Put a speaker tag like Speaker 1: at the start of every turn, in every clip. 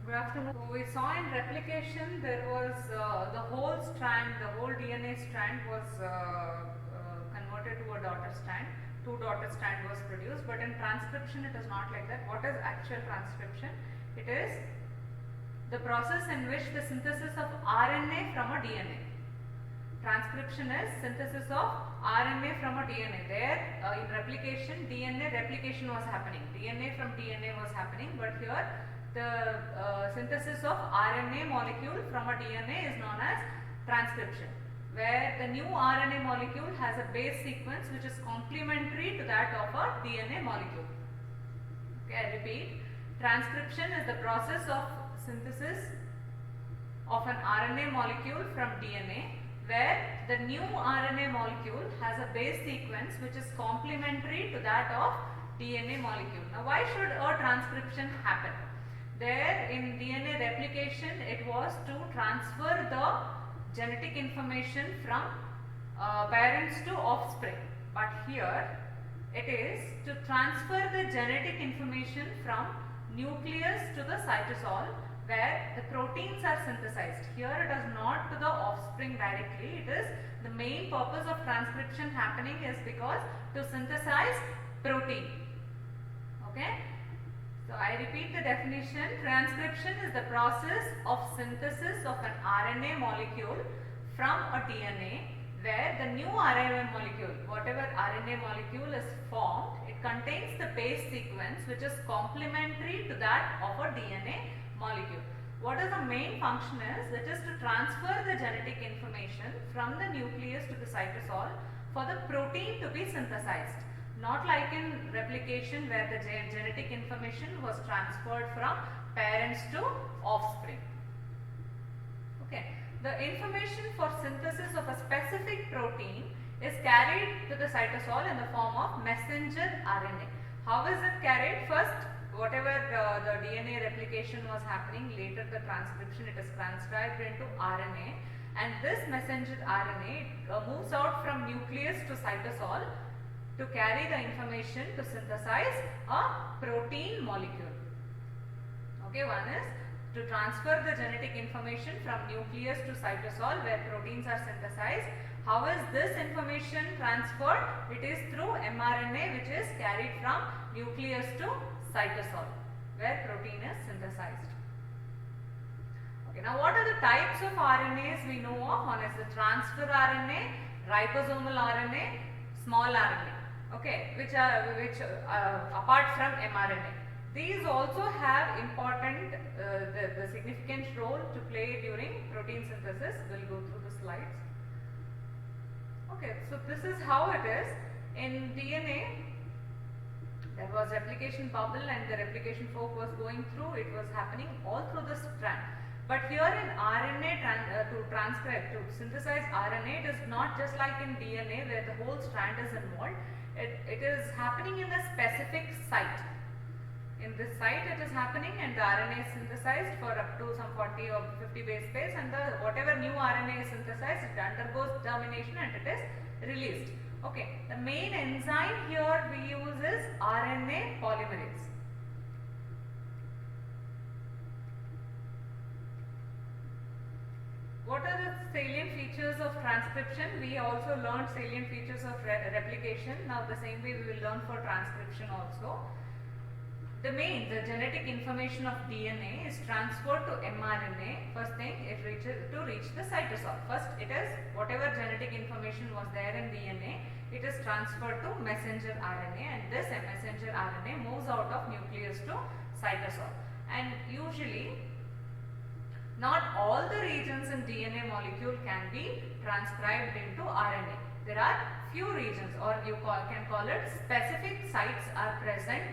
Speaker 1: Good afternoon. So we saw in replication there was the whole strand, the whole DNA strand was converted to a daughter strand. Two daughter strand was produced, but in transcription it is not like that. What is actual transcription? It is the process in which the synthesis of RNA from a DNA. Transcription is synthesis of RNA from a DNA. There in replication, DNA replication was happening. DNA from DNA was happening, but here the synthesis of RNA molecule from a DNA is known as transcription, where the new RNA molecule has a base sequence which is complementary to that of a DNA molecule. Okay, I repeat, transcription is the process of synthesis of an RNA molecule from DNA, where the new RNA molecule has a base sequence which is complementary to that of DNA molecule. Now, why should a transcription happen? There in DNA replication, it was to transfer the genetic information from parents to offspring, but here it is to transfer the genetic information from nucleus to the cytosol, where the proteins are synthesized. Here it is not to the offspring directly. It is the main purpose of transcription happening is because to synthesize protein. Okay. So I repeat the definition. Transcription is the process of synthesis of an RNA molecule from a DNA, where the new RNA molecule, whatever RNA molecule is formed, it contains the base sequence which is complementary to that of a DNA molecule. What is the main function is, it is to transfer the genetic information from the nucleus to the cytosol for the protein to be synthesized. Not like in replication where the genetic information was transferred from parents to offspring. Okay. The information for synthesis of a specific protein is carried to the cytosol in the form of messenger RNA. How is it carried? First, whatever the DNA replication was happening, later the transcription, it is transcribed into RNA, and this messenger RNA moves out from nucleus to cytosol to carry the information to synthesize a protein molecule. Okay, one is to transfer the genetic information from nucleus to cytosol where proteins are synthesized. How is this information transferred? It is through mRNA, which is carried from nucleus to cytosol where protein is synthesized. Okay, now what are the types of RNAs we know of? One is the transfer RNA, ribosomal RNA, small RNA. Okay, which apart from mRNA. These also have important, the significant role to play during protein synthesis. We'll go through the slides. Okay, so this is how it is. In DNA, there was replication bubble and the replication fork was going through, it was happening all through the strand. But here in RNA, to synthesize RNA, it is not just like in DNA where the whole strand is involved. It is happening in a specific site. In this site it is happening and the RNA is synthesized for up to some 40 or 50 base pairs, and whatever new RNA is synthesized, it undergoes termination and it is released. Okay, the main enzyme here we use is RNA polymerase. What are the salient features of transcription? We also learned salient features of replication. Now the same way we will learn for transcription also. The genetic information of DNA is transferred to mRNA. First thing, it reaches to reach the cytosol. First, it is whatever genetic information was there in DNA, it is transferred to messenger RNA, and this messenger RNA moves out of nucleus to cytosol. And usually, not all the regions in DNA molecule can be transcribed into RNA. There are few regions, or you can call it specific sites are present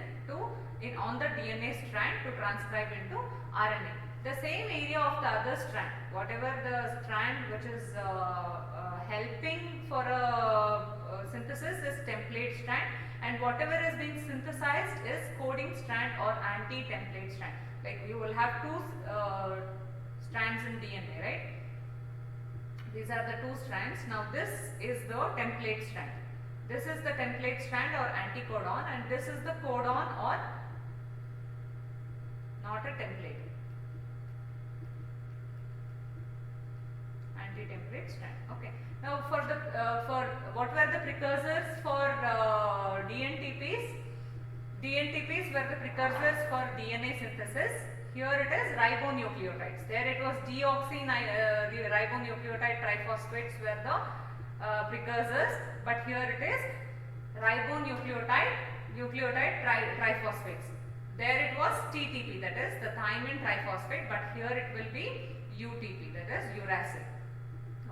Speaker 1: on the DNA strand to transcribe into RNA. The same area of the other strand, whatever the strand which is helping for a synthesis is template strand, and whatever is being synthesized is coding strand or anti-template strand. Like you will have two strands in DNA, right? These are the two strands. Now this is the template strand. This is the template strand or anticodon, and this is the codon or not a template. anti-template strand. Okay. Now for what were the precursors for DNTPs? DNTPs were the precursors for DNA synthesis. Here it is ribonucleotides. There it was ribonucleotide triphosphates were the precursors, but here it is ribonucleotide triphosphates. There it was TTP, that is the thymine triphosphate, but here it will be UTP, that is uracil.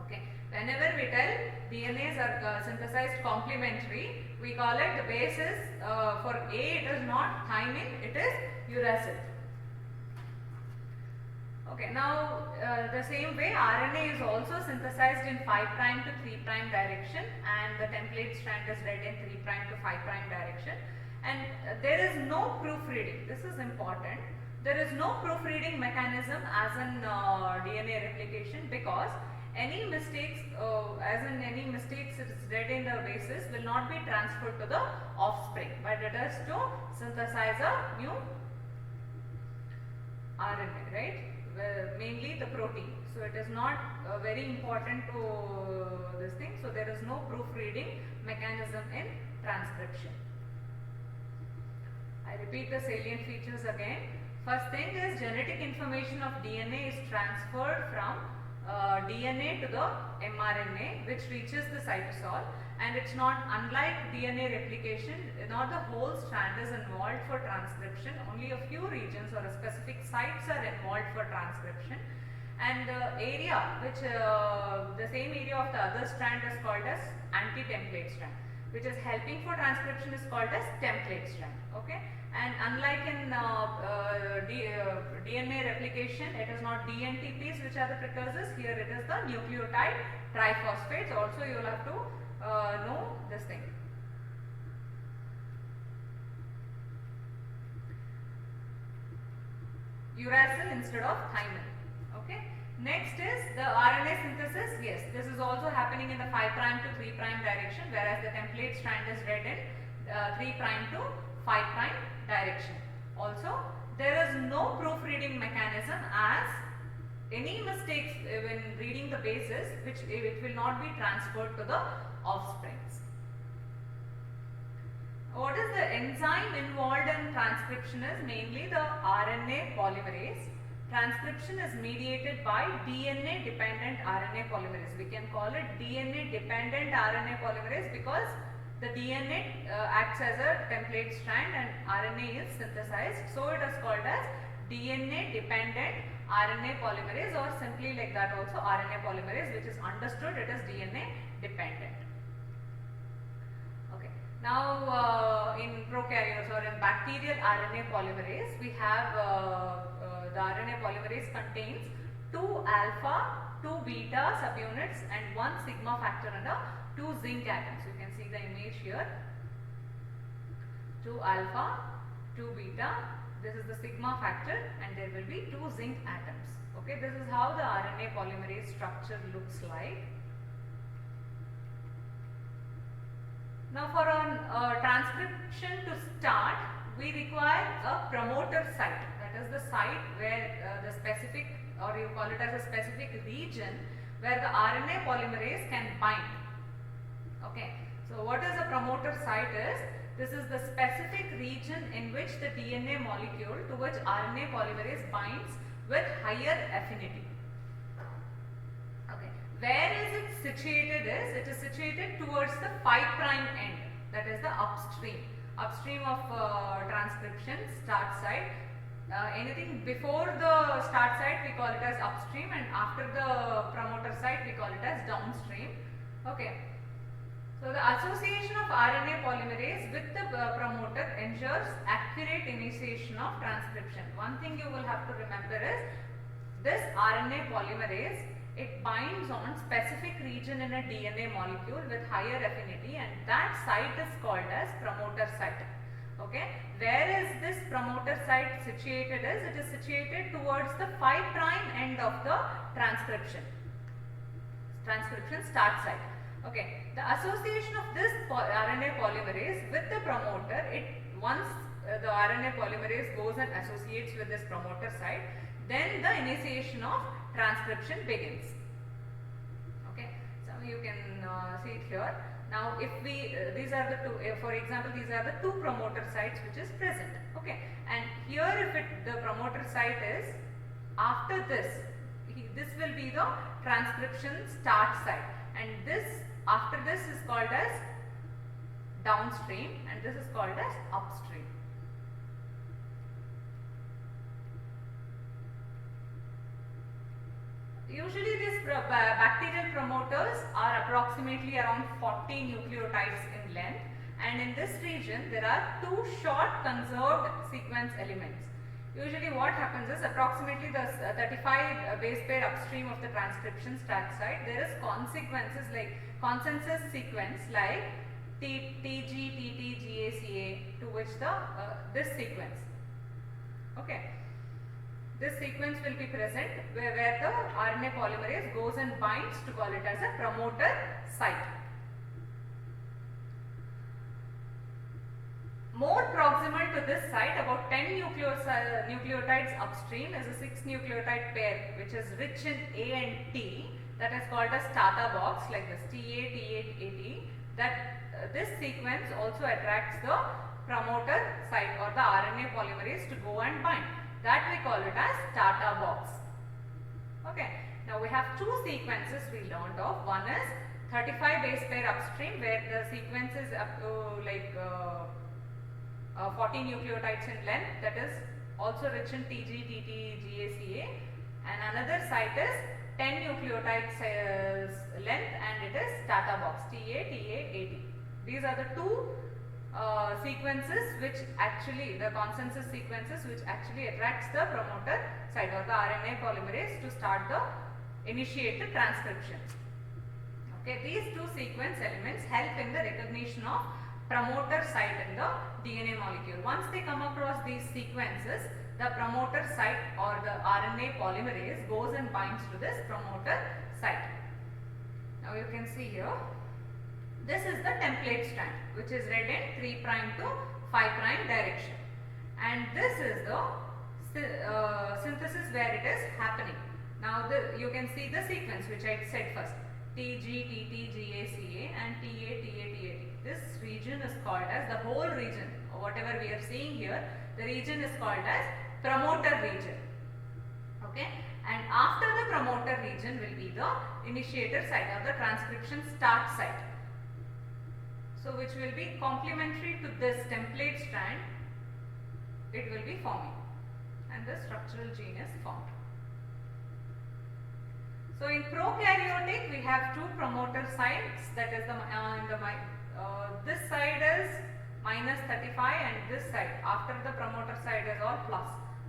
Speaker 1: Okay. Whenever we tell DNAs are synthesized complementary, we call it the basis for A it is not thymine, it is uracil. Okay, now the same way RNA is also synthesized in 5' to 3' direction, and the template strand is read in 3' to 5' direction, and there is no proofreading. This is important. There is no proofreading mechanism as in DNA replication, because any mistakes it is read in the basis will not be transferred to the offspring, but it is to synthesize a new RNA, right? Mainly the protein. So it is not very important to this thing. So there is no proofreading mechanism in transcription. I repeat the salient features again. First thing is genetic information of DNA is transferred from DNA to the mRNA, which reaches the cytosol, and it's not unlike DNA replication. Not the whole strand is involved for transcription. Only a few regions or specific sites are involved for transcription, and the area which the same area of the other strand is called as anti-template strand, which is helping for transcription is called as template strand. Okay, and unlike in DNA replication, it is not DNTPs which are the precursors. Here it is the nucleotide triphosphates. Also you will have to know this thing. Uracil instead of thymine. Okay. Next is the RNA synthesis. Yes, this is also happening in the 5' to 3' direction, whereas the template strand is read in 3' to 5' direction. Also, there is no proofreading mechanism, as any mistakes when reading the bases, which it will not be transferred to the offsprings. What is the enzyme involved in transcription is mainly the RNA polymerase. Transcription is mediated by DNA dependent RNA polymerase. We can call it DNA dependent RNA polymerase because the DNA acts as a template strand and RNA is synthesized. So it is called as DNA dependent RNA polymerase, or simply like that also RNA polymerase, which is understood it is DNA dependent. Okay. Now in prokaryotes or in bacterial RNA polymerase, we have the RNA polymerase contains 2 alpha, 2 beta subunits and 1 sigma factor and 2 zinc atoms. You can see the image here. 2 alpha, 2 beta. This is the sigma factor, and there will be 2 zinc atoms. Okay, this is how the RNA polymerase structure looks like. Now for a transcription to start, we require a promoter site. That is the site where the specific, or you call it as a specific region where the RNA polymerase can bind. Okay, so what is a promoter site is? This is the specific region in which the DNA molecule to which RNA polymerase binds with higher affinity. Okay, where is it situated is? It is situated towards the 5' end, that is the upstream of transcription, start site. Anything before the start site we call it as upstream, and after the promoter site we call it as downstream. Okay. So the association of RNA polymerase with the promoter ensures accurate initiation of transcription. One thing you will have to remember is this RNA polymerase, it binds on specific region in a DNA molecule with higher affinity, and that site is called as promoter site. Okay, where is this promoter site situated is? It is situated towards the 5' end of the transcription start site. Okay, the association of this RNA polymerase with the promoter, once the RNA polymerase goes and associates with this promoter site, then the initiation of transcription begins. see it here. Now if we, these are the two, for example, these are the two promoter sites which is present, okay, and here if the promoter site is after this, this will be the transcription start site, and this after this is called as downstream and this is called as upstream. Usually these bacterial promoters are approximately around 40 nucleotides in length, and in this region there are two short conserved sequence elements. Usually what happens is approximately the 35 base pair upstream of the transcription start site, there is consequences like consensus sequence like TG, TT, GACA, to which the this sequence, okay. This sequence will be present where the RNA polymerase goes and binds to call it as a promoter site. More proximal to this site, about 10 nucleotides upstream, is a 6 nucleotide pair which is rich in A and T, that is called as Tata box, like this TA, T8, AT. That this sequence also attracts the promoter site or the RNA polymerase to go and bind. That we call it as Tata box. Okay. Now we have two sequences we learned of. One is 35 base pair upstream, where the sequence is up to like 40 nucleotides in length, that is also rich in TG, TT, GACA, and another site is 10 nucleotides length and it is Tata box, TA, TA, AT. These are the two sequences which actually, the consensus sequences which actually attracts the promoter site or the RNA polymerase to start the initiate the transcription. Okay, these two sequence elements help in the recognition of promoter site in the DNA molecule. Once they come across these sequences, the promoter site or the RNA polymerase goes and binds to this promoter site. Now you can see here, this is the template strand which is read in 3' to 5' direction, and this is the synthesis where it is happening. Now you can see the sequence which I said first, TG, TT, GACA and TA, TA, TAT. This region is called as, the whole region, whatever we are seeing here, the region is called as promoter region. Okay, and after the promoter region will be the initiator site or the transcription start site. So which will be complementary to this template strand, it will be forming and the structural gene is formed. So in prokaryotic we have two promoter sites, that is the this side is -35 and this side after the promoter side is all plus,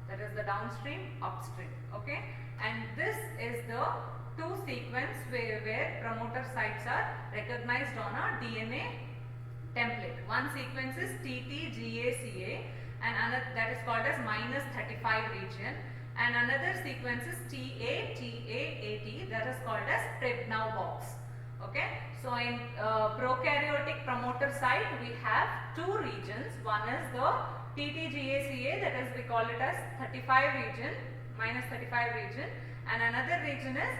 Speaker 1: that is the downstream, upstream, okay, and this is the two sequence where promoter sites are recognized on a DNA template. One sequence is TT-GACA and another, that is called as -35 region, and another sequence is TA-TA-AT, that is called as Pribnow box. Okay, so in prokaryotic promoter site we have two regions. One is the TT-GACA, that is we call it as 35 region, -35 region, and another region is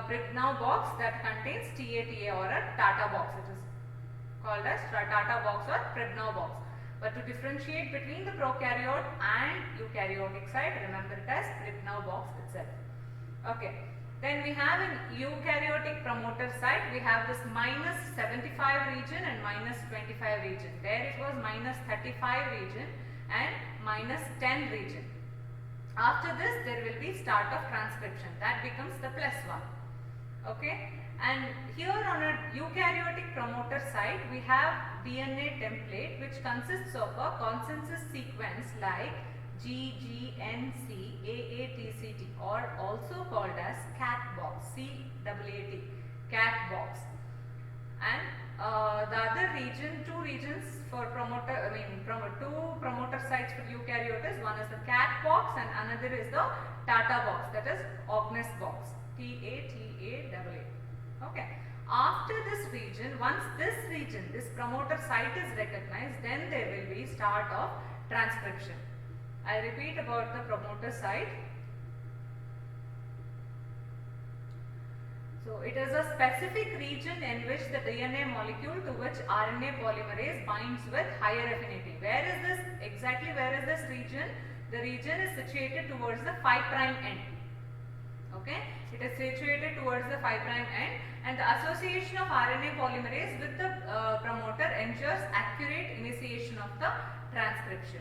Speaker 1: Pribnow box that contains TA-TA or a Tata box. It is called as Tata box or Pribnow box. But to differentiate between the prokaryote and eukaryotic site, remember it as Pribnow box itself. Okay. Then we have in eukaryotic promoter site, we have this -75 region and -25 region. There it was -35 region and -10 region. After this there will be start of transcription, that becomes the +1. Okay. And here on a eukaryotic promoter site we have DNA template which consists of a consensus sequence like GGNC AATCT, or also called as CAT box, CAAT, CAT box. And the other region, two regions for promoter, two promoter sites for eukaryotes, one is the CAT box and another is the Tata box, that is Ognes box, TATA. Okay. After this region, once this region, this promoter site is recognized, then there will be start of transcription. I repeat about the promoter site. So it is a specific region in which the DNA molecule to which RNA polymerase binds with higher affinity. Where is this exactly? Where is this region? The region is situated towards the 5' end. Okay, it is situated towards the 5' end, and the association of RNA polymerase with the promoter ensures accurate initiation of the transcription.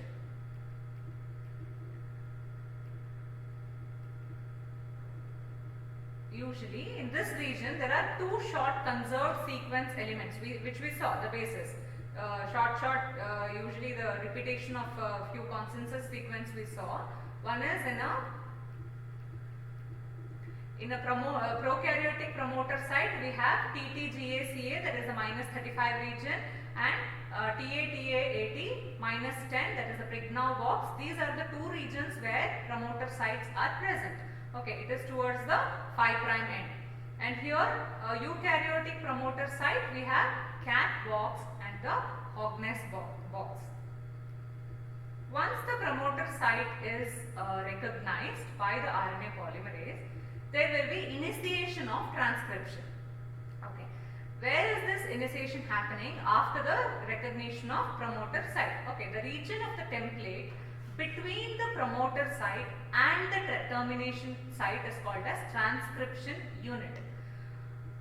Speaker 1: Usually in this region there are two short conserved sequence elements which we saw, the bases. Usually the repetition of few consensus sequence we saw. One is in a prokaryotic promoter site we have TTGACA, that is the -35 region, and TATA80 -10, that is the Prignau box. These are the two regions where promoter sites are present. Okay, it is towards the 5' end. And here eukaryotic promoter site we have cat box and the Hogness box. Once the promoter site is recognized by the RNA polymerase, there will be initiation of transcription. Okay, where is this initiation happening? After the recognition of promoter site. Okay, the region of the template between the promoter site and the termination site is called as transcription unit.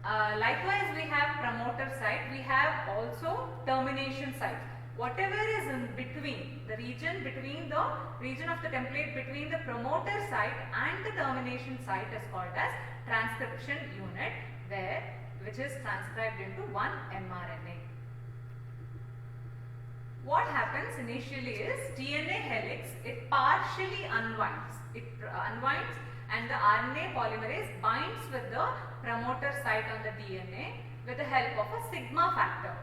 Speaker 1: Likewise, we have promoter site, we have also termination site. Whatever is in between, the region of the template between the promoter site and the termination site is called as transcription unit, which is transcribed into one mRNA. What happens initially is DNA helix, it partially unwinds. It unwinds and the RNA polymerase binds with the promoter site on the DNA with the help of a sigma factor.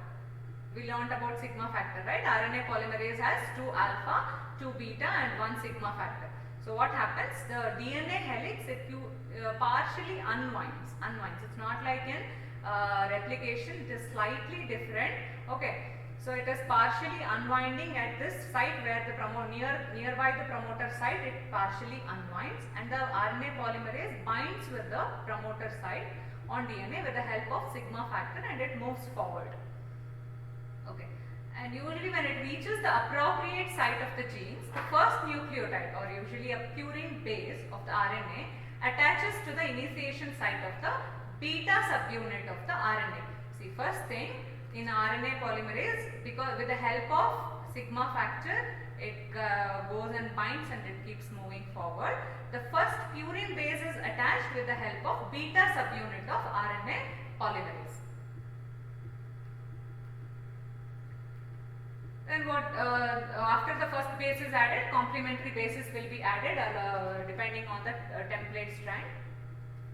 Speaker 1: We learned about sigma factor, right? RNA polymerase has 2 alpha, 2 beta and 1 sigma factor. So what happens? The DNA helix, it partially unwinds. It's not like in replication, it is slightly different. Okay. So it is partially unwinding at this site where the nearby the promoter site, it partially unwinds, and the RNA polymerase binds with the promoter site on DNA with the help of sigma factor, and it moves forward. Okay, and usually when it reaches the appropriate site of the genes, the first nucleotide or usually a purine base of the RNA attaches to the initiation site of the beta subunit of the RNA. See, first thing, in RNA polymerase, because with the help of sigma factor, it goes and binds and it keeps moving forward. The first purine base is attached with the help of beta subunit of RNA polymerase. Then what? After the first base is added, complementary bases will be added depending on the template strand.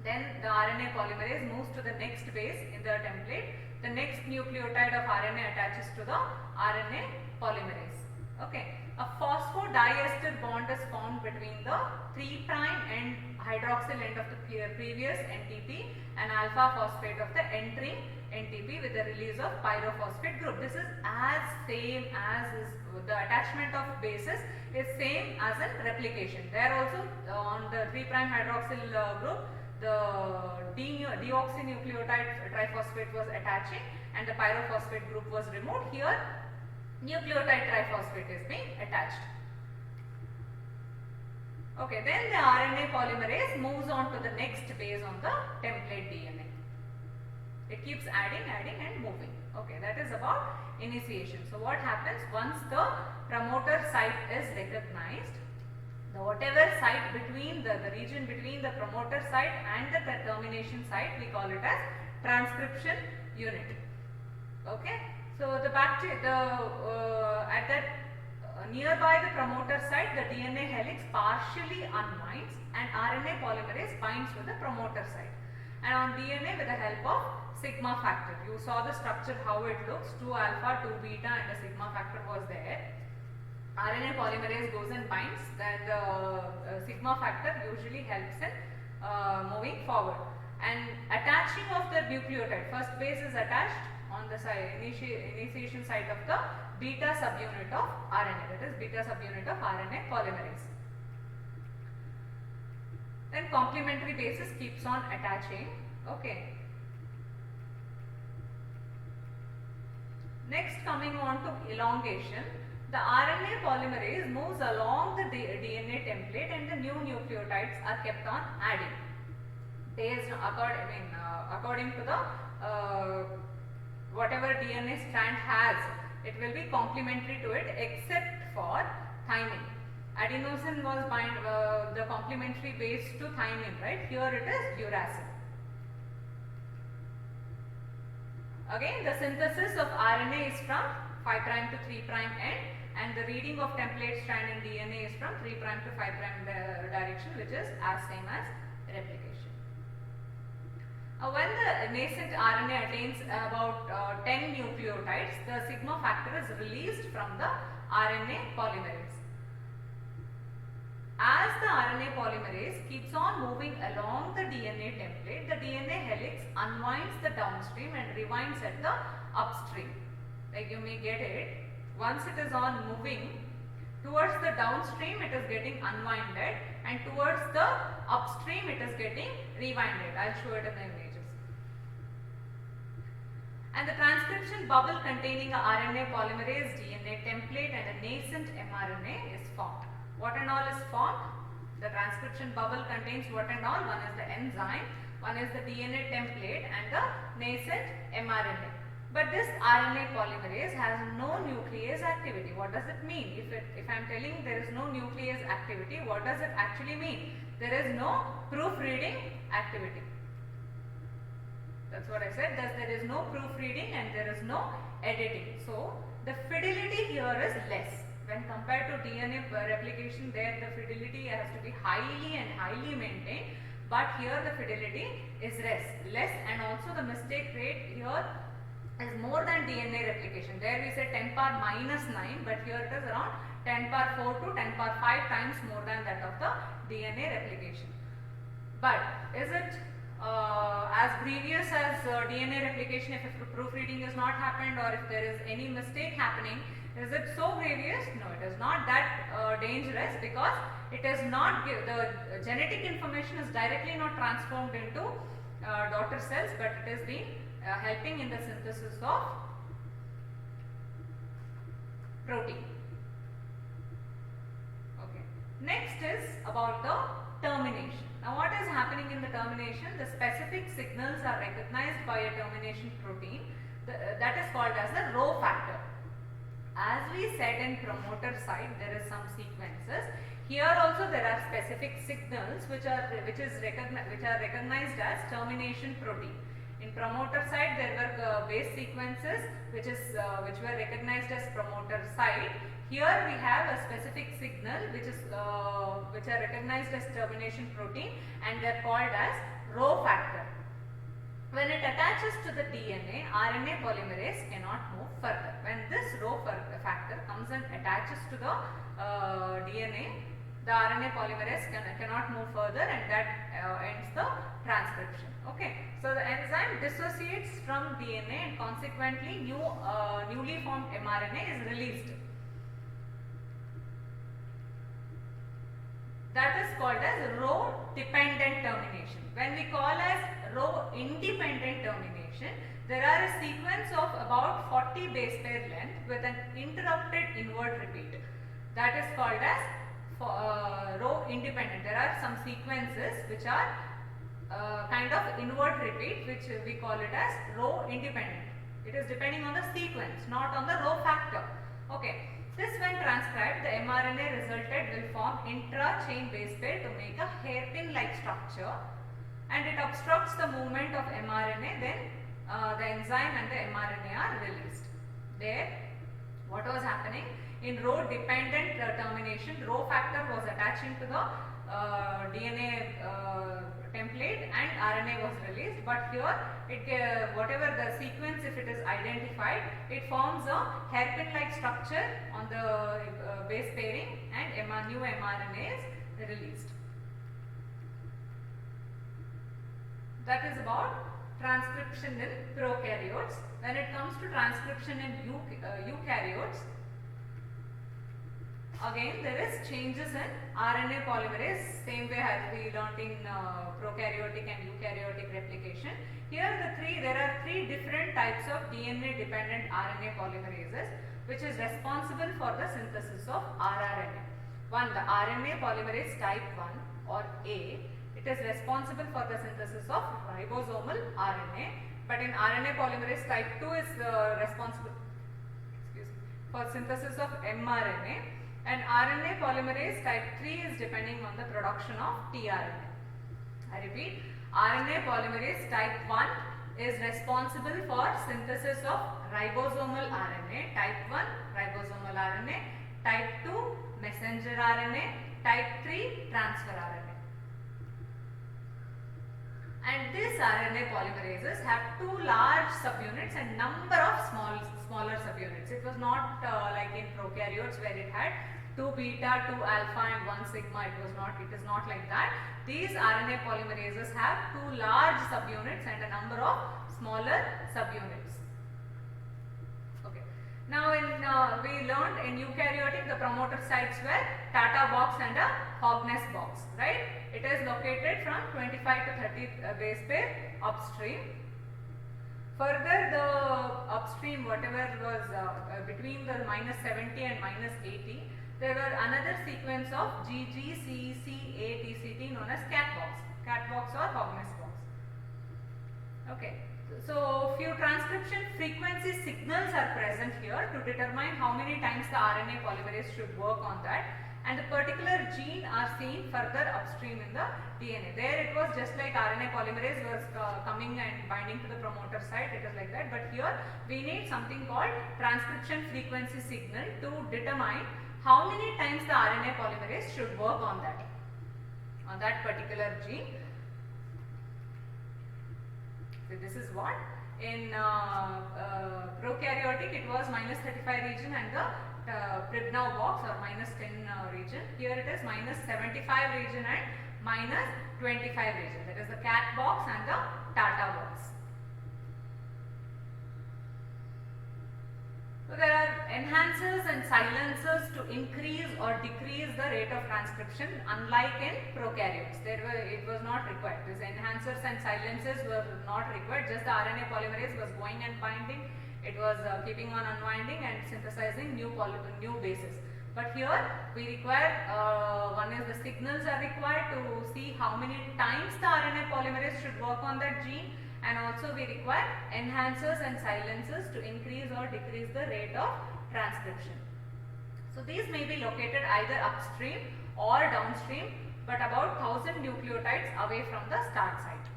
Speaker 1: Then the RNA polymerase moves to the next base in the template. The next nucleotide of RNA attaches to the RNA polymerase. Okay, a phosphodiester bond is formed between the 3' and hydroxyl end of the previous NTP and alpha phosphate of the entering NTP with the release of pyrophosphate group. This is as same as the attachment of bases is same as in replication. There also on the 3' hydroxyl group, the deoxynucleotide triphosphate was attaching and the pyrophosphate group was removed. Here nucleotide triphosphate is being attached. Okay, then the RNA polymerase moves on to the next base on the template DNA. It keeps adding and moving. Okay, that is about initiation. So what happens once the promoter site is recognized? Whatever site between the region between the promoter site and the termination site, we call it as transcription unit. Okay, so the at that nearby the promoter site, the DNA helix partially unwinds and RNA polymerase binds with the promoter site, and on DNA with the help of sigma factor. You saw the structure how it looks, 2 alpha, 2 beta and a sigma factor was there. RNA polymerase goes and binds, then the sigma factor usually helps in moving forward. And attaching of the nucleotide, first base is attached on the side, initiation site of the beta subunit of RNA, that is beta subunit of RNA polymerase. Then complementary bases keeps on attaching. Okay, Next, coming on to elongation, the RNA polymerase moves along the DNA template and the new nucleotides are kept on adding. According to the whatever DNA strand has, it will be complementary to it except for thymine. Adenosine was the complementary base to thymine, right? Here it is uracil. Again, the synthesis of RNA is from 5' to 3' end, and the reading of template strand in DNA is from 3' to 5' direction, which is as same as replication. When the nascent RNA attains about 10 nucleotides, the sigma factor is released from the RNA polymerase. As the RNA polymerase keeps on moving along the DNA template, the DNA helix unwinds the downstream and rewinds at the upstream. Like you may get it, once it is on moving towards the downstream, it is getting unwinded, and towards the upstream, it is getting rewinded. I will show it in the images. And the transcription bubble containing a RNA polymerase DNA template and a nascent mRNA is formed. What and all is formed? The transcription bubble contains what and all? One is the enzyme, one is the DNA template and the nascent mRNA. But this RNA polymerase has no nuclease activity. What does it mean? If I am telling there is no nuclease activity, what does it actually mean? There is no proofreading activity. That's what I said. Thus, there is no proofreading and there is no editing. So, the fidelity here is less. When compared to DNA replication, there the fidelity has to be highly maintained, but here the fidelity is less, and also the mistake rate here is more than DNA replication. There we said 10 power minus 9, but here it is around 10 power 4 to 10 power 5 times more than that of the DNA replication. But is it as grievous as DNA replication if proofreading is not happened, or if there is any mistake happening? Is it so grievous? No, it is not that dangerous, because it is not the genetic information is directly not transformed into daughter cells, but it is being helping in the synthesis of protein. Okay. Next is about the termination. Now, what is happening in the termination? The specific signals are recognized by a termination protein that is called as the Rho factor. As we said in promoter side, there is some sequences. Here also there are specific signals which are recognized as termination protein. In promoter side, there were base sequences which were recognized as promoter side. Here we have a specific signal which are recognized as termination protein, and they are called as Rho factor. When it attaches to the DNA, RNA polymerase cannot move further. When this Rho factor comes and attaches to the DNA, the RNA polymerase cannot move further, and that ends the transcription. Okay. So, the enzyme dissociates from DNA, and consequently newly formed mRNA is released. That is called as Rho dependent termination. When we call as Rho independent termination, there are a sequence of about 40 base pair length with an interrupted inward repeat. That is called as Rho independent. There are some sequences which are kind of inward repeat, which we call it as Rho independent. It is depending on the sequence, not on the Rho factor. Okay. This, when transcribed, the mRNA resulted will form intra-chain base pair to make a hairpin-like structure, and it obstructs the movement of mRNA. Then the enzyme and the mRNA are released. There, what was happening? In Rho dependent termination, Rho factor was attaching to the DNA template and RNA was released, but here whatever the sequence, if it is identified, it forms a hairpin-like structure on the base pairing, and new mRNA is released. That is about transcription in prokaryotes. When it comes to transcription in eukaryotes, Again, there is changes in RNA polymerase, same way as we learnt in prokaryotic and eukaryotic replication. Here there are three different types of DNA dependent RNA polymerases which is responsible for the synthesis of rRNA. One, the RNA polymerase type 1 or A, it is responsible for the synthesis of ribosomal RNA, but in RNA polymerase type 2 is responsible for synthesis of mRNA, and RNA polymerase type 3 is depending on the production of tRNA. I repeat, RNA polymerase type 1 is responsible for synthesis of ribosomal RNA, type 1 ribosomal RNA, type 2 messenger RNA, type 3 transfer RNA. And these RNA polymerases have two large subunits and number of smaller subunits. It was not like in prokaryotes where it had 2 beta, 2 alpha and 1 sigma. It is not like that. These RNA polymerases have two large subunits and a number of smaller subunits. Okay. Now we learned in eukaryotic the promoter sites were Tata box and a Hogness box, right? It is located from 25 to 30 base pair upstream. Further, the upstream whatever was between the minus 70 and minus 80, there were another sequence of GG, CEC, A, TCT known as cat box or Hogness box. Okay. So few transcription frequency signals are present here to determine how many times the RNA polymerase should work on that, and the particular gene are seen further upstream in the DNA. There it was just like RNA polymerase was coming and binding to the promoter site, it is like that, but here we need something called transcription frequency signal to determine how many times the RNA polymerase should work on that particular gene. So this is what in prokaryotic it was minus 35 region and the Pribnow box or minus 10 region. Here it is minus 75 region and minus 25 region. That is the cat box and the Tata box. So there are enhancers and silencers to increase or decrease the rate of transcription, unlike in prokaryotes. It was not required. These enhancers and silencers were not required. Just the RNA polymerase was going and binding. It was keeping on unwinding and synthesizing new bases. But here we require, one is the signals are required to see how many times the RNA polymerase should work on that gene, and also we require enhancers and silencers to increase or decrease the rate of transcription. So these may be located either upstream or downstream, but about 1000 nucleotides away from the start site.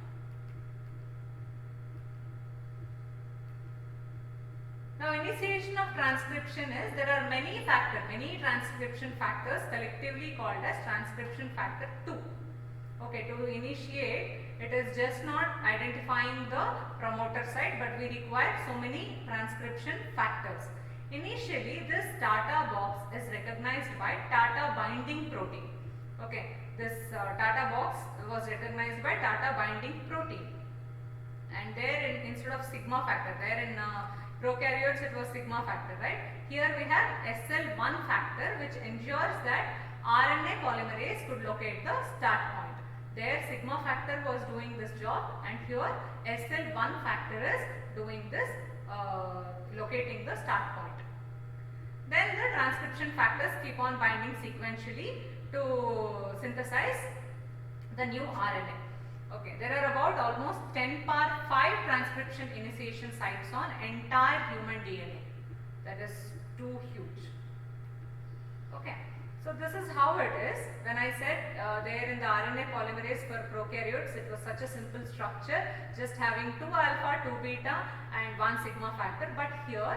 Speaker 1: Now initiation of transcription is, there are many transcription factors collectively called as transcription factor 2. Okay, to initiate, it is just not identifying the promoter site, but we require so many transcription factors. Initially, this Tata box is recognized by Tata binding protein. Okay, this Tata box was recognized by Tata binding protein, and there instead of sigma factor, there in prokaryotes it was sigma factor, right? Here we have SL1 factor, which ensures that RNA polymerase could locate the start point. There sigma factor was doing this job, and here SL1 factor is doing this, locating the start point. Then the transcription factors keep on binding sequentially to synthesize the new RNA. Okay, there are about almost 10 power 5 transcription initiation sites on entire human DNA. That is too huge. Okay, so this is how it is. When I said there in the RNA polymerase for prokaryotes, it was such a simple structure, just having 2 alpha, 2 beta and 1 sigma factor. But here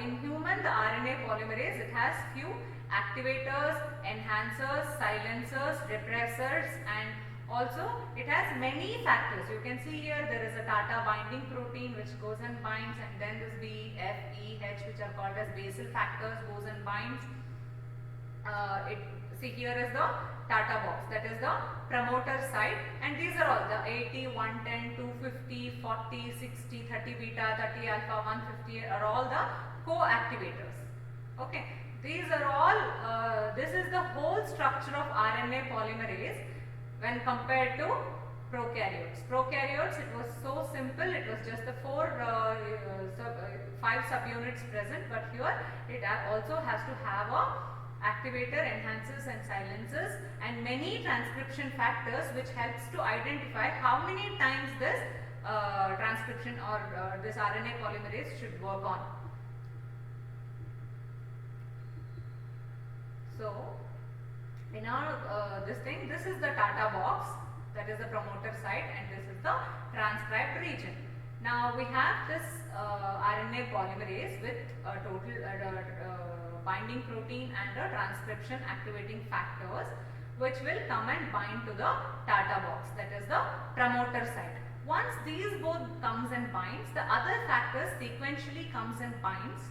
Speaker 1: in human, the RNA polymerase, it has few activators, enhancers, silencers, repressors, and also it has many factors. You can see here there is a Tata binding protein which goes and binds, and then this B, F, E, H, which are called as basal factors, goes and binds. See here is the Tata box, that is the promoter site, and these are all the 80, 110, 250, 40, 60, 30 beta, 30 alpha, 150 are all the co-activators. Okay, These are all, this is the whole structure of RNA polymerase when compared to prokaryotes. Prokaryotes, it was so simple, it was just the 5 subunits present, but here it also has to have a activator, enhances and silences, and many transcription factors which helps to identify how many times this transcription or this RNA polymerase should work on. So, in our this is the Tata box, that is the promoter site, and this is the transcribed region. Now we have this RNA polymerase with a total binding protein and the transcription activating factors, which will come and bind to the Tata box, that is the promoter site. Once these both comes and binds, the other factors sequentially comes and binds,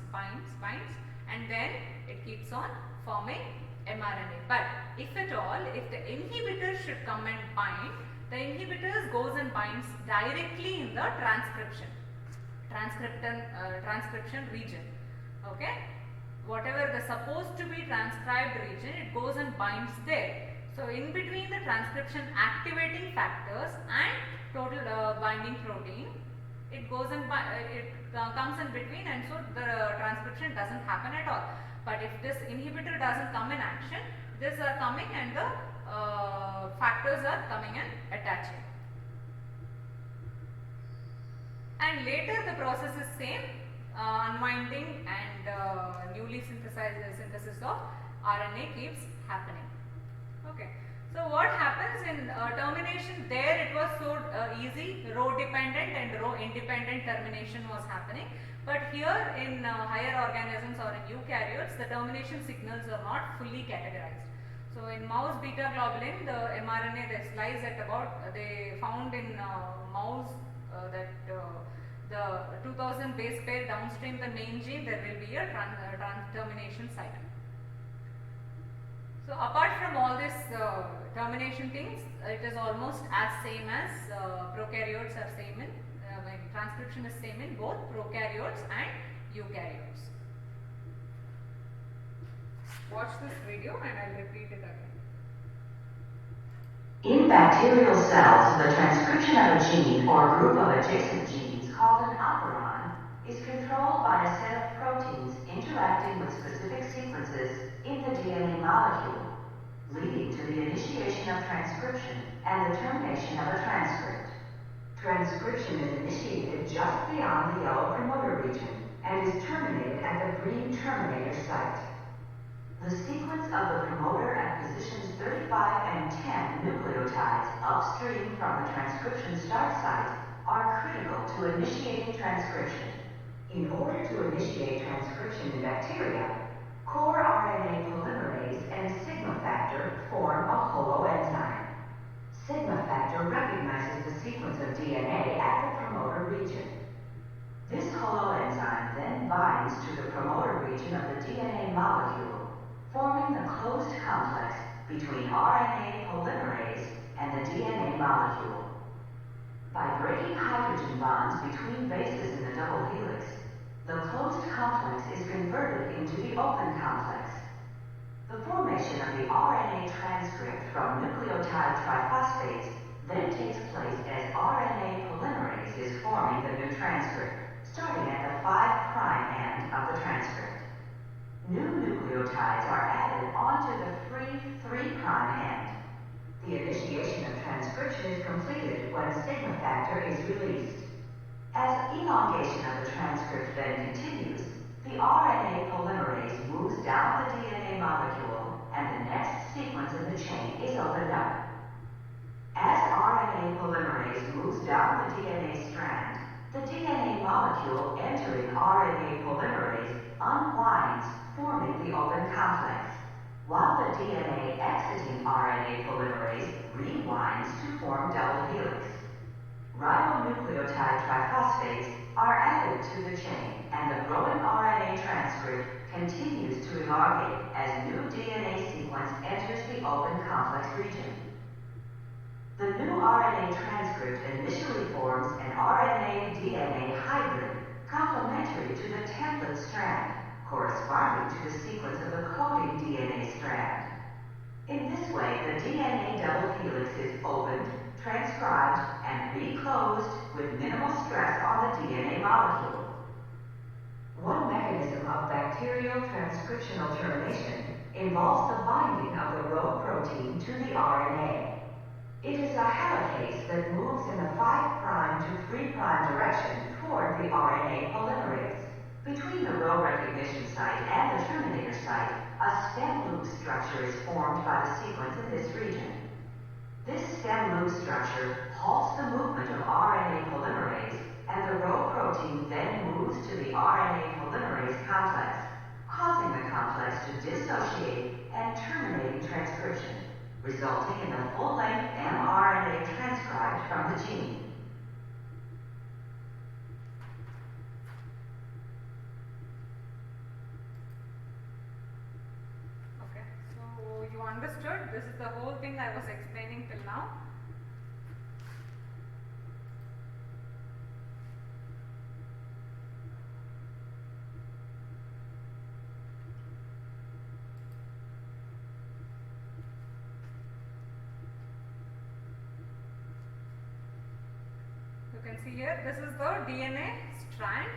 Speaker 1: and then it keeps on forming mRNA. But if at all, if the inhibitors should come and bind, the inhibitors goes and binds directly in the transcription region. Okay, whatever the supposed to be transcribed region, it goes and binds there. So in between the transcription activating factors and total binding protein, it goes and comes in between, and so the transcription doesn't happen at all. But if this inhibitor doesn't come in action, these are coming and the factors are coming and attaching. And later the process is same, unwinding and newly synthesis of RNA keeps happening. Okay. So what happens in termination? There it was so easy, row dependent and row independent termination was happening. But here in higher organisms or in eukaryotes, the termination signals are not fully categorized. So in mouse beta globulin, the mRNA they slice at about, they found in mouse that the 2000 base pair downstream the main gene, there will be a termination site. So apart from all this termination things, it is almost as same as prokaryotes are same in, transcription is same in both prokaryotes and eukaryotes. Watch this video and I will repeat it again.
Speaker 2: In bacterial cells, the transcription of a gene or group of adjacent genes called an operon is controlled by a set of proteins interacting with specific sequences in the DNA molecule, leading to the initiation of transcription and the termination of a transcript. Transcription is initiated just beyond the yellow promoter region and is terminated at the green terminator site. The sequence of the promoter at positions 35 and 10 nucleotides upstream from the transcription start site are critical to initiating transcription. In order to initiate transcription in bacteria, core RNA polymerase and sigma factor form a holoenzyme. Sigma factor recognizes the sequence of DNA at the promoter region. This holoenzyme then binds to the promoter region of the DNA molecule, forming the closed complex between RNA polymerase and the DNA molecule. By breaking hydrogen bonds between bases in the double helix, the closed complex is converted into the open complex. The formation of the RNA transcript from nucleotide triphosphates then takes place as RNA polymerase is forming the new transcript, starting at the 5' end of the transcript. New nucleotides are added onto the free 3' end. The initiation of transcription is completed when sigma factor is released. As elongation of the transcript then continues, the RNA polymerase moves down the DNA molecule and the next sequence in the chain is opened up. As RNA polymerase moves down the DNA strand, the DNA molecule entering RNA polymerase unwinds, forming the open complex, while the DNA exiting RNA polymerase rewinds to form double helix. Ribonucleotide triphosphates are added to the chain, and the growing RNA transcript continues to elongate as new DNA sequence enters the open complex region. The new RNA transcript initially forms an RNA-DNA hybrid complementary to the template strand. corresponding to the sequence of the coding DNA strand. In this way, the DNA double helix is opened, transcribed, and reclosed with minimal stress on the DNA molecule. One mechanism of bacterial transcriptional termination involves the binding of the Rho protein to the RNA. It is a helicase that moves in the 5' to 3' direction toward the RNA polymerase. Between the Rho recognition site and the terminator site, a stem loop structure is formed by the sequence in this region. This stem loop structure halts the movement of RNA polymerase, and the Rho protein then moves to the RNA polymerase complex, causing the complex to dissociate and terminating transcription, resulting in the full-length mRNA transcribed from the gene.
Speaker 1: Okay, so you understood? This is the whole thing I was explaining till now. You can see here, this is the DNA strand.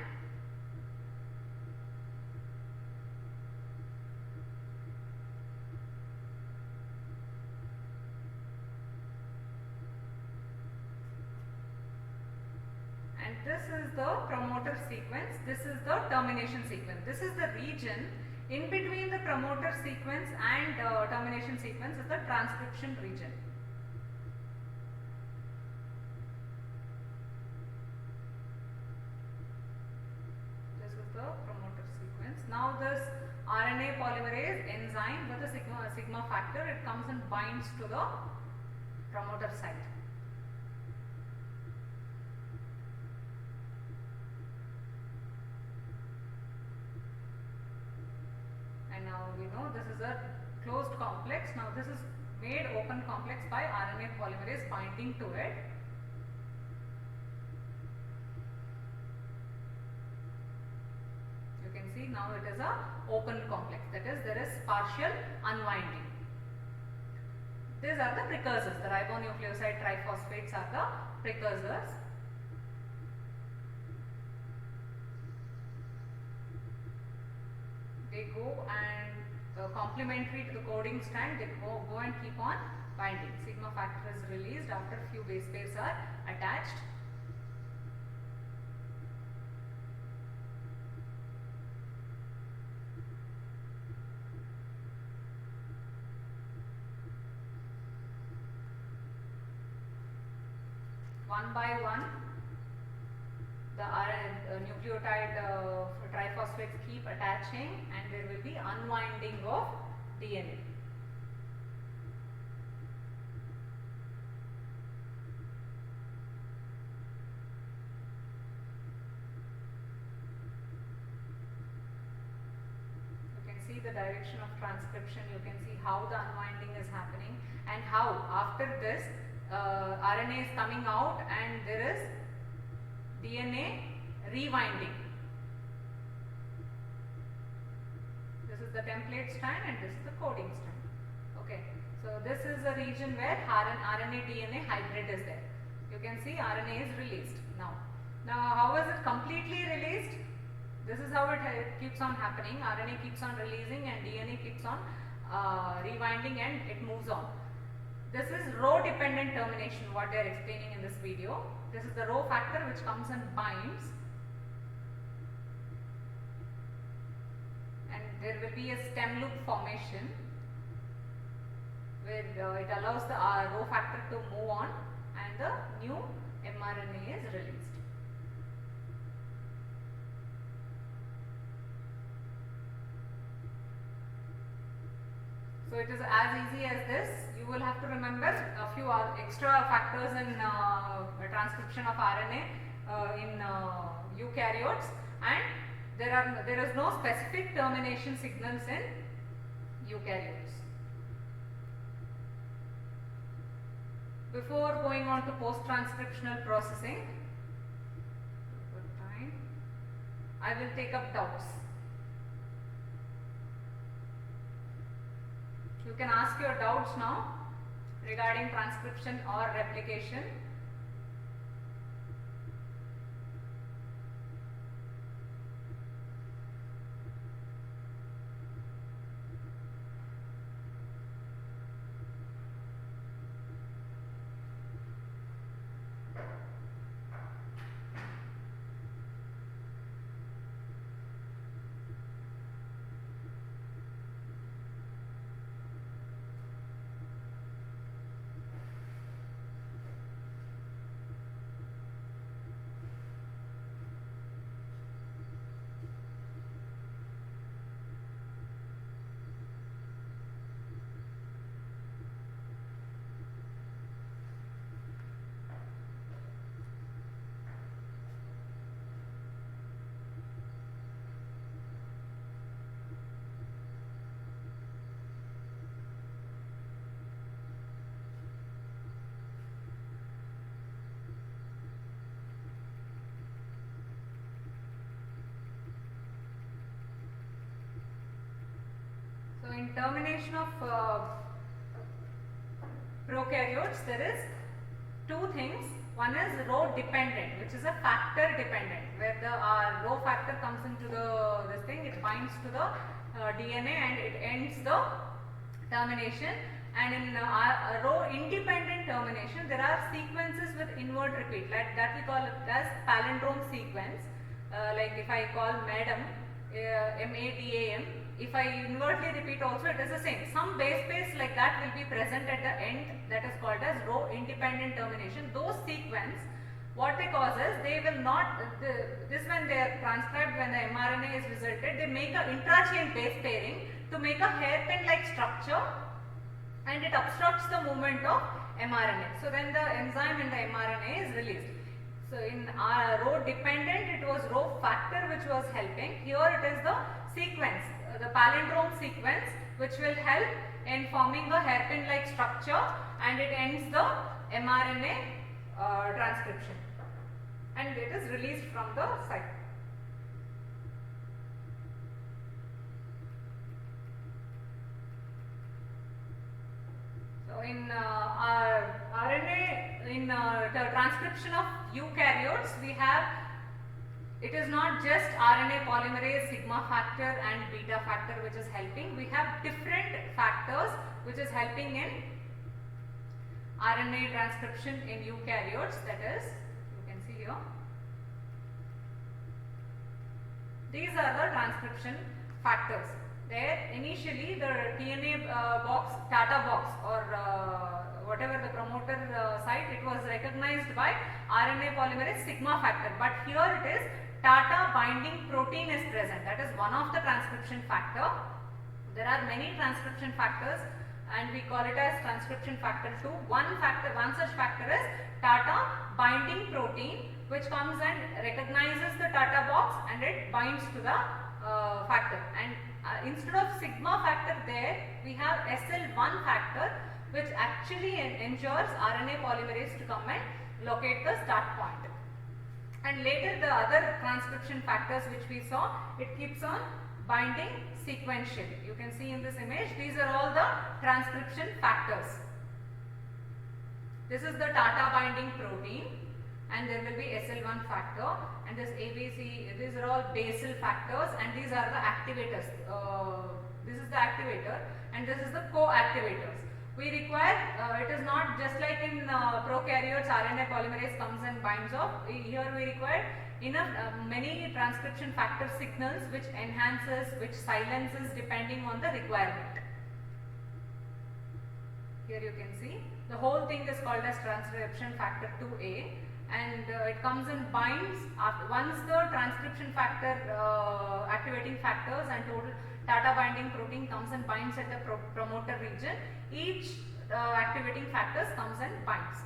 Speaker 1: And this is the promoter sequence, this is the termination sequence. This is the region in between the promoter sequence and termination sequence is the transcription region. This is the promoter sequence. Now this RNA polymerase enzyme with the sigma factor, it comes and binds to the promoter site. And now we know this is a closed complex. Now this is made open complex by RNA polymerase binding to it. You can see now it is a open complex, that is there is partial unwinding. These are the precursors, the ribonucleoside triphosphates are the precursors. They go and complementary to the coding strand, they go and keep on binding. Sigma factor is released after few base pairs are attached. One by one, the nucleotide triphosphates keep attaching and there will be unwinding of DNA. You can see the direction of transcription, you can see how the unwinding is happening and how after this RNA is coming out and there is DNA rewinding. This is the template strand and this is the coding strand. Okay, so this is a region where RNA DNA hybrid is there. You can see RNA is released now. Now how is it completely released? This is how it keeps on happening. RNA keeps on releasing and DNA keeps on rewinding and it moves on. This is Rho dependent termination, what they are explaining in this video. This is the Rho factor which comes and binds, and there will be a stem loop formation where it allows the Rho factor to move on and the new mRNA is released. So it is as easy as this. You will have to remember a few extra factors in transcription of RNA in eukaryotes, and there is no specific termination signals in eukaryotes. Before going on to post-transcriptional processing, I will take up doubts. You can ask your doubts now regarding transcription or replication. So in termination of prokaryotes, there is two things. One is row dependent, which is a factor dependent, where the row factor comes into this thing, it binds to the DNA and it ends the termination. And in row independent termination, there are sequences with invert repeat, like that we call it as palindrome sequence. Like if I call madam, M-A-D-A-M, if I invertly repeat also, it is the same. Some base pairs like that will be present at the end, that is called as row independent termination. Those sequence, what they cause is, they will not, this when they are transcribed, when the mRNA is resulted, they make a intra-chain base pairing to make a hairpin like structure, and it obstructs the movement of mRNA. So then the enzyme in the mRNA is released. So in row dependent, it was row factor which was helping. Here it is the sequence, the palindrome sequence, which will help in forming a hairpin like structure, and it ends the mRNA transcription, and it is released from the site. So in RNA, in the transcription of eukaryotes, we have, it is not just RNA polymerase sigma factor and beta factor which is helping. We have different factors which is helping in RNA transcription in eukaryotes, that is, you can see here. These are the transcription factors. There initially the DNA box, Tata box, or whatever the promoter site, it was recognized by RNA polymerase sigma factor, but here it is Tata binding protein is present. That is one of the transcription factor. There are many transcription factors, and we call it as transcription factor 2. One such factor is Tata binding protein, which comes and recognizes the Tata box and it binds to the factor. And instead of sigma factor there, we have SL1 factor, which actually ensures RNA polymerase to come and locate the start point. And later the other transcription factors which we saw, it keeps on binding sequentially. You can see in this image, these are all the transcription factors. This is the Tata binding protein, and there will be SL1 factor, and this ABC, these are all basal factors, and these are the activators. This is the activator, and this is the co-activators. We require, it is not just like in prokaryotes, RNA polymerase comes and binds off. Here we require enough many transcription factor signals which enhances, which silences depending on the requirement. Here you can see the whole thing is called as transcription factor 2A, and it comes and binds after, once the transcription factor activating factors and total Tata binding protein comes and binds at the promoter region, each activating factors comes and binds.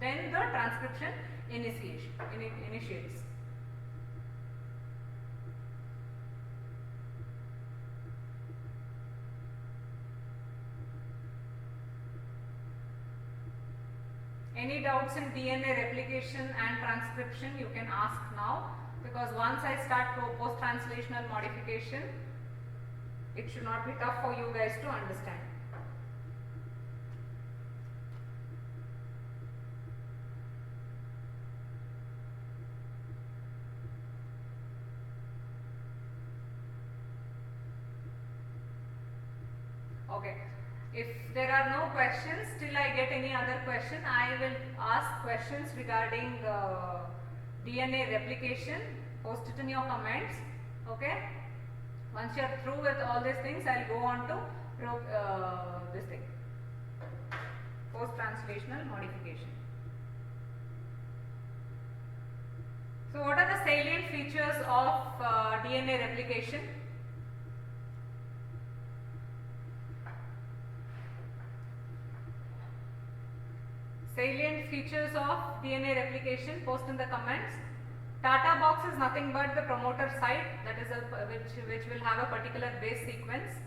Speaker 1: Then the transcription initiates. Any doubts in DNA replication and transcription, you can ask now, because once I start post-translational modification, it should not be tough for you guys to understand. Okay. If there are no questions, till I get any other question, I will ask questions regarding DNA replication. Post it in your comments. Okay. Once you are through with all these things, I will go on to this thing, post-translational modification. So, what are the salient features of DNA replication? Salient features of DNA replication, post in the comments. Data box is nothing but the promoter site, that is which will have a particular base sequence.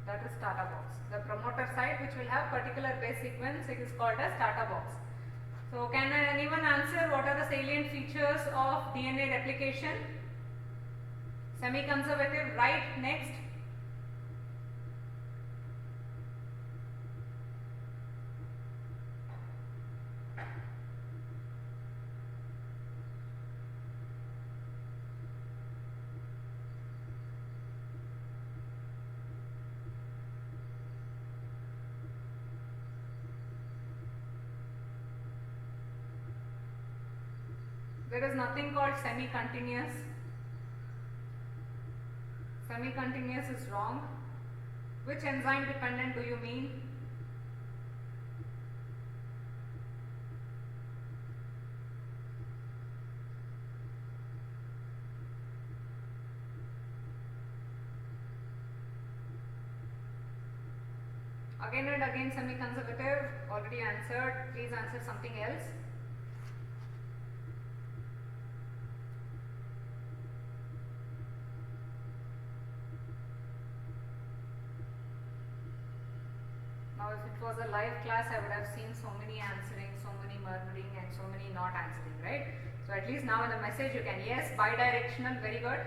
Speaker 1: That is data box. The promoter site which will have particular base sequence, it is called as data box. So, can anyone answer what are the salient features of DNA replication? Semi-conservative, right? Next. There is nothing called semi-continuous. Semi-continuous is wrong. Which enzyme dependent do you mean? Again and again semi-conservative, already answered. Please answer something else. Now if it was a live class, I would have seen so many answering, so many murmuring and so many not answering, right? So at least now in the message you can, yes, bidirectional, very good.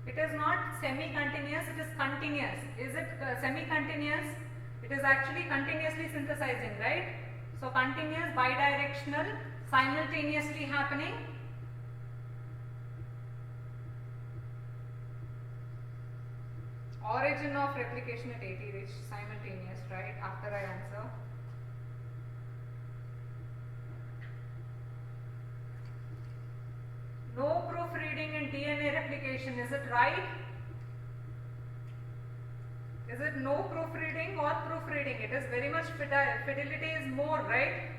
Speaker 1: It is not semi-continuous, it is continuous. Is it semi-continuous? It is actually continuously synthesizing, right? So, continuous, bidirectional, simultaneously happening. Origin of replication at 80 reach, simultaneous, right? After I answer. No proofreading in DNA replication, is it right? Is it no proofreading or proofreading? It is very much fidelity is more, right?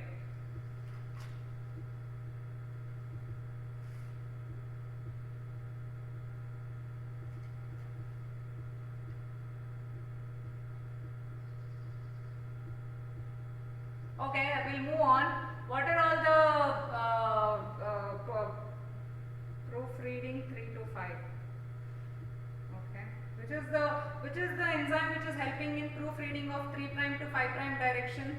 Speaker 1: Okay, I will move on. What are all the proofreading 3 to 5? Okay, which is the enzyme which is helping in proofreading of 3' to 5' direction?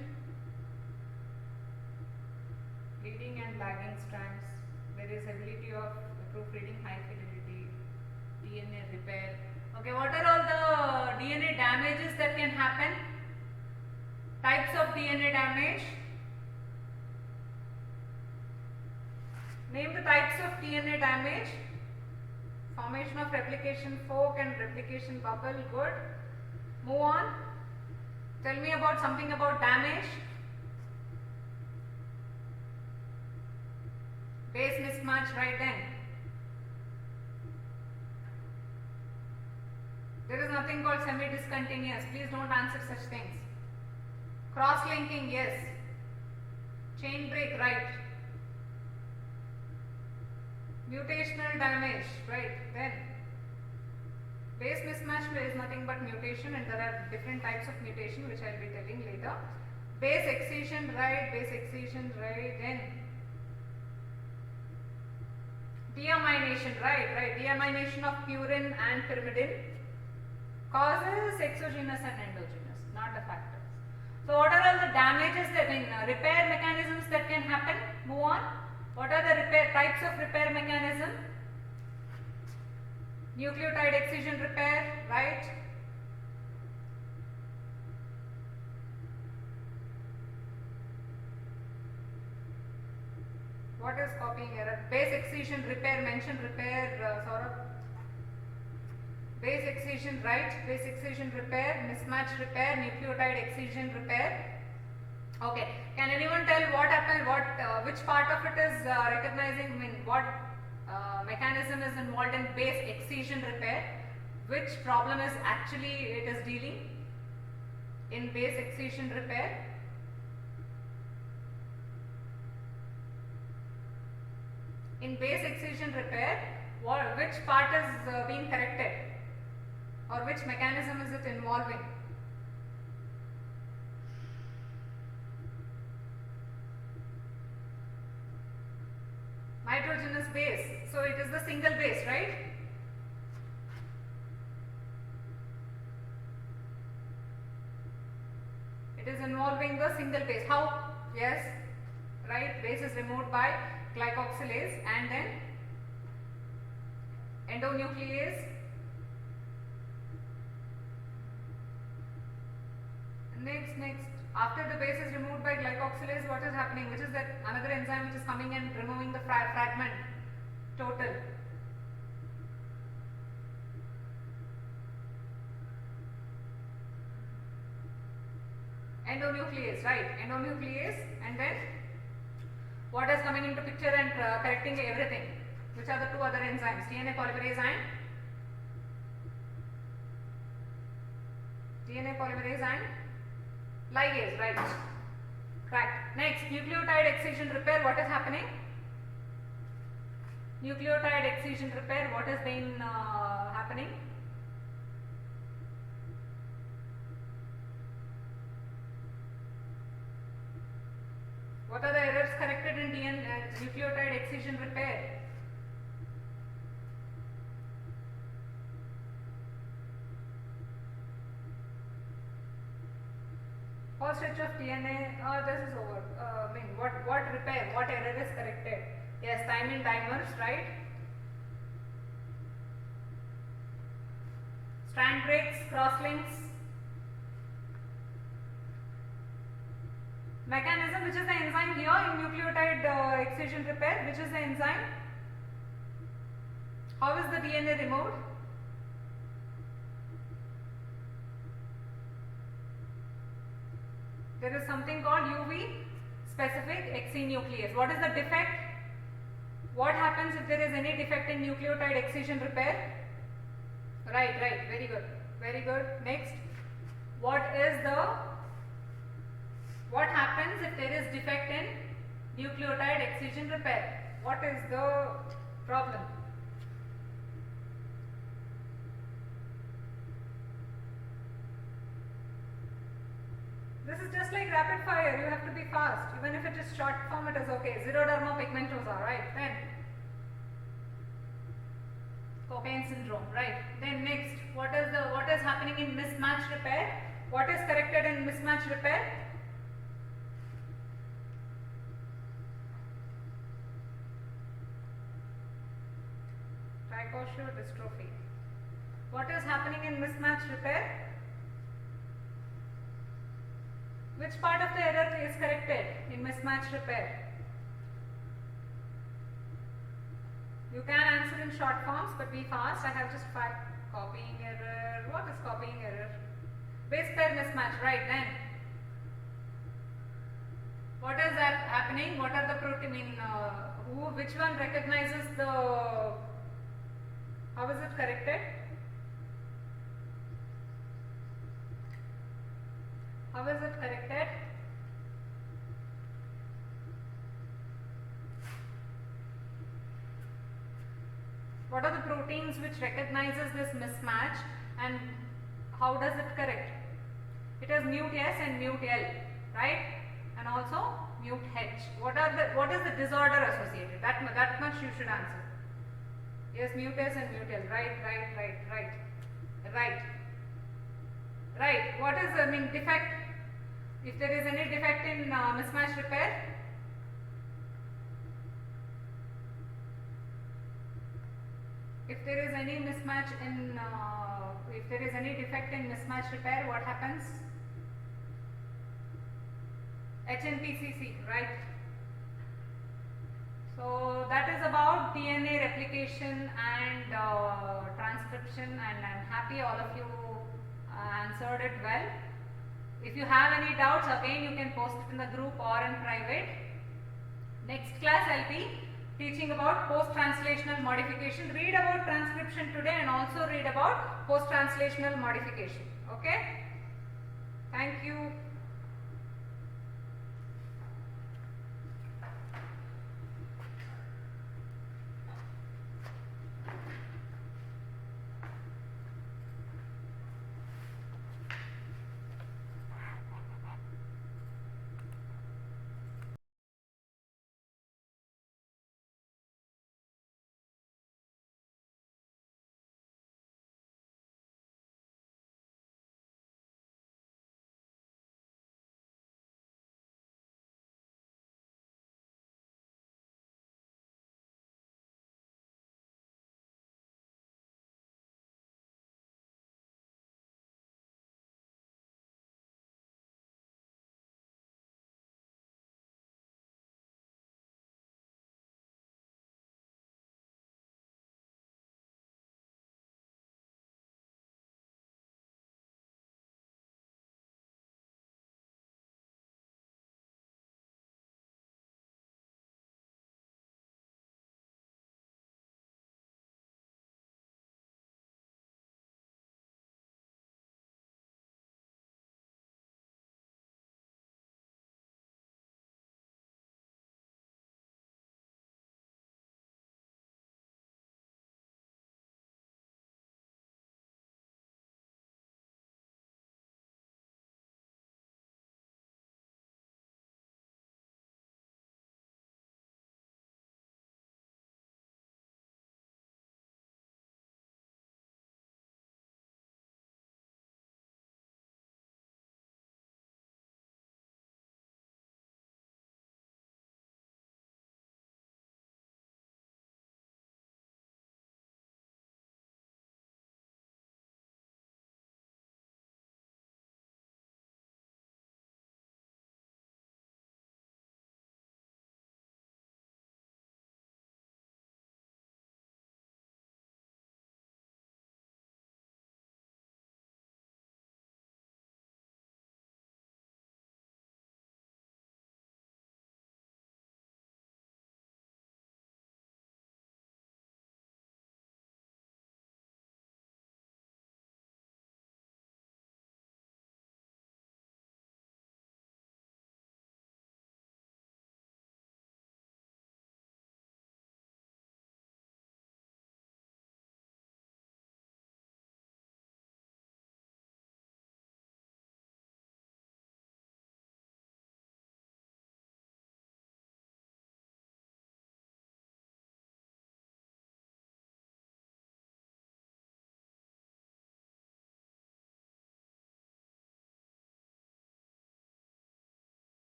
Speaker 1: Leading and lagging strands. There is ability of proofreading, high fidelity, DNA repair. Okay, what are all the DNA damages that can happen? Types of DNA damage. Name the types of DNA damage. Formation of replication fork and replication bubble. Good. Move on. Tell me about something about damage. Base mismatch, right then. There is nothing called semi-discontinuous. Please don't answer such things. Cross-linking, yes. Chain break, right. Mutational damage, right. Then base mismatch is nothing but mutation, and there are different types of mutation which I will be telling later. Base excision, right. Base excision, right. Then Deamination, right. Deamination of purine and pyrimidine causes exogenous and endogenous, not the factors. So what are all the damages that repair mechanisms that can happen? Move on. What are the types of repair mechanism? Nucleotide excision repair, right? What is copying error? Base excision repair, mention repair, Saurabh. Base excision, right? Base excision repair, mismatch repair, nucleotide excision repair. Okay. Can anyone tell what happened? Which part of it is recognizing? What mechanism is involved in base excision repair? Which problem is actually it is dealing in base excision repair? In base excision repair, which part is being corrected, or which mechanism is it involving? Nitrogenous base. So it is the single base, right? It is involving the single base. How? Yes, right. Base is removed by glycoxylase and then endonuclease. Next. After the base is removed by glycoxylase, what is happening? Which is that another enzyme which is coming and removing the fragment total. Endonuclease, right? Endonuclease, and then what is coming into picture and correcting everything? Which are the two other enzymes? DNA polymerase and ligase, right? Correct. Next, nucleotide excision repair. What is happening? Nucleotide excision repair. What has been happening? What are the errors corrected in nucleotide excision repair? First stretch of DNA, this is over. What repair, what error is corrected? Yes, thymine dimers, right? Strand breaks, crosslinks. Mechanism, which is the enzyme here in nucleotide excision repair? Which is the enzyme? How is the DNA removed? There is something called UV specific excinuclease. What is the defect? What happens if there is any defect in nucleotide excision repair? Right, very good. Next, what happens if there is defect in nucleotide excision repair? What is the problem? This is just like rapid fire, you have to be fast. Even if it is short form, it is okay. Xeroderma pigmentosa, right? Then Cockayne syndrome, right? Then next, what is happening in mismatch repair? What is corrected in mismatch repair? Trichothiodystrophy. What is happening in mismatch repair? Which part of the error is corrected in mismatch repair? You can answer in short forms, but be fast. I have just copying error. What is copying error? Base pair mismatch, right? Then what is that happening? What are the protein? Which one recognizes the? How is it corrected? How is it corrected? What are the proteins which recognizes this mismatch and how does it correct? It is mute S and mute L, right? And also mute H. What is the disorder associated? That much you should answer. Yes, mutas and mutal. Right, right, right, right, right, right. What is the mean defect? If there is any defect in mismatch repair, if there is any mismatch in, if there is any defect in mismatch repair, what happens? HNPCC, right? So that is about DNA replication and transcription, and I'm happy all of you answered it well. If you have any doubts, again you can post it in the group or in private. Next class I'll be teaching about post-translational modification. Read about transcription today and also read about post-translational modification. Okay? Thank you.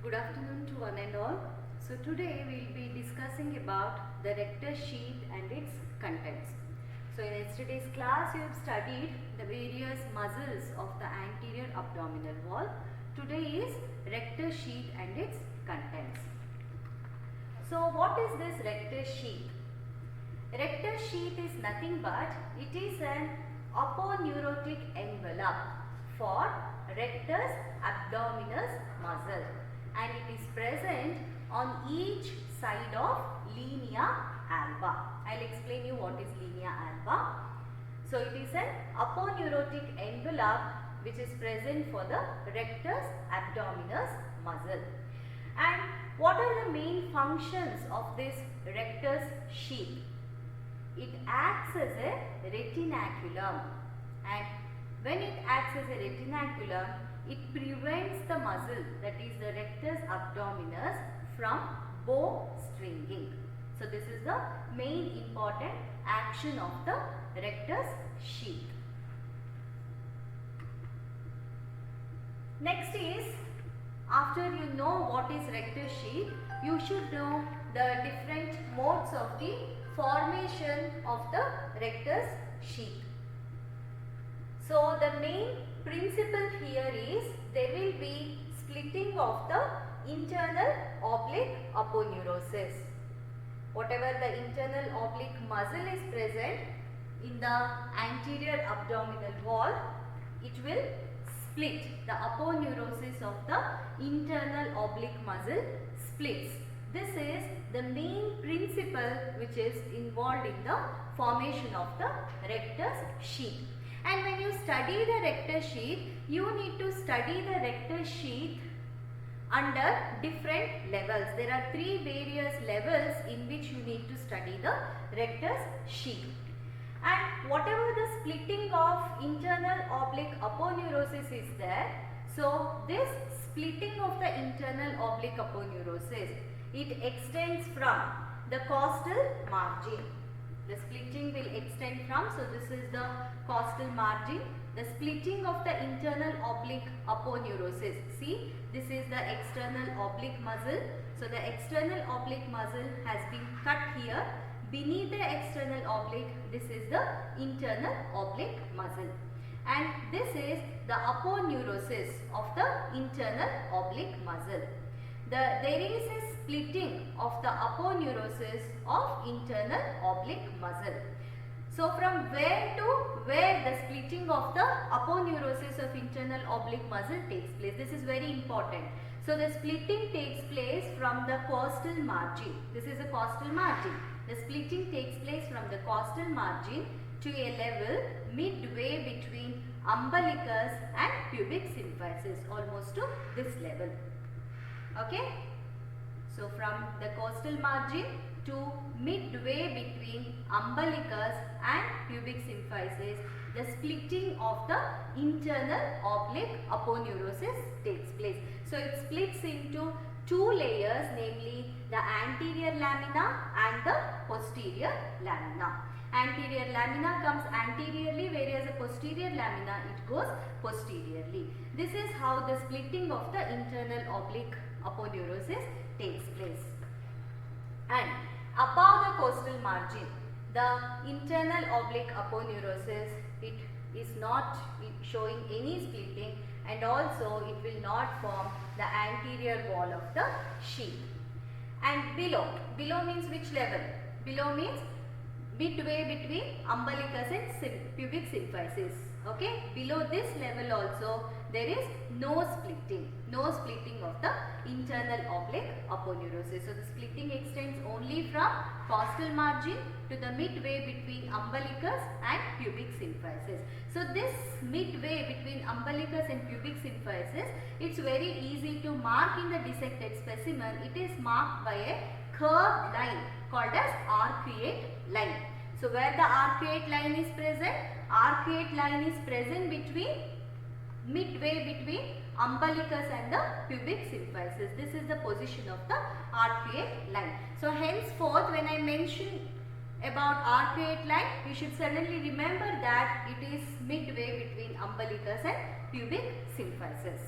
Speaker 3: Good afternoon to one and all. So today we will be discussing about the rectus sheath and its contents. So in yesterday's class you have studied the various muscles of the anterior abdominal wall. Today is rectus sheath and its contents. So what is this rectus sheath? Rectus sheath is nothing but it is an aponeurotic envelope for rectus abdominis muscle, and it is present on each side of linea alba. I will explain you what is linea alba. So it is an aponeurotic envelope which is present for the rectus abdominis muscle. And what are the main functions of this rectus sheath? It acts as a retinaculum, and when it acts as a retinaculum, it prevents the muscle, that is the rectus abdominis, from bowstringing. So this is the main important action of the rectus sheath. Next is, after you know what is rectus sheath, you should know the different modes of the formation of the rectus sheath. So the main principle here is there will be splitting of the internal oblique aponeurosis. Whatever the internal oblique muscle is present in the anterior abdominal wall, it will split. The aponeurosis of the internal oblique muscle splits. This is the main principle which is involved in the formation of the rectus sheath. And when you study the rectus sheath, you need to study the rectus sheath under different levels. There are three various levels in which you need to study the rectus sheath. And whatever the splitting of internal oblique aponeurosis is there, so this splitting of the internal oblique aponeurosis, it extends from the costal margin. The splitting will extend from, so this is the costal margin. The splitting of the internal oblique aponeurosis. See, this is the external oblique muscle. So the external oblique muscle has been cut here. Beneath the external oblique, this is the internal oblique muscle. And this is the aponeurosis of the internal oblique muscle. There is a splitting of the aponeurosis of internal oblique muscle. So from where to where the splitting of the aponeurosis of internal oblique muscle takes place? This is very important. So the splitting takes place from the costal margin. This is a costal margin. The splitting takes place from the costal margin to a level midway between umbilicus and pubic symphysis, almost to this level. Okay? So from the costal margin to midway between umbilicus and pubic symphysis, the splitting of the internal oblique aponeurosis takes place. So it splits into two layers, namely the anterior lamina and the posterior lamina. Anterior lamina comes anteriorly, whereas the posterior lamina it goes posteriorly. This is how the splitting of the internal oblique aponeurosis takes place. And above the costal margin, the internal oblique aponeurosis, it is not showing any splitting, and also it will not form the anterior wall of the sheath. And below means which level? Below means midway between umbilicus and pubic symphysis. Okay, below this level also there is no splitting of the internal oblique aponeurosis. So the splitting extends only from costal margin to the midway between umbilicus and pubic symphysis. So this midway between umbilicus and pubic symphysis, it's very easy to mark in the dissected specimen. It is marked by a curved line called as arcuate line. So where the arcuate line is present? Arcuate line is present midway between umbilicus and the pubic symphysis. This is the position of the arcuate line. So henceforth, when I mention about arcuate line, you should suddenly remember that it is midway between umbilicus and pubic symphysis.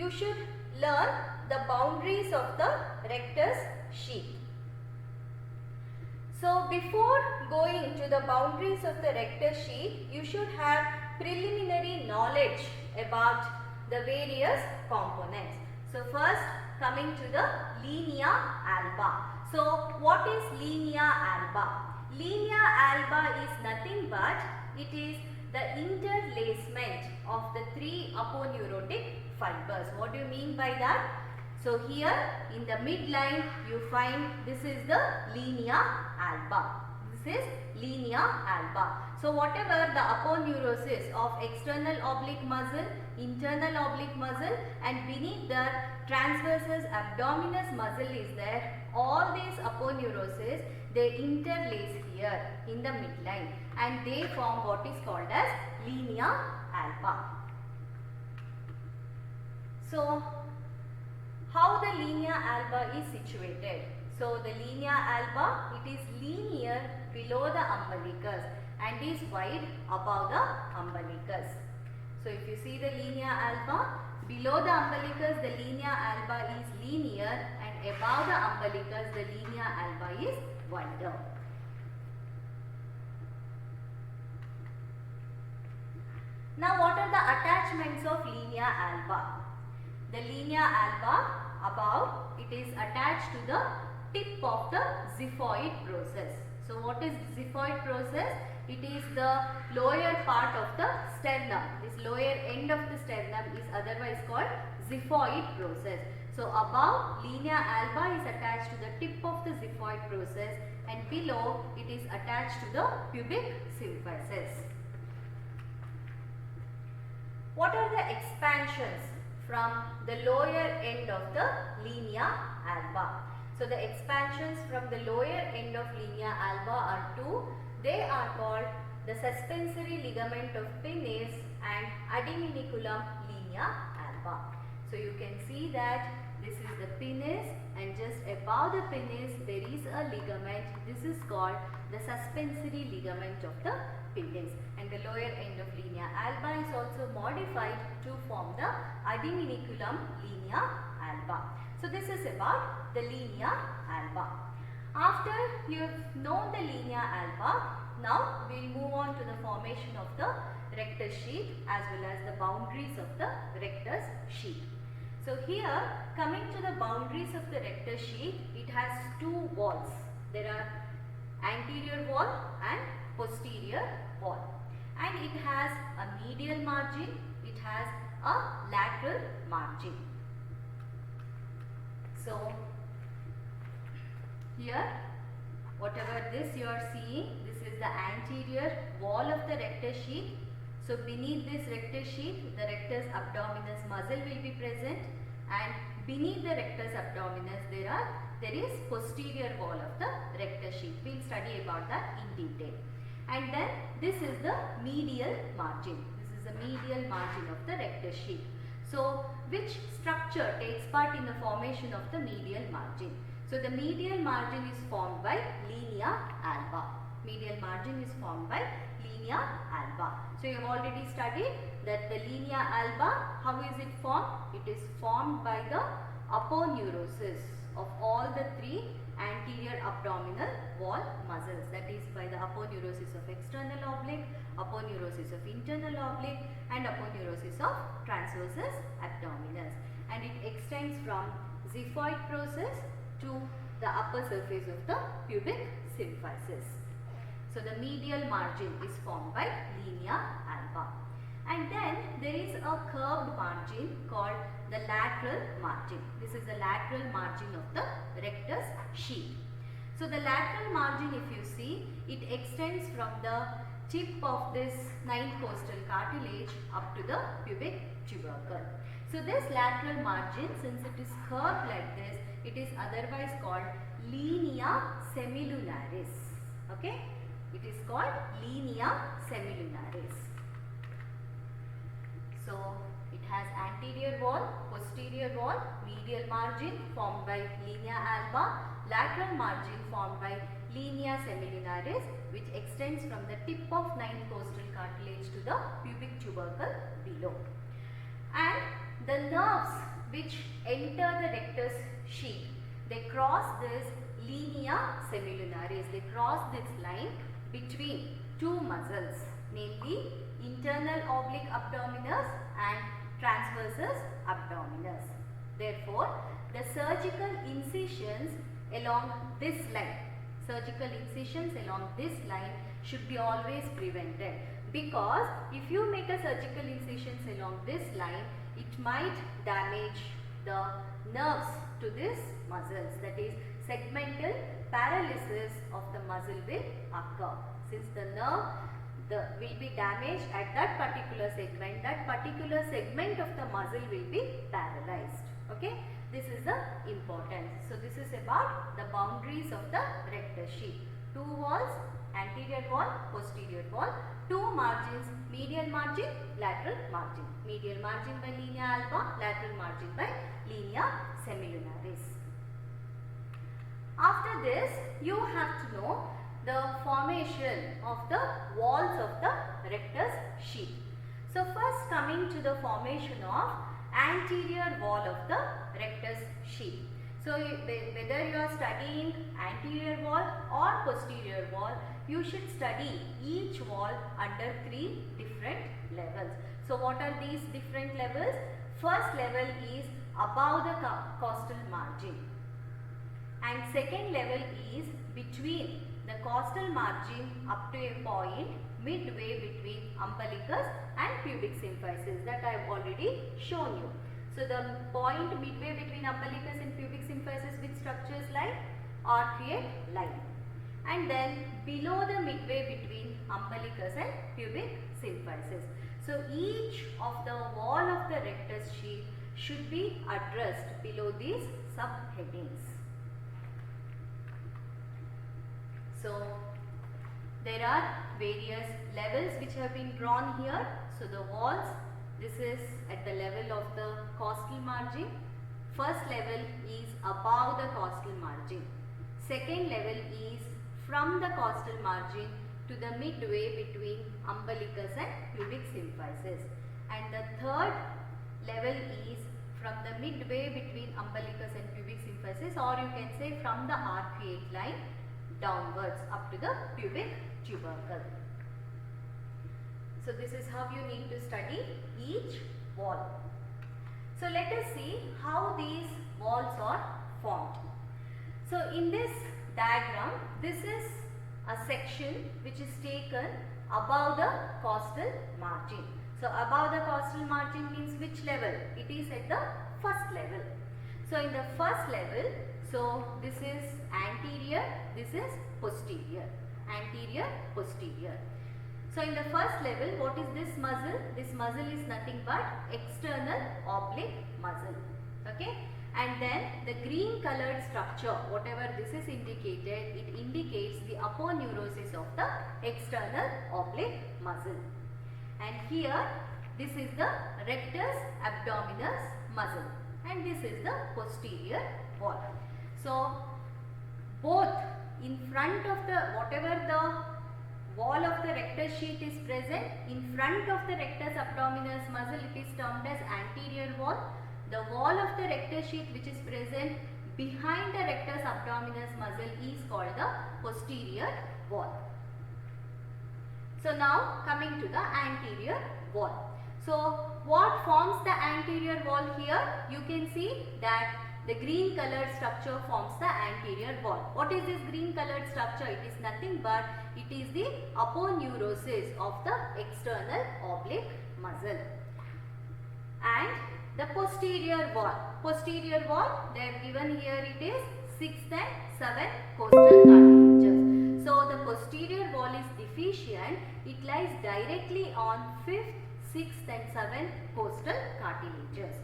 Speaker 3: you should learn the boundaries of the rectus sheath. So before going to the boundaries of the rectus sheath, you should have preliminary knowledge about the various components. So first, coming to the linea alba. So what is linea alba? Linea alba is nothing but it is the interlacement of the three aponeurotic fibers. What do you mean by that? So here in the midline you find this is the linea alba. This is linea alba. So whatever the aponeurosis of external oblique muscle, internal oblique muscle and beneath the transversus abdominis muscle is there, all these aponeurosis they interlace here in the midline and they form what is called as linea alba. So how the linea alba is situated? So the linea alba, it is linear below the umbilicus and is wide above the umbilicus. So if you see the linea alba, below the umbilicus the linea alba is linear and above the umbilicus the linea alba is wider. Now what are the attachments of linea alba? The linea alba above, it is attached to the tip of the xiphoid process. So what is xiphoid process? It is the lower part of the sternum. This lower end of the sternum is otherwise called xiphoid process. So above, linea alba is attached to the tip of the xiphoid process and below it is attached to the pubic symphysis. What are the expansions from the lower end of the linea alba? So the expansions from the lower end of linea alba are two. They are called the suspensory ligament of penis and adiminiculum linea alba. So you can see that this is the penis and just above the penis there is a ligament. This is called the suspensory ligament of the penis and the lower end of linea alba is also modified to form the adiminiculum linea alba. So this is about the linea alba. After you have known the linea alba, now we will move on to the formation of the rectus sheath as well as the boundaries of the rectus sheath. So here, coming to the boundaries of the rectus sheath, it has two walls. There are anterior wall and posterior wall. And it has a medial margin, it has a lateral margin. So here, whatever this you are seeing, this is the anterior wall of the rectus sheath. So beneath this rectus sheath, the rectus abdominis muscle will be present and beneath the rectus abdominis there is posterior wall of the rectus sheath. We will study about that in detail. And then this is the medial margin. This is the medial margin of the rectus sheath. So which structure takes part in the formation of the medial margin? So the medial margin is formed by linea alba. Medial margin is formed by linea alba. So you have already studied that the linea alba, how is it formed? It is formed by the aponeurosis of all the three anterior abdominal wall muscles, that is by the aponeurosis of external oblique, aponeurosis of internal oblique and aponeurosis of transversus abdominis, and it extends from xiphoid process to the upper surface of the pubic symphysis. So the medial margin is formed by linea alba. And then there is a curved margin called the lateral margin. This is the lateral margin of the rectus sheath. So the lateral margin, if you see, it extends from the tip of this 9th costal cartilage up to the pubic tubercle. So this lateral margin, since it is curved like this, it is otherwise called linea semilunaris. Okay? It is called linea semilunaris. So it has anterior wall, posterior wall, medial margin formed by linea alba, lateral margin formed by linea semilunaris, which extends from the tip of 9th costal cartilage to the pubic tubercle below. And the nerves which enter the rectus sheath, they cross this linea semilunaris. They cross this line between two muscles, namely internal oblique abdominis and transversus abdominis. Therefore, the surgical incisions along this line, should be always prevented, because if you make a surgical incisions along this line, it might damage the nerves to this muscles, that is segmental paralysis of the muscle will occur. Since the nerve will be damaged at that particular segment of the muscle will be paralyzed. Okay, this is the importance. So this is about the boundaries of the rectus sheath. Two walls, anterior wall, posterior wall, two margins, medial margin, lateral margin. Medial margin by linea alba, lateral margin by linea semilunaris. After this, you have to know the formation of the walls of the rectus sheath. So first, coming to the formation of anterior wall of the rectus sheath. So whether you are studying anterior wall or posterior wall, you should study each wall under three different levels. So what are these different levels? First level is above the costal margin, and second level is between the costal margin up to a point midway between umbilicus and pubic symphysis, that I have already shown you. So the point midway between umbilicus and pubic symphysis, which structures like arcuate line, and then below the midway between umbilicus and pubic symphysis. So each of the wall of the rectus sheath should be addressed below these subheadings. So there are various levels which have been drawn here. So the walls, this is at the level of the costal margin. First level is above the costal margin. Second level is from the costal margin to the midway between umbilicus and pubic symphysis. And the third level is from the midway between umbilicus and pubic symphysis, or you can say from the arcuate line downwards up to the pubic tubercle. So this is how you need to study each wall. So let us see how these walls are formed. So in this diagram, this is a section which is taken above the costal margin. So above the costal margin means which level? It is at the first level. So in the first level, so this is anterior, this is posterior. Anterior, posterior. So in the first level, what is this muscle? This muscle is nothing but external oblique muscle. Okay. And then the green colored structure, whatever this is indicated, it indicates the aponeurosis of the external oblique muscle. And here, this is the rectus abdominis muscle, and this is the posterior wall. So both in front of the, whatever the wall of the rectus sheath is present, in front of the rectus abdominis muscle, it is termed as anterior wall. The wall of the rectus sheath which is present behind the rectus abdominis muscle is called the posterior wall. So now coming to the anterior wall. So what forms the anterior wall here? You can see that the green colored structure forms the anterior wall. What is this green colored structure? It is nothing but it is the aponeurosis of the external oblique muscle. And the posterior wall. Posterior wall, they have given here it is 6th and 7th costal cartilages. So the posterior wall is deficient. It lies directly on 5th, 6th and 7th costal cartilages.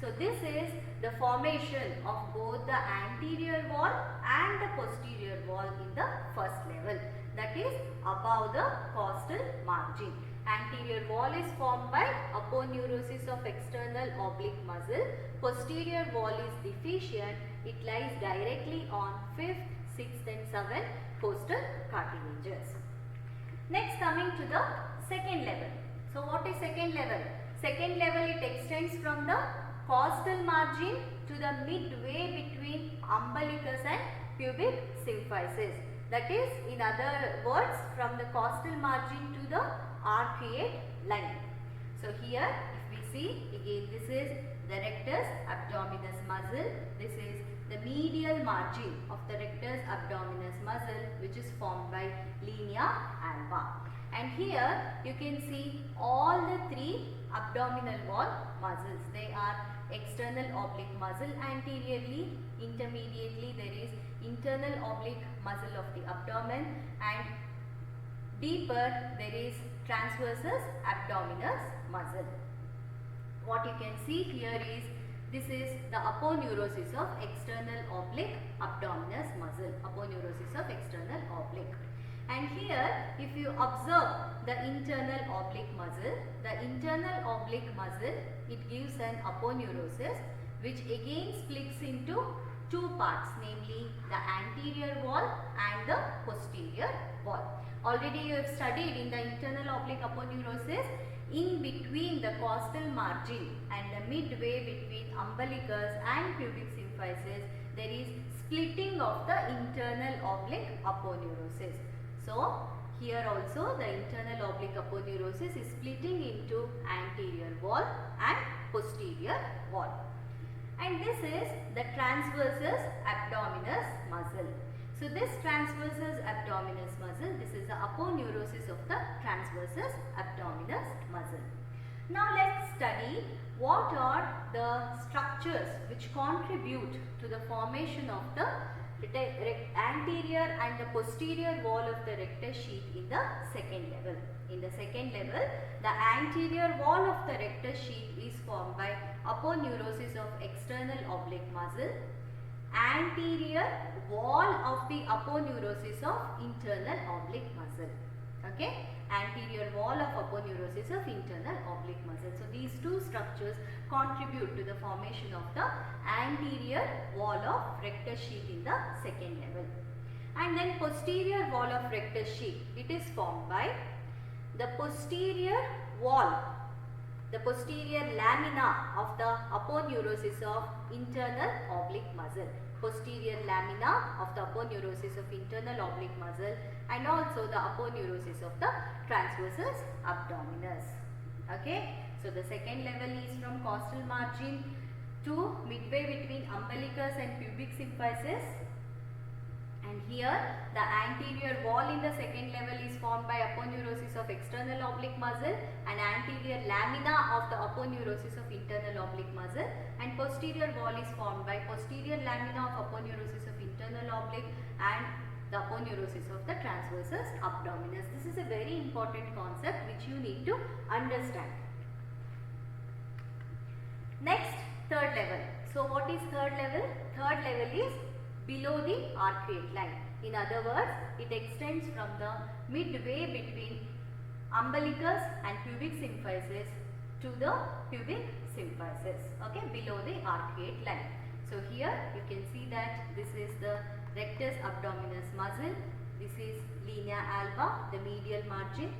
Speaker 3: So this is the formation of both the anterior wall and the posterior wall in the first level, that is above the costal margin. Anterior wall is formed by aponeurosis of external oblique muscle. Posterior wall is deficient. It lies directly on 5th, 6th and 7th costal cartilages. Next, coming to the second level. So what is second level? Second level, it extends from the costal margin to the midway between umbilicus and pubic symphysis. That is, in other words, from the costal margin to the arcuate line. So here, if we see, again this is the rectus abdominis muscle. This is the medial margin of the rectus abdominis muscle, which is formed by linea alba. And here you can see all the three abdominal wall muscles. They are external oblique muscle anteriorly, intermediately there is internal oblique muscle of the abdomen, and deeper there is transversus abdominis muscle. What you can see here is, this is the aponeurosis of external oblique abdominis muscle, aponeurosis of external oblique. And here, if you observe the internal oblique muscle, it gives an aponeurosis which again splits into two parts, namely the anterior wall and the posterior wall. Already you have studied in the internal oblique aponeurosis, in between the costal margin and the midway between umbilicus and pubic symphysis, there is splitting of the internal oblique aponeurosis. So, here also the internal oblique aponeurosis is splitting into anterior wall and posterior wall. And this is the transversus abdominis muscle. So, this transversus abdominis muscle, this is the aponeurosis of the transversus abdominis muscle. Now, let's study what are the structures which contribute to the formation of the anterior and the posterior wall of the rectus sheath in the second level. In the second level, the anterior wall of the rectus sheath is formed by aponeurosis of external oblique muscle, anterior wall of the aponeurosis of internal oblique muscle. Okay, anterior wall of aponeurosis of internal oblique muscle. So, these two structures contribute to the formation of the anterior wall of rectus sheath in the second level. And then posterior wall of rectus sheath, it is formed by the posterior wall, the posterior lamina of the aponeurosis of internal oblique muscle, posterior lamina of the aponeurosis of internal oblique muscle, and also the aponeurosis of the transversus abdominis. Okay, so the second level is from costal margin to midway between umbilicus and pubic symphysis. And here the anterior wall in the second level is formed by aponeurosis of external oblique muscle and anterior lamina of the aponeurosis of internal oblique muscle, and posterior wall is formed by posterior lamina of aponeurosis of internal oblique and the aponeurosis of the transversus abdominis. This is a very important concept which you need to understand. Next, third level. So, what is third level? Third level is below the arcuate line. In other words, it extends from the midway between umbilicus and pubic symphysis to the pubic symphysis, okay, below the arcuate line. So, here you can see that this is the rectus abdominis muscle, this is linea alba, the medial margin,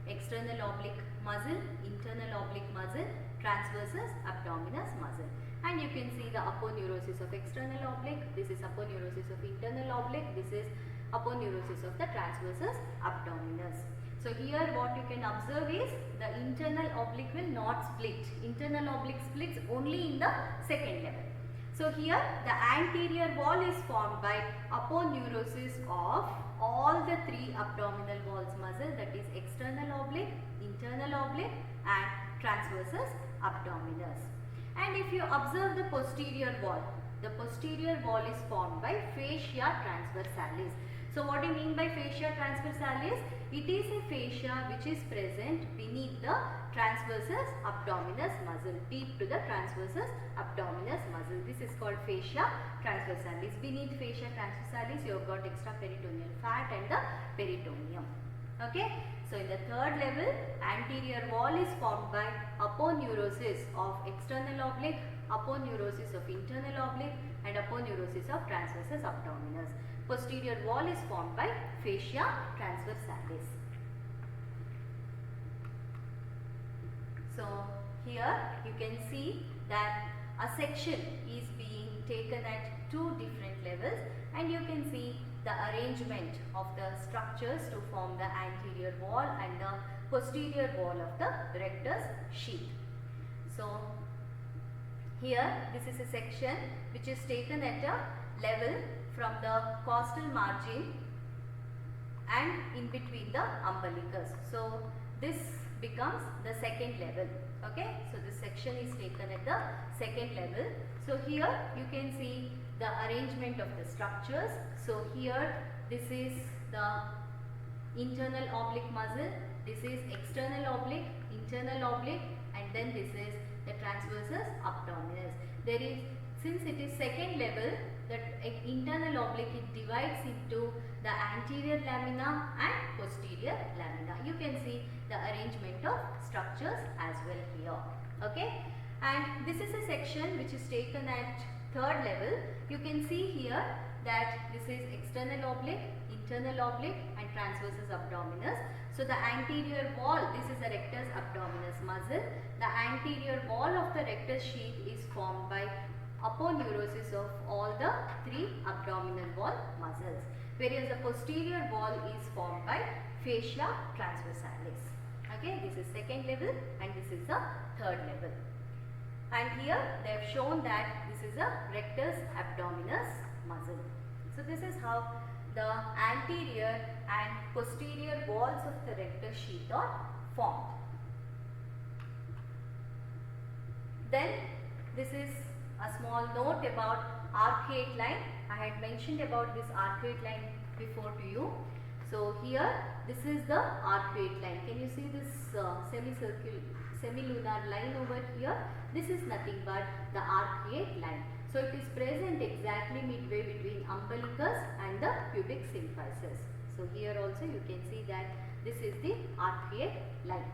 Speaker 3: external oblique muscle, internal oblique muscle, transversus abdominis muscle. And you can see the aponeurosis of external oblique, this is aponeurosis of internal oblique, this is aponeurosis of the transversus abdominis. So, here what you can observe is the internal oblique will not split, internal oblique splits only in the second level. So, here the anterior wall is formed by aponeurosis of all the three abdominal walls muscle, that is external oblique, internal oblique and transversus abdominis. And if you observe the posterior wall is formed by fascia transversalis. So, what do you mean by fascia transversalis? It is a fascia which is present beneath the transversus abdominis muscle, deep to the transversus abdominis muscle. This is called fascia transversalis. Beneath fascia transversalis, you have got extraperitoneal fat and the peritoneum. Okay. So, in the third level, anterior wall is formed by aponeurosis of external oblique, aponeurosis of internal oblique and aponeurosis of transversus abdominis. Posterior wall is formed by fascia transversalis. So here you can see that a section is being taken at two different levels, and you can see the arrangement of the structures to form the anterior wall and the posterior wall of the rectus sheath. So here this is a section which is taken at a level from the costal margin and in between the umbilicus. So this becomes the second level. Okay, so this section is taken at the second level. So here you can see the arrangement of the structures. So here this is the internal oblique muscle, this is external oblique, internal oblique, and then this is the transversus abdominis. There is, since it is second level, that internal oblique, it divides into the anterior lamina and posterior lamina. You can see the arrangement of structures as well here. Okay, and this is a section which is taken at third level. You can see here that this is external oblique, internal oblique, and transversus abdominis. So the anterior wall, this is the rectus abdominis muscle. The anterior wall of the rectus sheath is formed by aponeurosis of all the three abdominal wall muscles, whereas the posterior wall is formed by fascia transversalis. Okay, this is second level and this is the third level. And here they have shown that this is a rectus abdominis muscle. So this is how the anterior and posterior walls of the rectus sheath are formed. Then this is a small note about arcuate line. I had mentioned about this arcuate line before to you. So here this is the arcuate line. Can you see this semilunar line over here? This is nothing but the arcuate line. So it is present exactly midway between umbilicus and the pubic symphysis. So here also you can see that this is the arcuate line.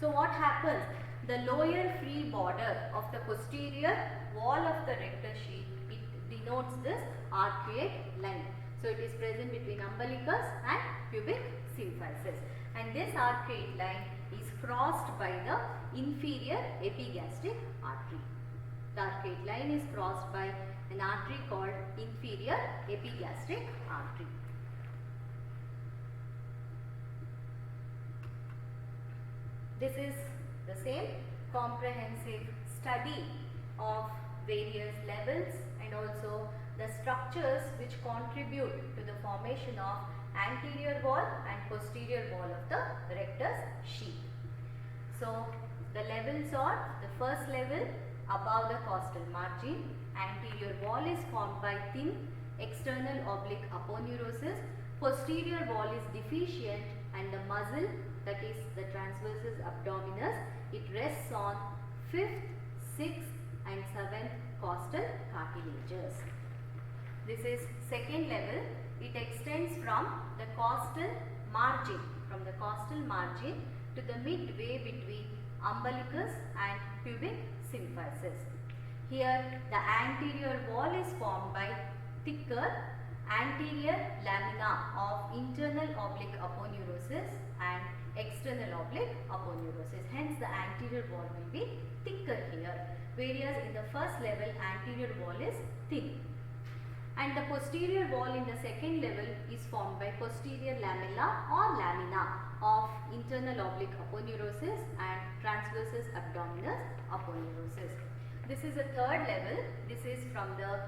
Speaker 3: So what happens? The lower free border of the posterior wall of the rectus sheath, it denotes this arcuate line. So it is present between umbilicus and pubic symphysis, and this arcuate line is crossed by the inferior epigastric artery. The arcuate line is crossed by an artery called inferior epigastric artery. This is the same comprehensive study of various levels and also the structures which contribute to the formation of anterior wall and posterior wall of the rectus sheath. So the levels are, the first level above the costal margin, anterior wall is formed by thin external oblique aponeurosis, posterior wall is deficient, and the muscle, that is the transversus abdominis, it rests on 5th, 6th and 7th costal cartilages. This is second level. It extends from the costal margin, to the midway between umbilicus and pubic symphysis. Here the anterior wall is formed by thicker anterior lamina of internal oblique aponeurosis and external oblique aponeurosis. Hence the anterior wall will be thicker here, whereas in the first level anterior wall is thin. And the posterior wall in the second level is formed by posterior lamella or lamina of internal oblique aponeurosis and transversus abdominis aponeurosis. This is a third level. This is from the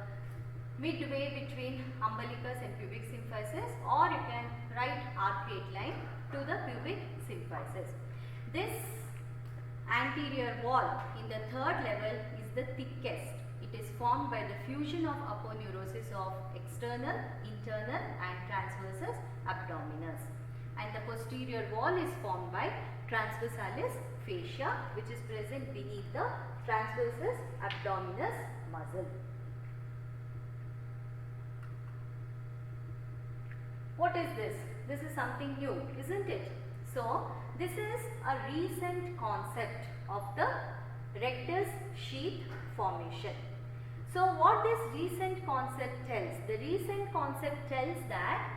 Speaker 3: midway between umbilicus and pubic symphysis, or you can write arcuate line to the pubic symphysis. This anterior wall in the third level is the thickest. It is formed by the fusion of aponeurosis of external, internal and transversus abdominis. And the posterior wall is formed by transversalis fascia, which is present beneath the transversus abdominis muscle. What is this? This is something new, isn't it? So, this is a recent concept of the rectus sheath formation. So, what this recent concept tells? The recent concept tells that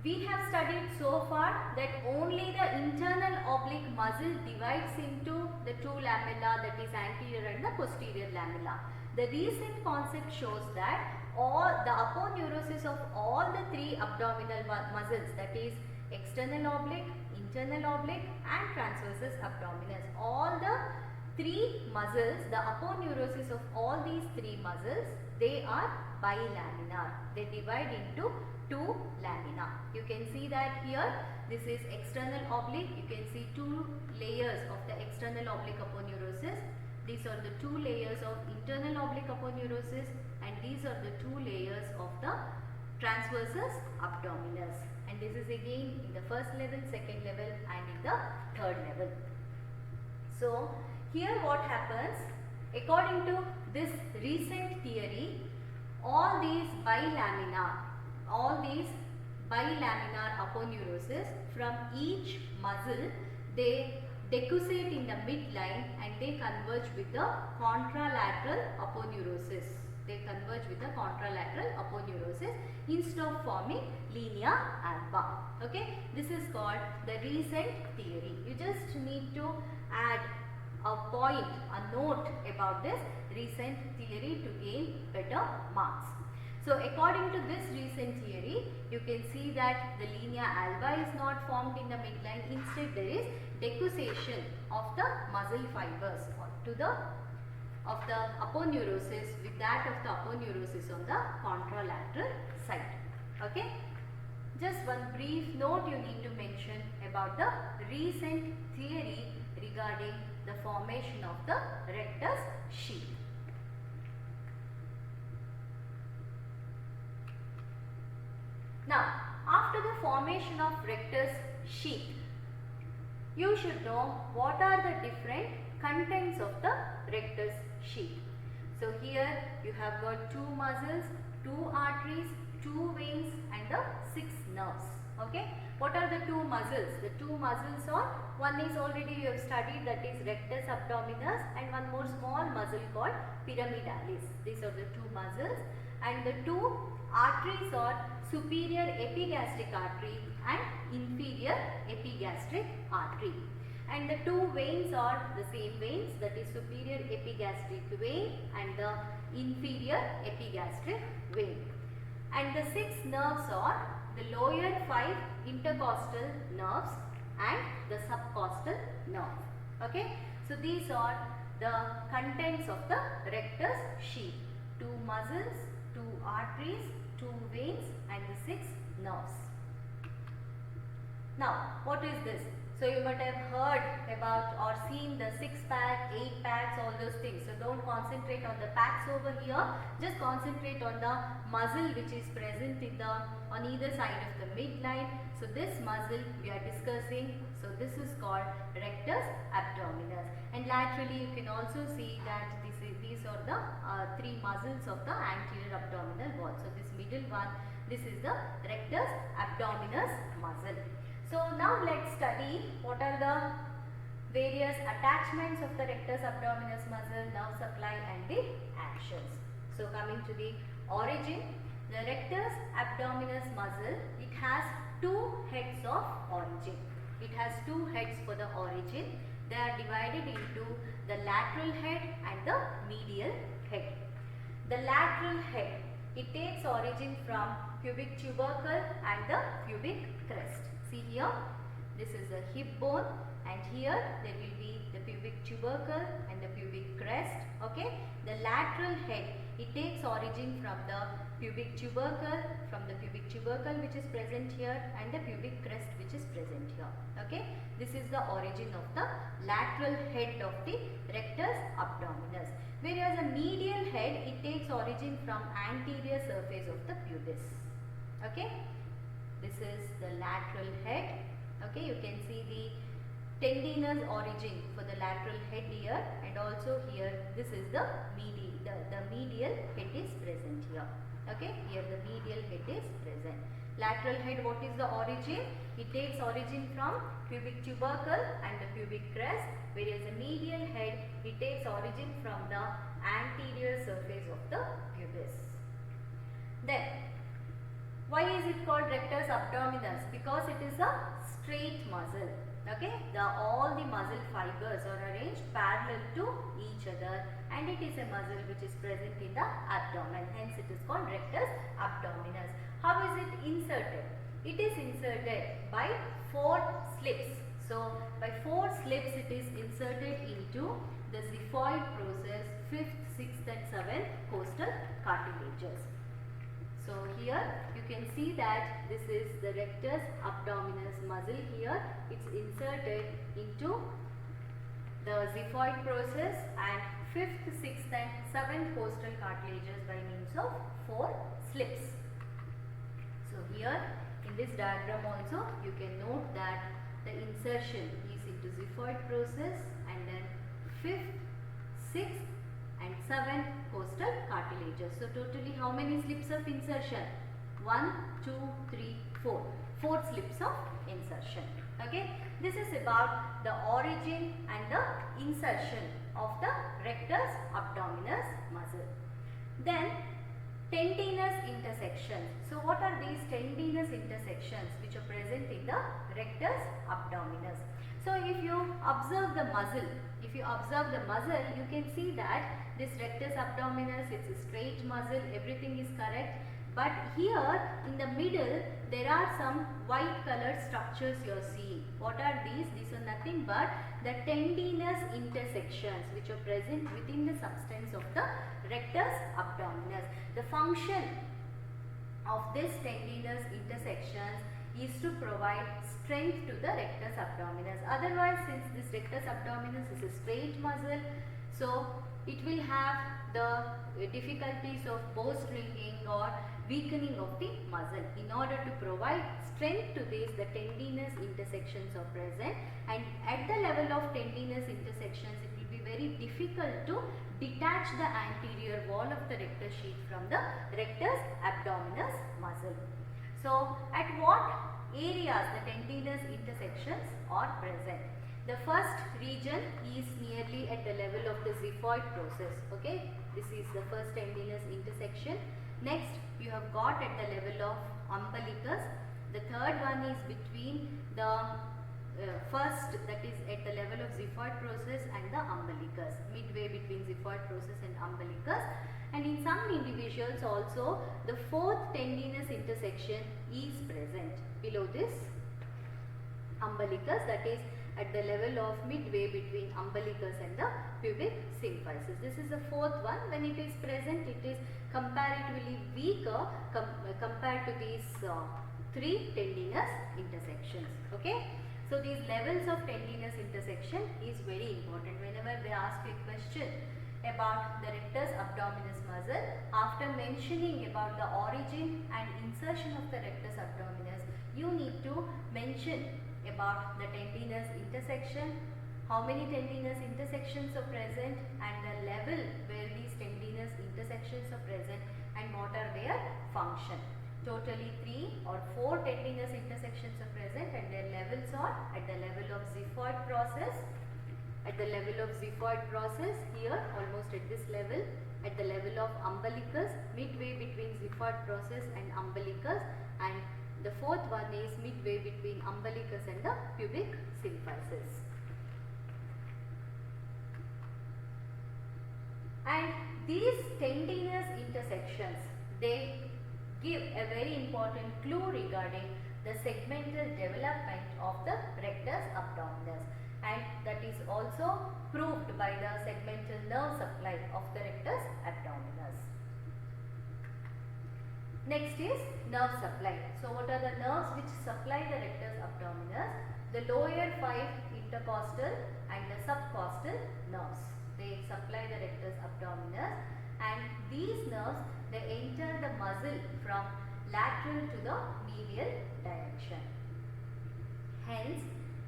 Speaker 3: We have studied so far that only the internal oblique muscle divides into the two lamella, that is anterior and the posterior lamella. The recent concept shows that all the aponeurosis of all the three abdominal muscles, that is external oblique, internal oblique and transversus abdominis, all the three muscles, the aponeurosis of all these three muscles, they are bilaminar. They divide into two lamina. You can see that here, this is external oblique. You can see two layers of the external oblique aponeurosis. These are the two layers of internal oblique aponeurosis, and these are the two layers of the transversus abdominis. And this is again in the first level, second level and in the third level. So here what happens, according to this recent theory, all these bilaminar aponeurosis from each muscle, they decussate in the midline and they converge with the contralateral aponeurosis. They converge with the contralateral aponeurosis instead of forming linea alba. Okay, this is called the recent theory. You just need to add a point, a note about this recent theory to gain better marks. So according to this recent theory, you can see that the linea alba is not formed in the midline. Instead, there is decussation of the muscle fibers of the aponeurosis with that of the aponeurosis on the contralateral side. Okay. Just one brief note you need to mention about the recent theory regarding the formation of the rectus sheath. Now, after the formation of rectus sheath, you should know what are the different contents of the rectus sheath. So here you have got two muscles, two arteries, two veins and the 6 nerves. Okay. What are the two muscles? The two muscles are, one is already you have studied, that is rectus abdominis, and one more small muscle called pyramidalis. These are the two muscles, and the two arteries are superior epigastric artery and inferior epigastric artery. And the two veins are the same veins, that is superior epigastric vein and the inferior epigastric vein. And the 6 nerves are the lower 5 intercostal nerves and the subcostal nerve. Okay. So these are the contents of the rectus sheath. Two muscles, two arteries, two veins and the 6 nerves. Now, what is this? So you might have heard about or seen the 6-pack, 8-packs, all those things. So don't concentrate on the packs over here. Just concentrate on the muscle which is present in the on either side of the midline. So this muscle we are discussing. So this is called rectus abdominis. And laterally you can also see that these are the 3 muscles of the anterior abdominal wall. So this middle one, this is the rectus abdominis muscle. So now let's study what are the various attachments of the rectus abdominis muscle, nerve supply and the actions. So coming to the origin, the rectus abdominis muscle, it has 2 heads of origin. It has 2 heads for the origin. They are divided into the lateral head and the medial head. The lateral head, it takes origin from pubic tubercle and the pubic crest. See here, this is the hip bone and here there will be the pubic tubercle and the pubic crest. Okay. The lateral head, it takes origin from the pubic tubercle, which is present here and the pubic crest which is present here. Okay. This is the origin of the lateral head of the rectus abdominis. Whereas the medial head, it takes origin from anterior surface of the pubis. Okay. This is the lateral head. Okay, you can see the tendinous origin for the lateral head here, and also here this is the medial head is present here. Okay, here the medial head is present. Lateral head, what is the origin? It takes origin from pubic tubercle and the pubic crest, whereas the medial head, it takes origin from the anterior surface of the pubis. Then Why is it called rectus abdominis? Because it is a straight muscle. Okay, all the muscle fibers are arranged parallel to each other, and it is a muscle which is present in the abdomen. Hence, it is called rectus abdominis. How is it inserted? It is inserted by 4 slips. So, by 4 slips, it is inserted into the xiphoid process, 5th, 6th, and 7th costal cartilages. So here you can see that this is the rectus abdominis muscle. Here it's inserted into the xiphoid process and 5th, 6th and 7th costal cartilages by means of 4 slips. So here in this diagram also you can note that the insertion is into xiphoid process and then 5th, 6th and 7th costal cartilages. So totally how many slips of insertion? 1, 2, 3, 4. 4 slips of insertion. Okay. This is about the origin and the insertion of the rectus abdominis muscle. Then tendinous intersections. So what are these tendinous intersections which are present in the rectus abdominis? So if you observe the muscle, you can see that this rectus abdominis, it's a straight muscle, everything is correct. But here in the middle, there are some white colored structures you are seeing. What are these? These are nothing but the tendinous intersections which are present within the substance of the rectus abdominis. The function of this tendinous intersections is to provide strength to the rectus abdominis. Otherwise, since this rectus abdominis is a straight muscle, so it will have the difficulties of bowstringing or weakening of the muscle. In order to provide strength to this, the tendinous intersections are present, and at the level of tendinous intersections, it will be very difficult to detach the anterior wall of the rectus sheath from the rectus abdominis muscle. So, at what areas the tendinous intersections are present? The first region is nearly at the level of the xiphoid process. Okay, this is the first tendinous intersection. Next, you have got at the level of umbilicus. The third one is between the first, that is at the level of xiphoid process and the umbilicus, midway between xiphoid process and umbilicus. And in some individuals also, the fourth tendinous intersection is present below this umbilicus, that is at the level of midway between umbilicus and the pubic symphysis. This is the fourth one. When it is present, it is comparatively weaker compared to these 3 tendinous intersections. Okay. So these levels of tendinous intersection is very important. Whenever they ask a question about the rectus abdominis muscle, after mentioning about the origin and insertion of the rectus abdominis, you need to mention about the tendinous intersection, how many tendinous intersections are present, and the level where these tendinous intersections are present, and what are their function. Totally 3 or 4 tendinous intersections are present, and their levels are at the level of xiphoid process, here almost at this level, at the level of umbilicus, midway between xiphoid process and umbilicus, and the fourth one is midway between umbilicus and the pubic symphysis. And these tendinous intersections, they give a very important clue regarding the segmental development of the rectus abdominis, and that is also proved by the segmental nerve supply of the rectus abdominis. Next is nerve supply. So what are the nerves which supply the rectus abdominis? The lower 5 intercostal and the subcostal nerves. They supply the rectus abdominis, and these nerves, they enter the muscle from lateral to the medial direction. Hence,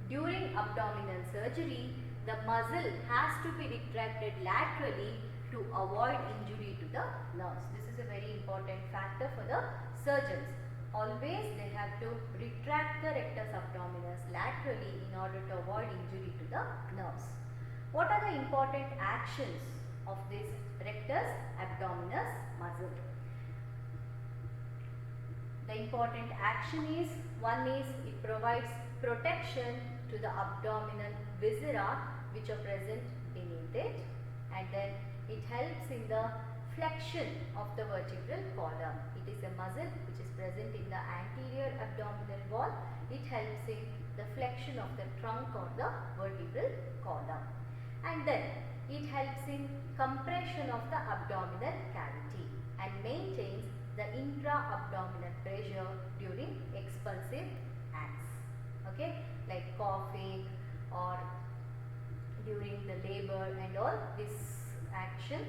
Speaker 3: during abdominal surgery, the muscle has to be retracted laterally to avoid injury to the nerves. This is a very important factor for the surgeons. Always they have to retract the rectus abdominis laterally in order to avoid injury to the nerves. What are the important actions of this rectus abdominis muscle? The important action is, one is it provides protection to the abdominal viscera which are present beneath it, and then it helps in the flexion of the vertebral column. It is a muscle which is present in the anterior abdominal wall. It helps in the flexion of the trunk or the vertebral column, and then it helps in compression of the abdominal cavity and maintains the intra-abdominal pressure during expulsive acts, okay, like coughing or during the labor and all. This action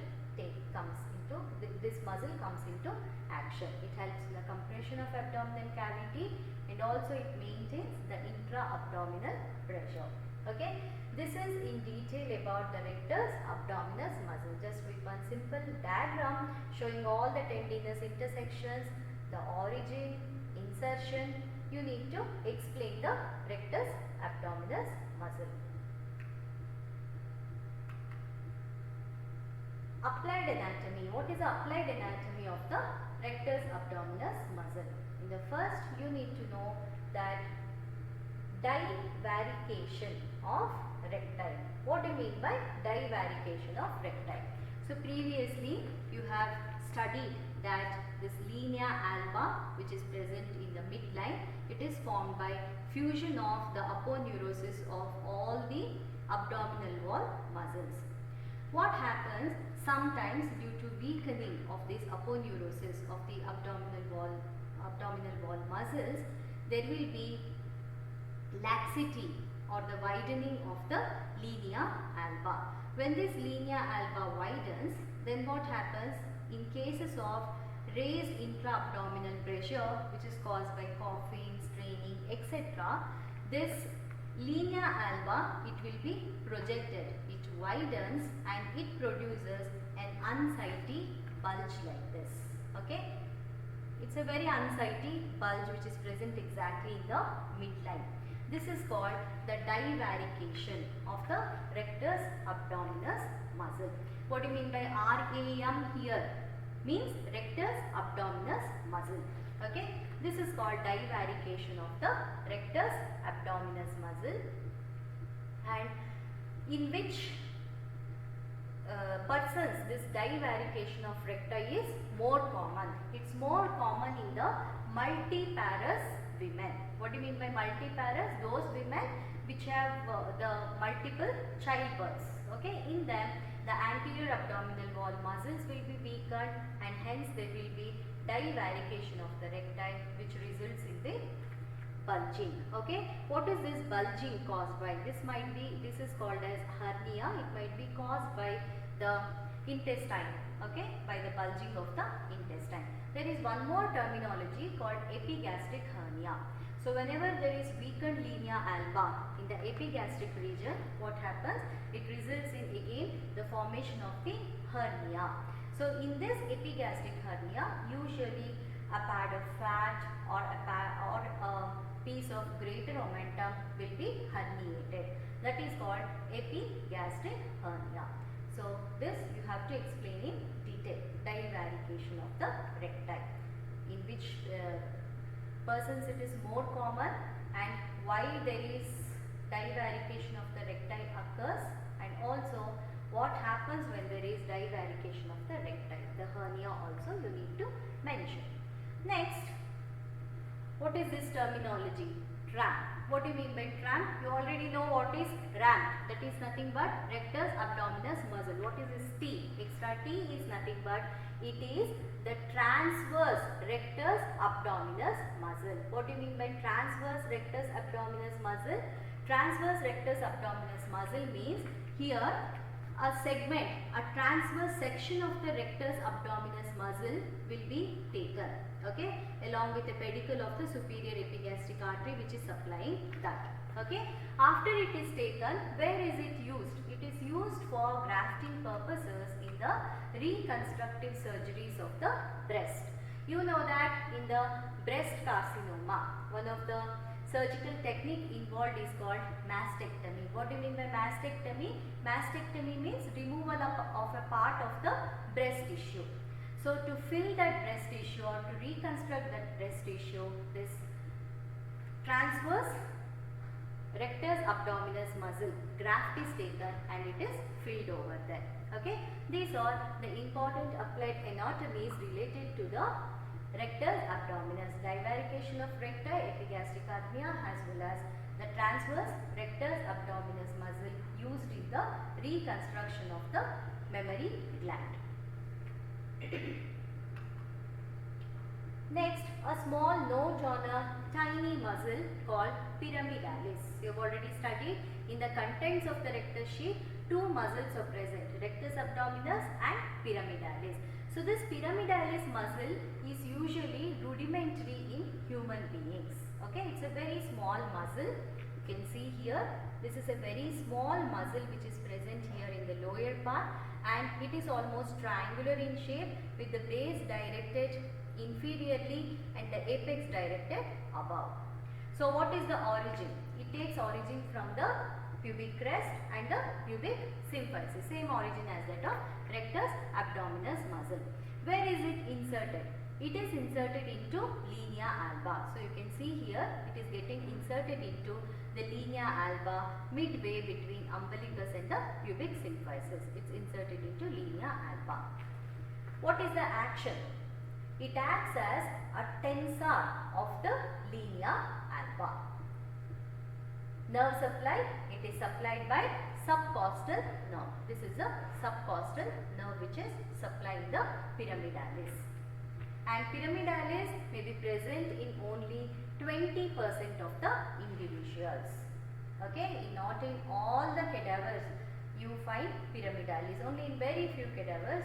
Speaker 3: this muscle comes into action. It helps in the compression of abdominal cavity and also it maintains the intra-abdominal pressure, okay. This is in detail about the rectus abdominis muscle, just with one simple diagram showing all the tendinous intersections, the origin, insertion. You need to explain the rectus abdominis muscle. Applied anatomy. What is the applied anatomy of the rectus abdominis muscle? In the first, you need to know that divarication of recti. What do you mean by divarication of recti? So previously you have studied that this linea alba, which is present in the midline, it is formed by fusion of the aponeurosis of all the abdominal wall muscles. What happens sometimes due to weakening of this aponeurosis of the abdominal wall muscles, there will be laxity or the widening of the linea alba. When this linea alba widens, then what happens in cases of raised intra-abdominal pressure, which is caused by coughing, straining, etc., this linea alba, it will be projected, it widens and it produces an unsightly bulge like this, okay. It's a very unsightly bulge which is present exactly in the midline. This is called the divarication of the rectus abdominis muscle. What do you mean by RAM here? Means rectus abdominis muscle, okay. This is called divarication of the rectus abdominis muscle, and in which persons this divarication of recti is more common. It's more common in the multiparous women. What do you mean by multiparous? Those women which have the multiple childbirths, okay. In them the anterior abdominal wall muscles will be weakened and hence there will be divarication of the recti, which results in the bulging, okay. What is this bulging caused by? This is called as hernia. It might be caused by the intestine, okay, by the bulging of the intestine. There is one more terminology called epigastric hernia. So whenever there is weakened linea alba in the epigastric region, what happens? It results in again the formation of the hernia. So in this epigastric hernia, usually a pad of fat or a piece of greater omentum will be herniated. That is called epigastric hernia. So this you have to explain in detail, divarication of the recti, in which persons it is more common and why there is divarication of the recti occurs, and also what happens when there is divarication of the recti. The hernia also you need to mention. Next, what is this terminology? Tramp. What do you mean by tramp? You already know what is ramp. That is nothing but rectus abdominis muscle. What is this T? Extra T is nothing but it is the transverse rectus abdominis muscle. What do you mean by transverse rectus abdominis muscle? Transverse rectus abdominis muscle means here a segment, a transverse section of the rectus abdominis muscle will be taken, okay, along with the pedicle of the superior epigastric artery which is supplying that, okay. After it is taken, where is it used? It is used for grafting purposes in the reconstructive surgeries of the breast. You know that in the breast carcinoma, one of the surgical technique involved is called mastectomy. What do you mean by mastectomy? Mastectomy means removal of a part of the breast tissue. So So to fill that breast tissue or to reconstruct that breast tissue, this transverse rectus abdominis muscle graft is taken and it is filled over there. Okay, these are the important applied anatomies related to the rectus abdominis, divarication of recti, epigastric hernia, as well as the transverse rectus abdominis muscle used in the reconstruction of the mammary gland. Next, a small node on a tiny muscle called pyramidalis. You have already studied in the contents of the rectus sheath, two muscles are present, rectus abdominis and pyramidalis. So this pyramidalis muscle is usually rudimentary in human beings. Okay, it's a very small muscle. You can see here, this is a very small muscle which is present here in the lower part, and it is almost triangular in shape with the base directed inferiorly and the apex directed above. So what is the origin? It takes origin from the pubic crest and the pubic symphysis, same origin as that of rectus abdominis muscle. Where is it inserted? It is inserted into linea alba. So you can see here it is getting inserted into the linea alba midway between umbilicus and the pubic symphysis. It's inserted into linea alba. What is the action? It acts as a tensor of the linea alba. Nerve supply, it is supplied by subcostal nerve. This is a subcostal nerve which is supplying the pyramidalis. And pyramidalis may be present in only 20% of the individuals. Okay, not in all the cadavers you find pyramidalis. Only in very few cadavers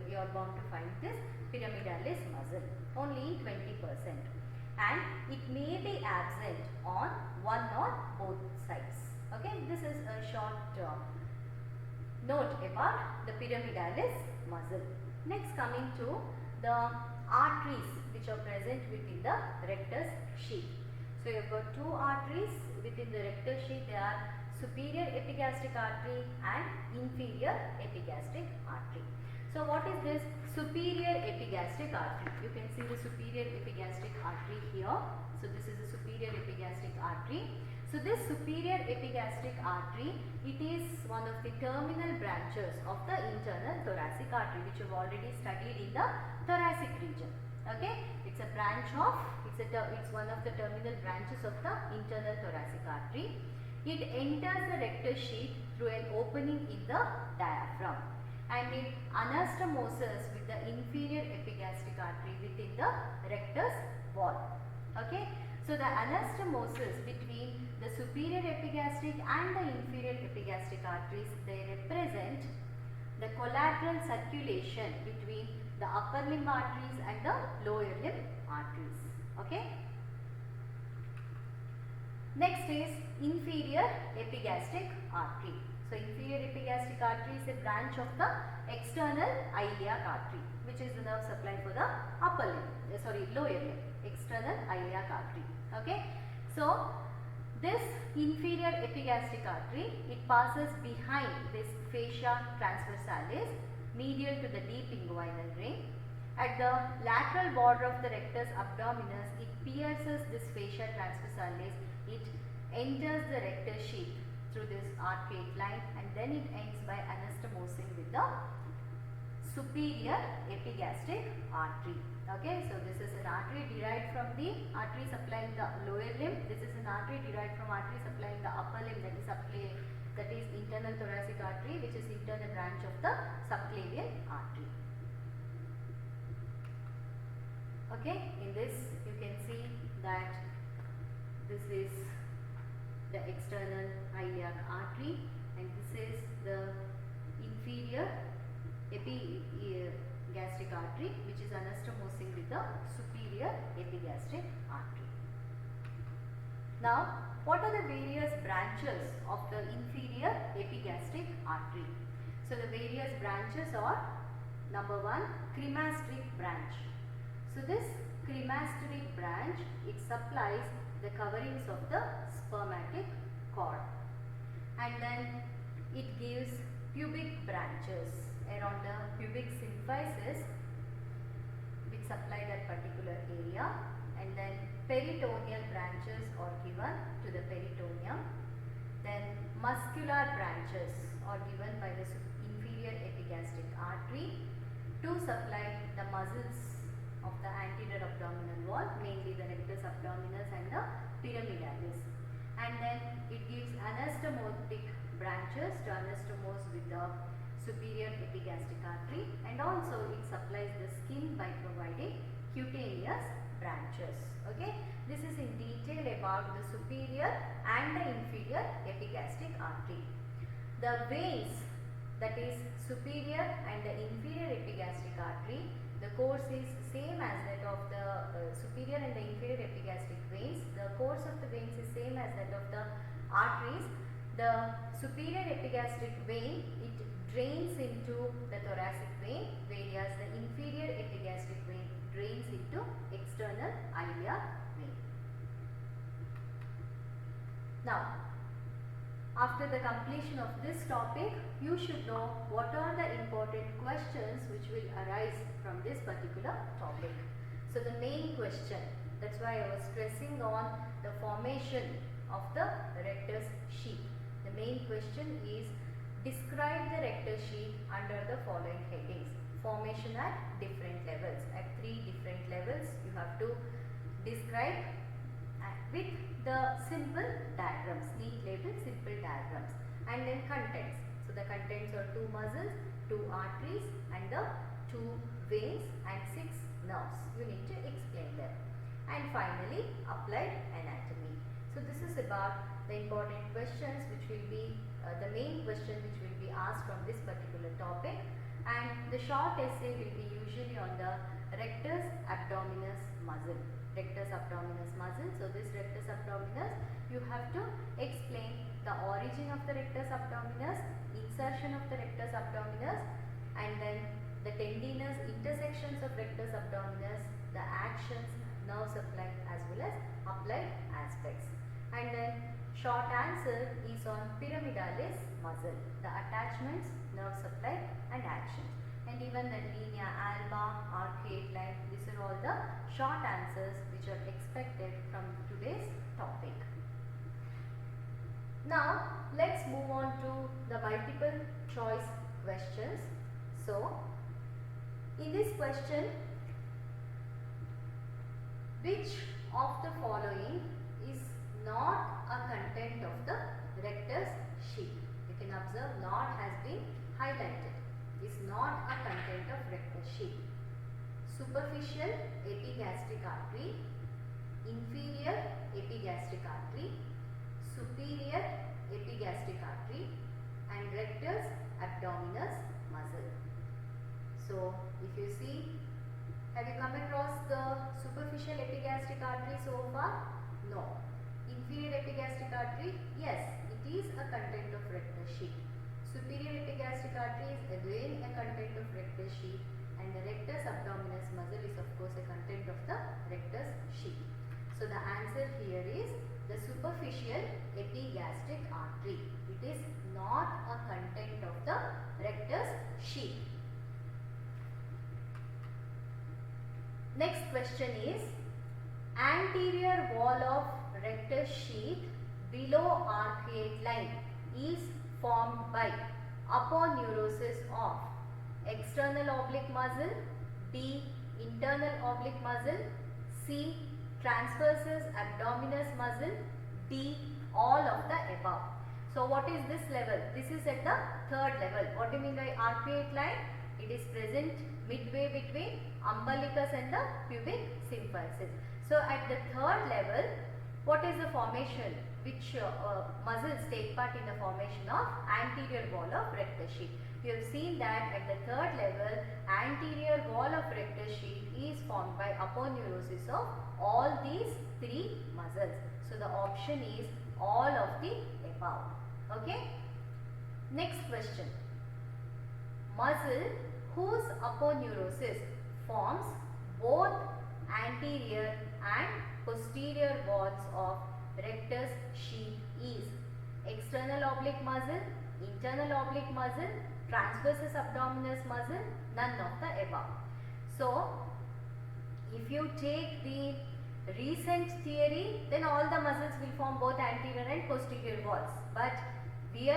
Speaker 3: you are bound to find this pyramidalis muscle, only 20%, and it may be absent on one or both sides. Okay, this is a short note about the pyramidalis muscle. Next, coming to the arteries which are present within the rectus sheath. So you have got two arteries within the rectus sheath. They are superior epigastric artery and inferior epigastric artery. So what is this superior epigastric artery? You can see the superior epigastric artery here. So this is the superior epigastric artery. So this superior epigastric artery, it is one of the terminal branches of the internal thoracic artery, which you have already studied in the thoracic region. Okay, it's a branch of, it's one of the terminal branches of the internal thoracic artery. It enters the rectus sheath through an opening in the diaphragm, and it anastomoses with the inferior epigastric artery within the rectus wall. Okay, so the anastomosis between the superior epigastric and the inferior epigastric arteries, they represent the collateral circulation between the upper limb arteries and the lower limb arteries. Okay. Next is inferior epigastric artery. So inferior epigastric artery is a branch of the external iliac artery, which is the nerve supply for the upper limb, lower limb, external iliac artery. Okay. So this inferior epigastric artery, it passes behind this fascia transversalis, medial to the deep inguinal ring. At the lateral border of the rectus abdominis, it pierces this fascia transversalis. It enters the rectus sheath through this arcade line, and then it ends by anastomosing with the superior epigastric artery. Okay, so this is an artery derived from the artery supplying the lower limb. This is an artery derived from artery supplying the upper limb, that is internal thoracic artery, which is internal branch of the subclavian artery. Okay, in this you can see that this is the external iliac artery, and this is the inferior epigastric artery, which is anastomosing with the superior epigastric artery. Now, what are the various branches of the inferior epigastric artery? So the various branches are: number 1, cremasteric branch. So this cremasteric branch, it supplies the coverings of the spermatic cord, and then it gives pubic branches around the pubic symphysis which supply that particular area, and then peritoneal branches are given to the peritoneum. Then muscular branches are given by the inferior epigastric artery to supply the muscles of the anterior abdominal wall, mainly the rectus abdominis and the pyramidalis. And then it gives anastomotic branches to anastomose with the superior epigastric artery, and also it supplies the skin by providing cutaneous branches. Okay, this is in detail about the superior and the inferior epigastric artery. The veins, that is superior and the inferior epigastric artery, the course is same as that of the superior and the inferior epigastric veins. The course of the veins is same as that of the arteries. The superior epigastric vein, it drains into the thoracic vein, whereas the inferior epigastric vein drains into external ilia vein. Now, after the completion of this topic, you should know what are the important questions which will arise from this particular topic. So, the main question, that's why I was stressing on the formation of the rectus sheath. The main question is, describe the rectus sheath under the following headings. Formation at different levels. At 3 different levels, you have to describe with the simple diagrams, neat labeled simple diagrams, and then contents. So the contents are 2 muscles, 2 arteries, and the 2 veins and 6 nerves. You need to explain them. And finally, applied anatomy. So this is about the important questions which will be the main question which will be asked from this particular topic, and the short essay will be usually on the rectus abdominis muscle. Rectus abdominis muscle. So this rectus abdominis, you have to explain the origin of the rectus abdominis, insertion of the rectus abdominis, and then the tendinous intersections of rectus abdominis, the actions, nerve supply as well as applied aspects. And then short answer is on pyramidalis muscle, the attachments, nerve supply and actions. And even the linea alba, arcuate line, these are all the short answers which are expected from today's topic. Now, let's move on to the multiple choice questions. So, in this question, which of the following is not a content of the rectus sheath? You can observe not has been highlighted. Is not a content of rectus sheath. Superficial epigastric artery, inferior epigastric artery, superior epigastric artery, and rectus abdominis muscle. So, if you see, have you come across the superficial epigastric artery so far? No. Inferior epigastric artery? Yes, it is a content of rectus sheath. Superior epigastric artery is again a content of rectus sheath, and the rectus abdominis muscle is of course a content of the rectus sheath. So the answer here is the superficial epigastric artery. It is not a content of the rectus sheath. Next question is, anterior wall of rectus sheath below arcuate line is formed by aponeurosis of external oblique muscle, B. internal oblique muscle, C. transversus abdominis muscle, D. all of the above. So what is this level? This is at the 3rd level. What do you mean by arcuate line? It is present midway between umbilicus and the pubic symphysis. So at the 3rd level, what is the formation? Which muscles take part in the formation of anterior wall of rectus sheath? You have seen that at the 3rd level, anterior wall of rectus sheath is formed by aponeurosis of all these 3 muscles. So the option is all of the above. Okay. Next question. Muscle whose aponeurosis forms both anterior and posterior walls of rectus sheath is external oblique muscle, internal oblique muscle, transversus abdominis muscle, none of the above. So, If you take the recent theory, then all the muscles will form both anterior and posterior walls. But we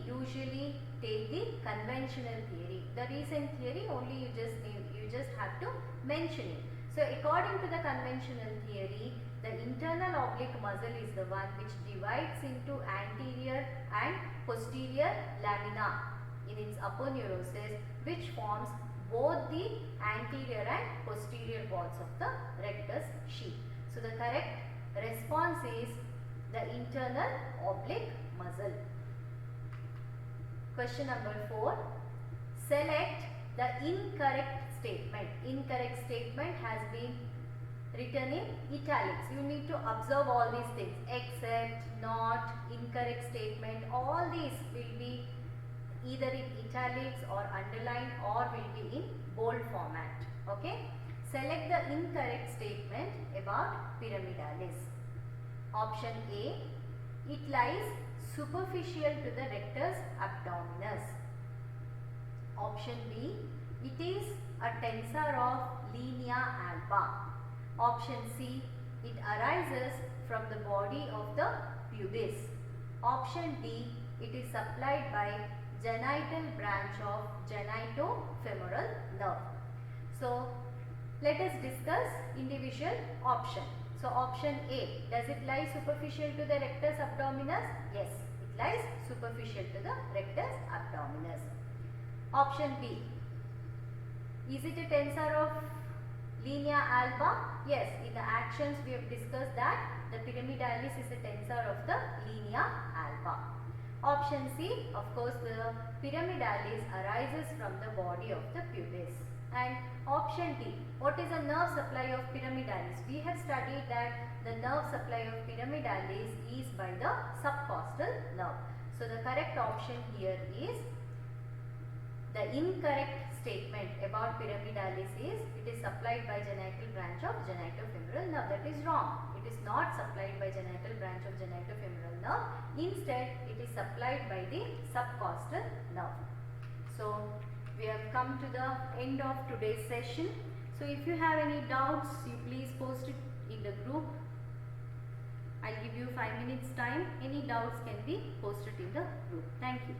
Speaker 3: usually take the conventional theory. The recent theory only you just have to mention it. So according to the conventional theory, the internal oblique muscle is the one which divides into anterior and posterior lamina in its aponeurosis, which forms both the anterior and posterior walls of the rectus sheath. So the correct response is the internal oblique muscle. Question number 4. Select the incorrect statement. Incorrect statement has been written in italics. You need to observe all these things. Except, not, incorrect statement, all these will be either in italics or underlined or will be in bold format. Okay. Select the incorrect statement about pyramidalis. Option A. It lies superficial to the rectus abdominis. Option B. It is a tensor of linea alba. Option C. It arises from the body of the pubis. Option D. It is supplied by genital branch of genitofemoral nerve. So let us discuss individual option. So option A, does it lie superficial to the rectus abdominis? Yes, it lies superficial to the rectus abdominis. Option B, is it a tensor of linea alba? Yes, in the actions we have discussed that the pyramidalis is a tensor of the linea alba. Option C, of course, the pyramidalis arises from the body of the pubis. And option D, what is the nerve supply of pyramidalis? We have studied that the nerve supply of pyramidalis is by the subcostal nerve. So the correct option here is the incorrect statement about pyramidalis is it is supplied by genital branch of genitofemoral nerve. That is wrong. It is not supplied by genital branch of genitofemoral nerve. Instead, it is supplied by the subcostal nerve. So we have come to the end of today's session. So if you have any doubts, you please post it in the group. I'll give you 5 minutes time. Any doubts can be posted in the group. Thank you.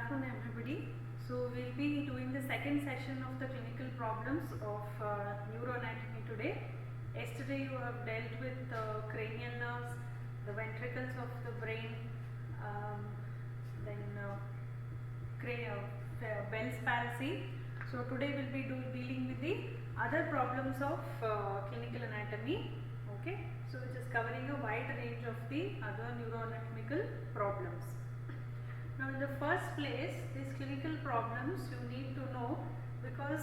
Speaker 4: afternoon everybody. So we'll be doing the second session of the clinical problems of neuroanatomy today. Yesterday you have dealt with the cranial nerves, the ventricles of the brain, then Bell's palsy. So today we'll be dealing with the other problems of clinical anatomy. Okay, so which is covering a wide range of the other neuroanatomical problems. Now in the first place, these clinical problems you need to know, because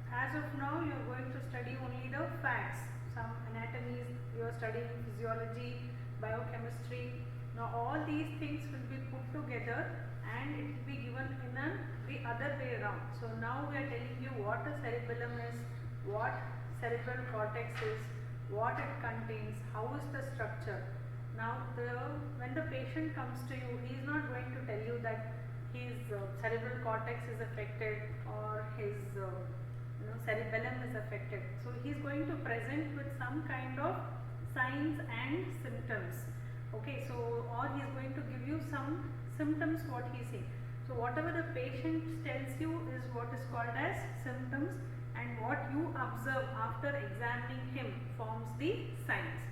Speaker 4: as of now you are going to study only the facts. Some anatomies you are studying, physiology, biochemistry. Now all these things will be put together and it will be given in the other way around. So now we are telling you what a cerebellum is, what cerebral cortex is, what it contains, how is the structure. Now when the patient comes to you, he is not going to tell you that his cerebral cortex is affected or his cerebellum is affected. So he is going to present with some kind of signs and symptoms. Okay, so or he is going to give you some symptoms what he sees. So whatever the patient tells you is what is called as symptoms, and what you observe after examining him forms the signs.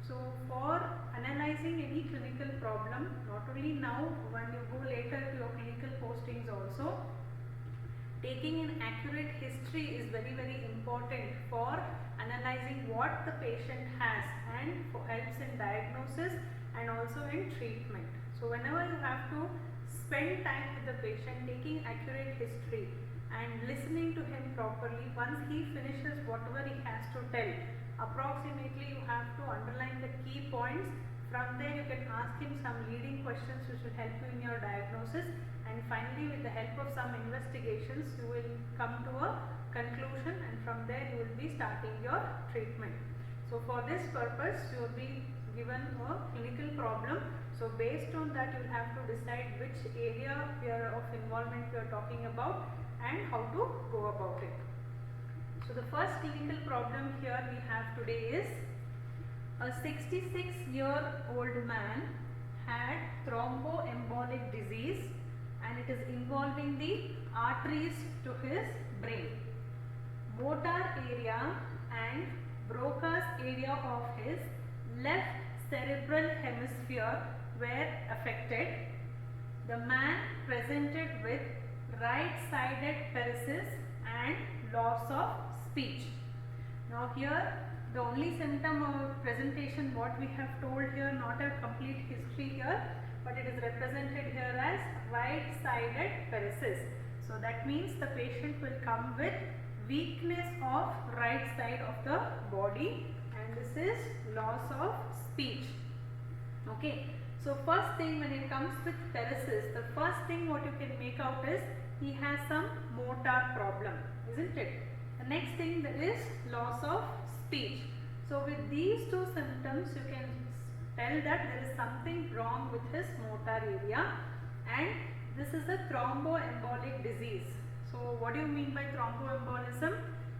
Speaker 4: So for analyzing any clinical problem, not only now, when you go later to your clinical postings also, taking an accurate history is very important for analyzing what the patient has and helps in diagnosis and also in treatment. So whenever you have to spend time with the patient, taking accurate history and listening to him properly, once he finishes whatever he has to tell, approximately you have to underline the key points. From there you can ask him some leading questions which will help you in your diagnosis, and finally with the help of some investigations you will come to a conclusion, and from there you will be starting your treatment. So for this purpose you will be given a clinical problem. So based on that you will have to decide which area of involvement we are talking about and how to go about it. So the first clinical problem here we have today is a 66-year-old man had thromboembolic disease, and it is involving the arteries to his brain. Motor area and Broca's area of his left cerebral hemisphere were affected. The man presented with right-sided paresis and loss of speech. Now here the only symptom or presentation what we have told here, not a complete history here, but it is represented here as right-sided paresis. So that means the patient will come with weakness of right side of the body, and this is loss of speech. Okay, so first thing when it comes with paresis, the first thing what you can make out is he has some motor problem, isn't it? The next thing that is loss of speech. So with these two symptoms you can tell that there is something wrong with his motor area, and this is a thromboembolic disease. So what do you mean by thromboembolism?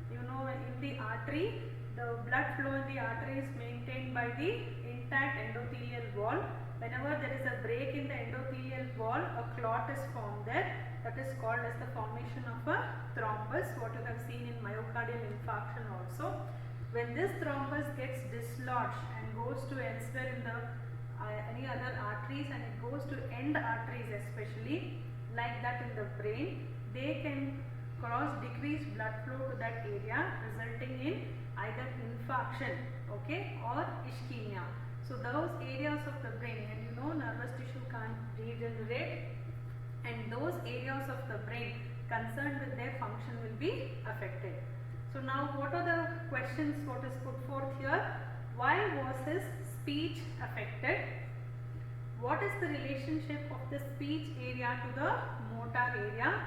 Speaker 4: You know, in the artery, the blood flow in the artery is maintained by the intact endothelial wall. Whenever there is a break in the endothelial wall, a clot is formed there. That is called as the formation of a thrombus, what you have seen in myocardial infarction also. When this thrombus gets dislodged and goes to elsewhere in the any other arteries, and it goes to end arteries especially, like that in the brain, they can cause decreased blood flow to that area, resulting in either infarction, okay, or ischemia. So those areas of the brain, and you know nervous tissue can't regenerate, and those areas of the brain concerned with their function will be affected. So now what are the questions what is put forth here? Why was his speech affected? What is the relationship of the speech area to the motor area?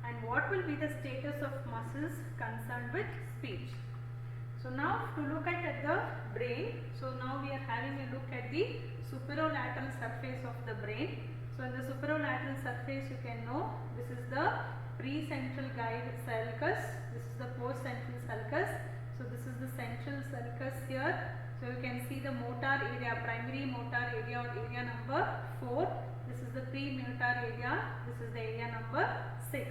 Speaker 4: And what will be the status of muscles concerned with speech? So now to look at the brain, so now we are having a look at the superolateral surface of the brain. So in the superolateral surface you can know this is the precentral guide sulcus, this is the postcentral sulcus. So this is the central sulcus here. So you can see the motor area, primary motor area or area number 4. This is the premotor area, This is the area number 6.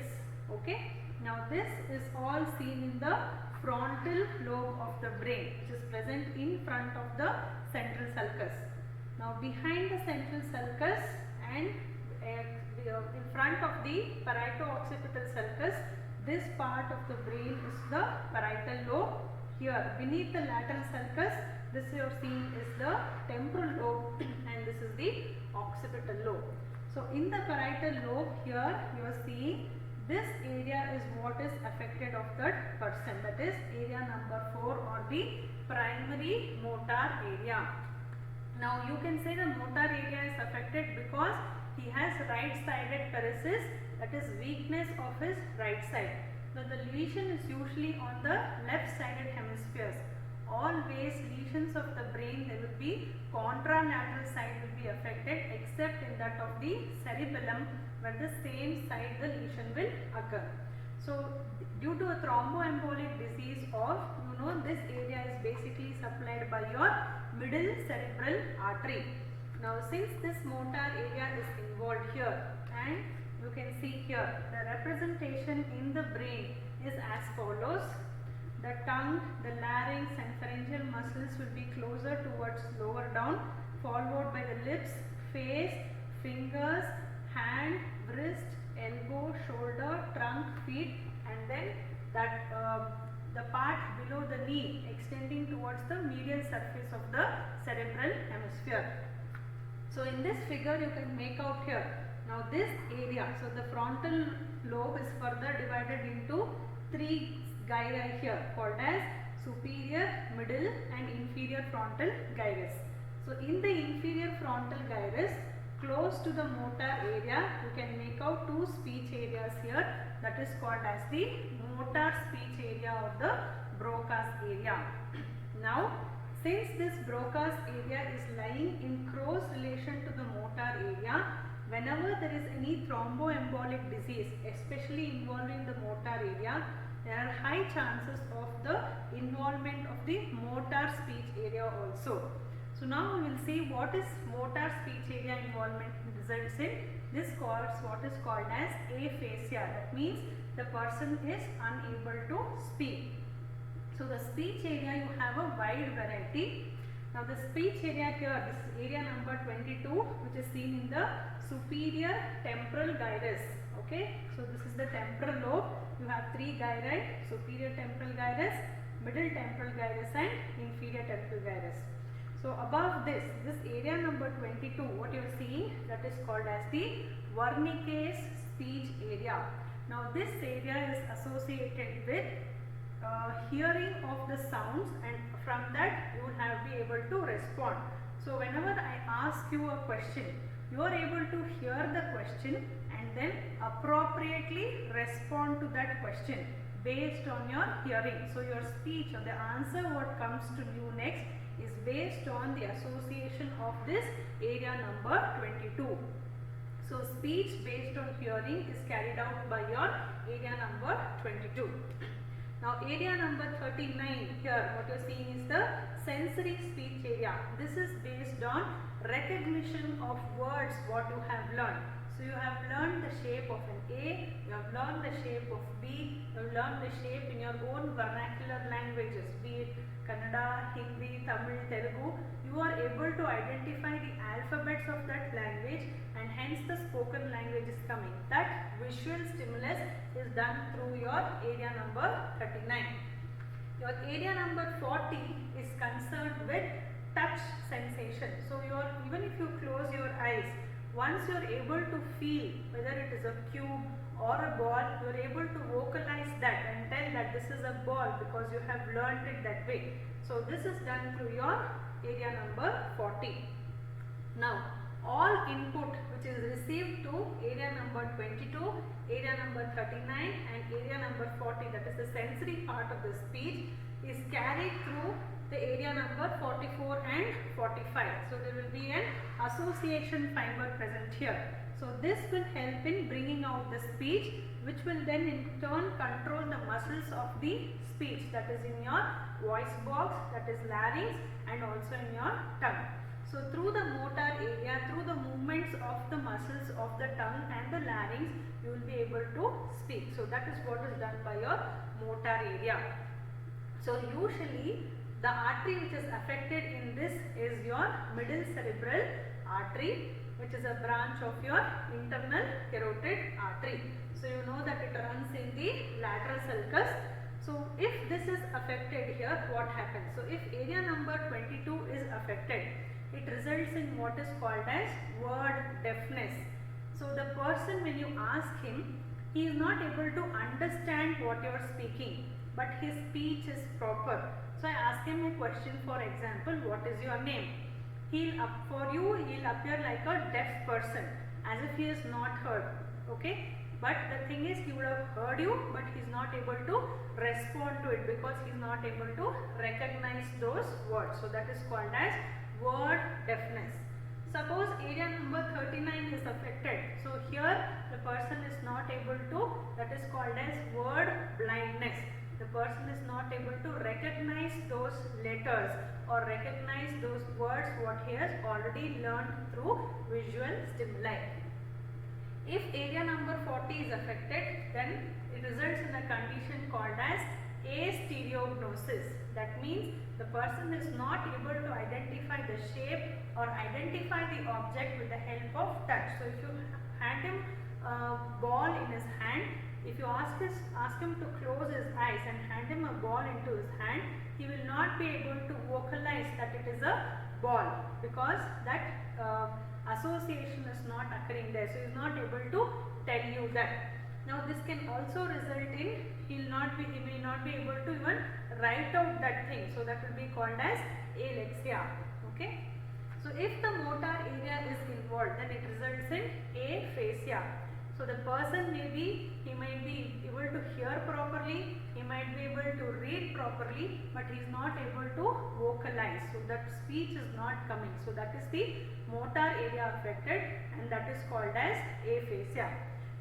Speaker 4: Okay. Now this is all seen in the frontal lobe of the brain, which is present in front of the central sulcus. Now behind the central sulcus and in front of the parieto-occipital sulcus, this part of the brain is the parietal lobe. Here beneath the lateral sulcus, this you are seeing is the temporal lobe and this is the occipital lobe. So in the parietal lobe, here you are seeing this area is what is affected of that person, that is area number 4 or the primary motor area. Now you can say the motor area is affected because he has right-sided paresis, that is weakness of his right side. Now the lesion is usually on the left-sided hemispheres. Always lesions of the brain, there will be contralateral side will be affected except in that of the cerebellum, where the same side the lesion will occur. So due to a thromboembolic disease of, this area is basically supplied by your middle cerebral artery. Now since this motor area is involved here, and you can see here the representation in the brain is as follows. The tongue, the larynx and pharyngeal muscles will be closer towards lower down, followed by the lips, face, fingers, hand, wrist, elbow, shoulder, trunk, feet, and then that the part below the knee extending towards the medial surface of the cerebral hemisphere. So in this figure you can make out here. Now this area, so the frontal lobe is further divided into 3 gyri here called as superior, middle and inferior frontal gyrus. So in the inferior frontal gyrus, close to the motor area, you can make out 2 speech areas here, that is called as the motor speech area or the Broca's area. Now since this Broca's area is lying in close relation to the motor area, whenever there is any thromboembolic disease, especially involving the motor area, there are high chances of the involvement of the motor speech area also. So now we will see what is motor speech area involvement results in. This calls what is called as aphasia. That means the person is unable to speak. So the speech area, you have a wide variety. Now the speech area here, this is area number 22, which is seen in the superior temporal gyrus. Okay, so this is the temporal lobe. You have 3 gyri: superior temporal gyrus, middle temporal gyrus and inferior temporal gyrus. So above this area number 22, what you are seeing, that is called as the Wernicke's speech area. Now this area is associated with hearing of the sounds, and from that you will be able to respond. So whenever I ask you a question, you are able to hear the question and then appropriately respond to that question based on your hearing. So your speech or the answer what comes to you next is based on the association of this area number 22. So speech based on hearing is carried out by your area number 22. Now area number 39, here what you are seeing is the sensory speech area. This is based on recognition of words what you have learned. So you have learned the shape of an A, you have learned the shape of B, you have learned the shape in your own vernacular languages, be it Kannada, Hindi, Tamil, Telugu. You are able to identify the alphabets of that language, and hence the spoken language is coming. That visual stimulus is done through your area number 39. Your area number 40 is concerned with touch sensation. So even if you close your eyes, once you are able to feel whether it is a cube or a ball, you are able to vocalize that and tell that this is a ball because you have learned it that way. So this is done through your area number 40. Now all input which is received to area number 22, area number 39 and area number 40, that is the sensory part of the speech, is carried through the area number 44 and 45. So there will be an association fiber present here. So this will help in bringing out the speech, which will then in turn control the muscles of the speech, that is in your voice box, that is larynx and also in your tongue. So through the motor area, through the movements of the muscles of the tongue and the larynx, you will be able to speak. So that is what is done by your motor area. So usually the artery which is affected in this is your middle cerebral artery, which is a branch of your internal carotid artery. So you know that it runs in the lateral sulcus. So if this is affected here, what happens? So if area number 22 is affected, it results in what is called as word deafness. So the person, when you ask him, he is not able to understand what you are speaking, but his speech is proper. So I ask him a question, for example, what is your name? For you, he'll appear like a deaf person, as if he is not heard. Okay? But the thing is, he would have heard you, but he is not able to respond to it because he is not able to recognize those words. So that is called as word deafness. Suppose area number 39 is affected. So here the person is not able to, that is called as word blindness. The person is not able to recognize those letters or recognize those words what he has already learned through visual stimuli. If area number 40 is affected, then it results in a condition called as astereognosis. That means the person is not able to identify the shape or identify the object with the help of touch. So if you hand him a ball in his hand, if you ask him to close his eyes and hand him a ball into his hand, he will not be able to vocalize that it is a ball because that association is not occurring there. So he is not able to tell you that. Now this can also result in he may not be able to even write out that thing. So that will be called as alexia. Okay. So if the motor area is involved, then it results in aphasia. So the person he might be able to hear properly, he might be able to read properly, but he is not able to vocalize. So that speech is not coming. So that is the motor area affected, and that is called as aphasia.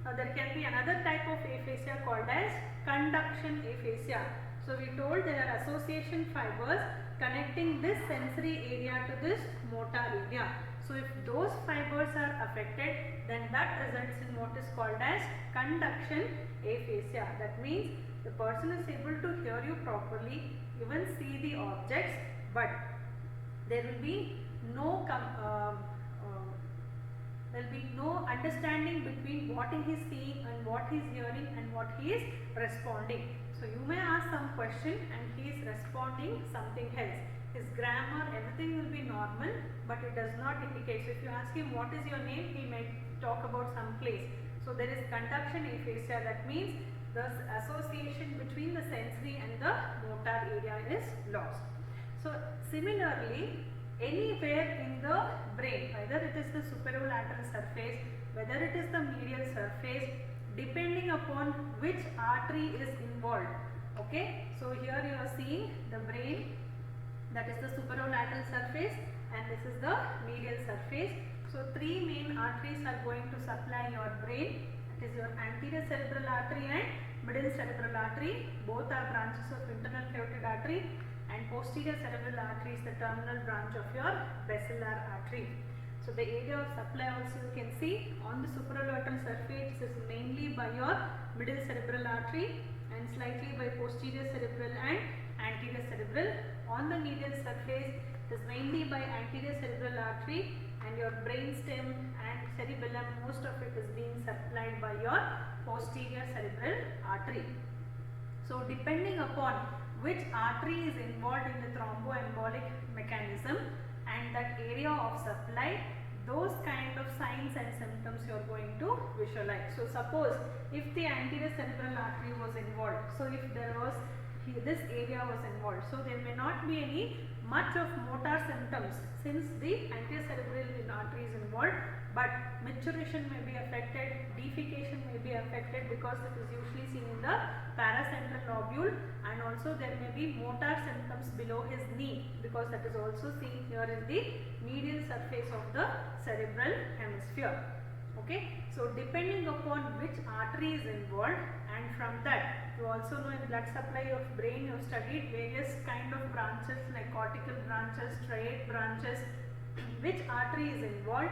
Speaker 4: Now there can be another type of aphasia called as conduction aphasia. So we told there are association fibers connecting this sensory area to this motor area. So if those fibers are affected, then that results in what is called as conduction aphasia. That means the person is able to hear you properly, even see the objects, but there will be no understanding between what he is seeing and what he is hearing and what he is responding. So you may ask some question and he is responding something else. His grammar, everything will be normal, but it does not indicate. So if you ask him what is your name, he may talk about some place. So there is conduction aphasia. That means the association between the sensory and the motor area is lost. So similarly, anywhere in the brain, whether it is the superolateral surface, whether it is the medial surface, depending upon which artery is involved. Okay, so here you are seeing the brain, that is the superolateral surface, and this is the medial surface. So three main arteries are going to supply your brain. That is your anterior cerebral artery and middle cerebral artery. Both are branches of internal carotid artery, and posterior cerebral artery is the terminal branch of your basilar artery. So the area of supply also you can see on the superolateral surface is mainly by your middle cerebral artery and slightly by posterior cerebral and anterior cerebral. On the medial surface it is mainly by anterior cerebral artery, and your brain stem and cerebellum, most of it is being supplied by your posterior cerebral artery. So depending upon which artery is involved in the thromboembolic mechanism and that area of supply, those kind of signs and symptoms you are going to visualize. So suppose if the anterior cerebral artery was involved, so if there was this area was involved, so there may not be any much of motor symptoms since the anterior cerebral artery is involved, but maturation may be affected, defecation may be affected because it is usually seen in the paracentral lobule, and also there may be motor symptoms below his knee because that is also seen here in the medial surface of the cerebral hemisphere. Okay, so depending upon which artery is involved, and from that you also know in blood supply of brain you have studied various kind of branches like cortical branches, striate branches, which artery is involved,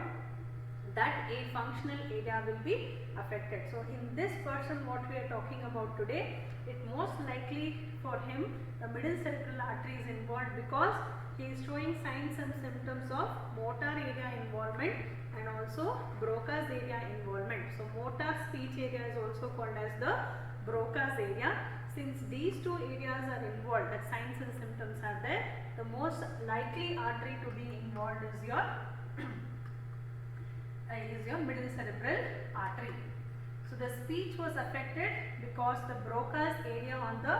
Speaker 4: that a functional area will be affected. So in this person what we are talking about today, it most likely for him the middle cerebral artery is involved because he is showing signs and symptoms of motor area involvement and also Broca's area involvement. So motor speech area is also called as the Broca's area. Since these two areas are involved, that signs and symptoms are there, the most likely artery to be involved is your middle cerebral artery. So the speech was affected because the Broca's area on the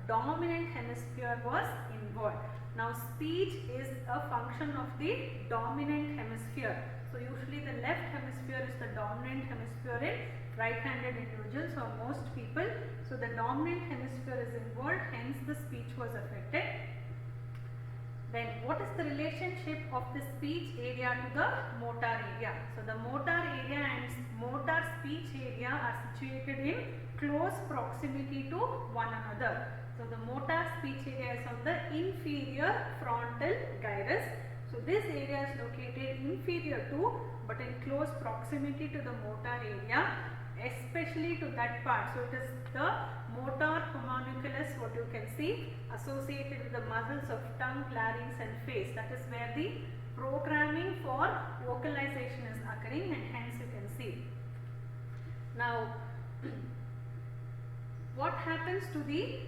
Speaker 4: dominant hemisphere was involved. Now speech is a function of the dominant hemisphere. So usually the left hemisphere is the dominant hemisphere in right-handed individuals or most people. So the dominant hemisphere is involved, hence the speech was affected. Then what is the relationship of the speech area to the motor area? So the motor area and motor speech area are situated in close proximity to one another. So the motor speech area is on the inferior frontal gyrus. So this area is located inferior to but in close proximity to the motor area, especially to that part. So it is the motor homunculus, what you can see, associated with the muscles of tongue, larynx and face. That is where the programming for vocalization is occurring, and hence you can see. Now what happens to the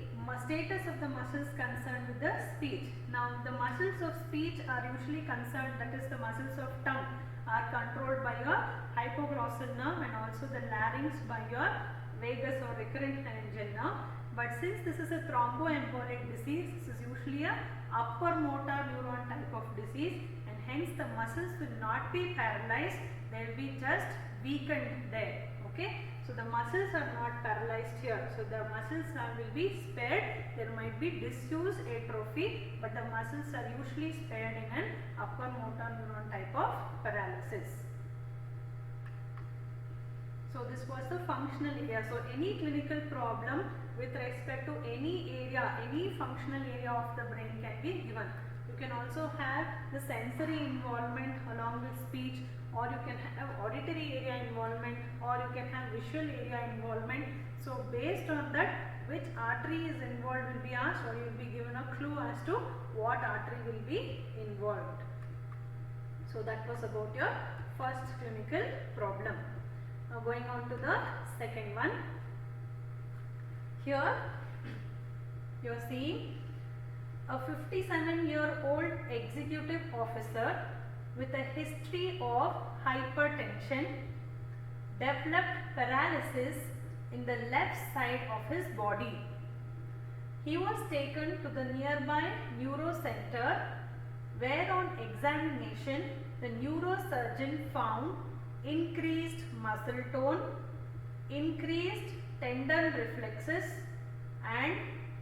Speaker 4: status of the muscles concerned with the speech? Now the muscles of speech are usually concerned, that is the muscles of tongue are controlled by your hypoglossal nerve and also the larynx by your vagus or recurrent laryngeal nerve. But since this is a thromboembolic disease, this is usually a upper motor neuron type of disease, and hence the muscles will not be paralyzed, they will be just weakened there. Okay, so the muscles are not paralyzed here. So the muscles will be spared. There might be disuse atrophy, but the muscles are usually spared in an upper motor neuron type of paralysis. So this was the functional area. So any clinical problem with respect to any area, any functional area of the brain can be given. You can also have the sensory involvement along with speech, or you can have auditory area involvement, or you can have visual area involvement. So based on that, which artery is involved will be asked, or you will be given a clue as to what artery will be involved. So that was about your first clinical problem. Now going on to the second one. Here you are seeing a 57-year-old executive officer with a history of hypertension developed paralysis in the left side of his body. He was taken to the nearby neurocenter, where on examination the neurosurgeon found increased muscle tone, increased tendon reflexes and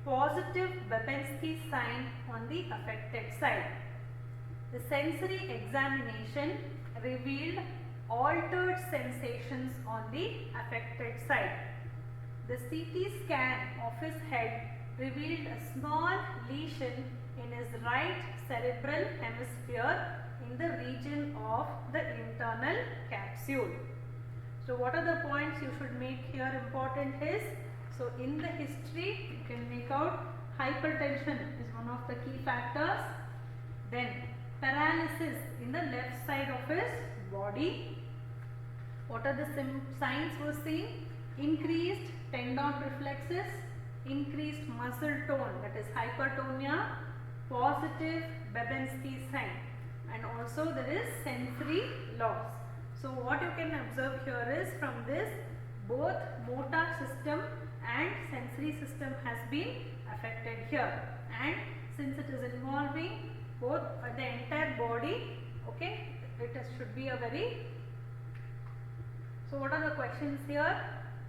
Speaker 4: positive Babinski sign on the affected side. The sensory examination revealed altered sensations on the affected side. The CT scan of his head revealed a small lesion in his right cerebral hemisphere in the region of the internal capsule. So what are the points you should make here important is, so in the history you can make out hypertension is one of the key factors, then paralysis in the left side of his body. What are the signs we are seeing? Increased tendon reflexes, increased muscle tone, that is hypertonia, positive Babinski sign, and also there is sensory loss. So what you can observe here is, from this both motor system and sensory system has been affected here, and since it is involving both the entire body, okay, should be a very. So what are the questions here?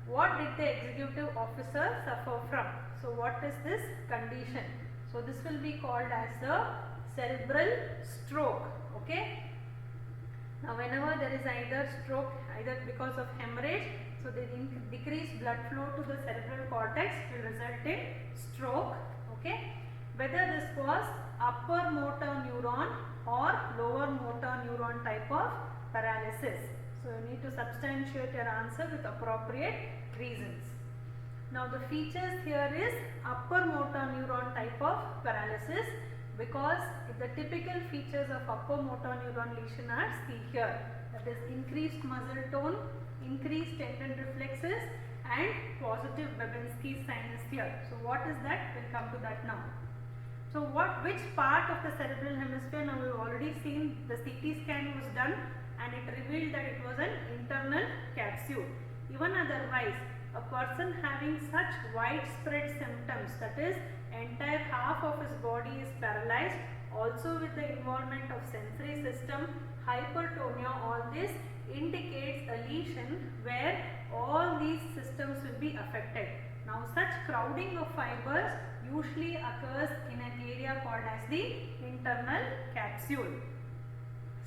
Speaker 4: What did the executive officer suffer from? So what is this condition? So this will be called as a cerebral stroke. Okay. Now whenever there is either stroke, either because of hemorrhage, so the decreased blood flow to the cerebral cortex will result in stroke. Okay. whether this was upper motor neuron or lower motor neuron type of paralysis. So you need to substantiate your answer with appropriate reasons. Now the features here is upper motor neuron type of paralysis, because the typical features of upper motor neuron lesion are seen here, that is increased muscle tone, increased tendon reflexes and positive Babinski sign is here. So what is that? We'll come to that now. So which part of the cerebral hemisphere? Now we've already seen the CT scan was done and it revealed that it was an internal capsule. Even otherwise, a person having such widespread symptoms, that is entire half of his body is paralyzed, also with the involvement of sensory system, hypertonia, all this indicates a lesion where all these systems will be affected. Now such crowding of fibers usually occurs in an area called as the internal capsule.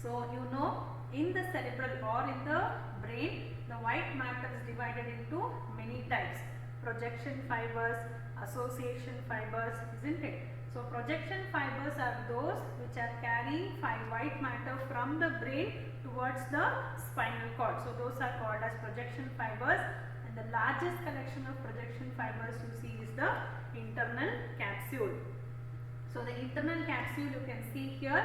Speaker 4: So you know, in the cerebral or in the brain, the white matter is divided into many types: projection fibers, association fibers, isn't it? So projection fibers are those which are carrying white matter from the brain towards the spinal cord. So those are called as projection fibers, and the largest collection of projection fibers you see is the internal capsule. So the internal capsule you can see here,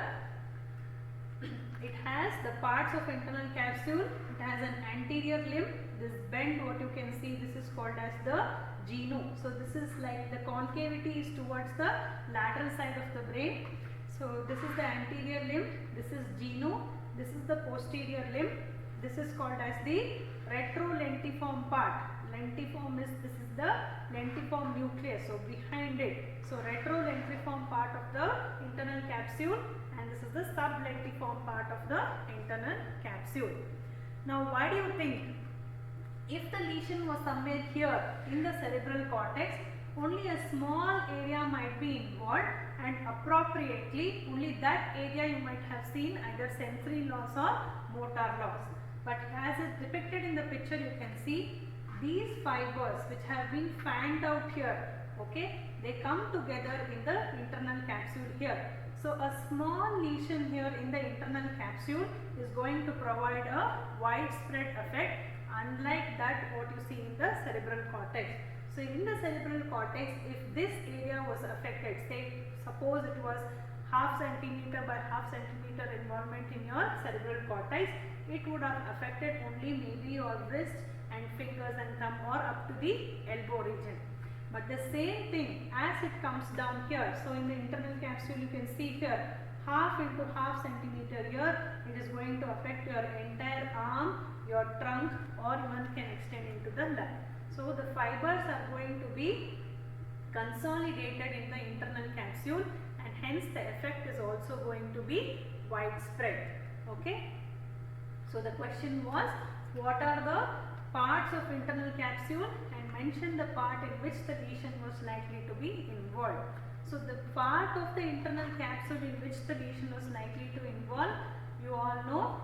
Speaker 4: it has the parts of internal capsule. It has an anterior limb. This bend, what you can see, this is called as the genu. So this is like the concavity is towards the lateral side of the brain. So this is the anterior limb, this is genu, this is the posterior limb. This is called as the retrolentiform part. Lentiform is, this is the lentiform nucleus, so behind it. So retrolentiform part of the internal capsule, and this is the sublentiform part of the internal capsule. Now why do you think, if the lesion was somewhere here in the cerebral cortex, only a small area might be involved, and appropriately only that area you might have seen either sensory loss or motor loss. But as is depicted in the picture, you can see these fibers which have been fanned out here, okay, they come together in the internal capsule here. So a small lesion here in the internal capsule is going to provide a widespread effect, unlike that what you see in the cerebral cortex. So in the cerebral cortex, if this area was affected, say suppose it was half centimeter by half centimeter involvement in your cerebral cortex, it would have affected only maybe your wrist and fingers and thumb or up to the elbow region. But the same thing as it comes down here, so in the internal capsule you can see here, half into half centimeter here, it is going to affect your entire arm, your trunk, or even can extend into the lung. So the fibers are going to be consolidated in the internal capsule, and hence the effect is also going to be widespread. Okay. So the question was, what are the parts of internal capsule, and mention the part in which the lesion was likely to be involved. So the part of the internal capsule in which the lesion was likely to involve, you all know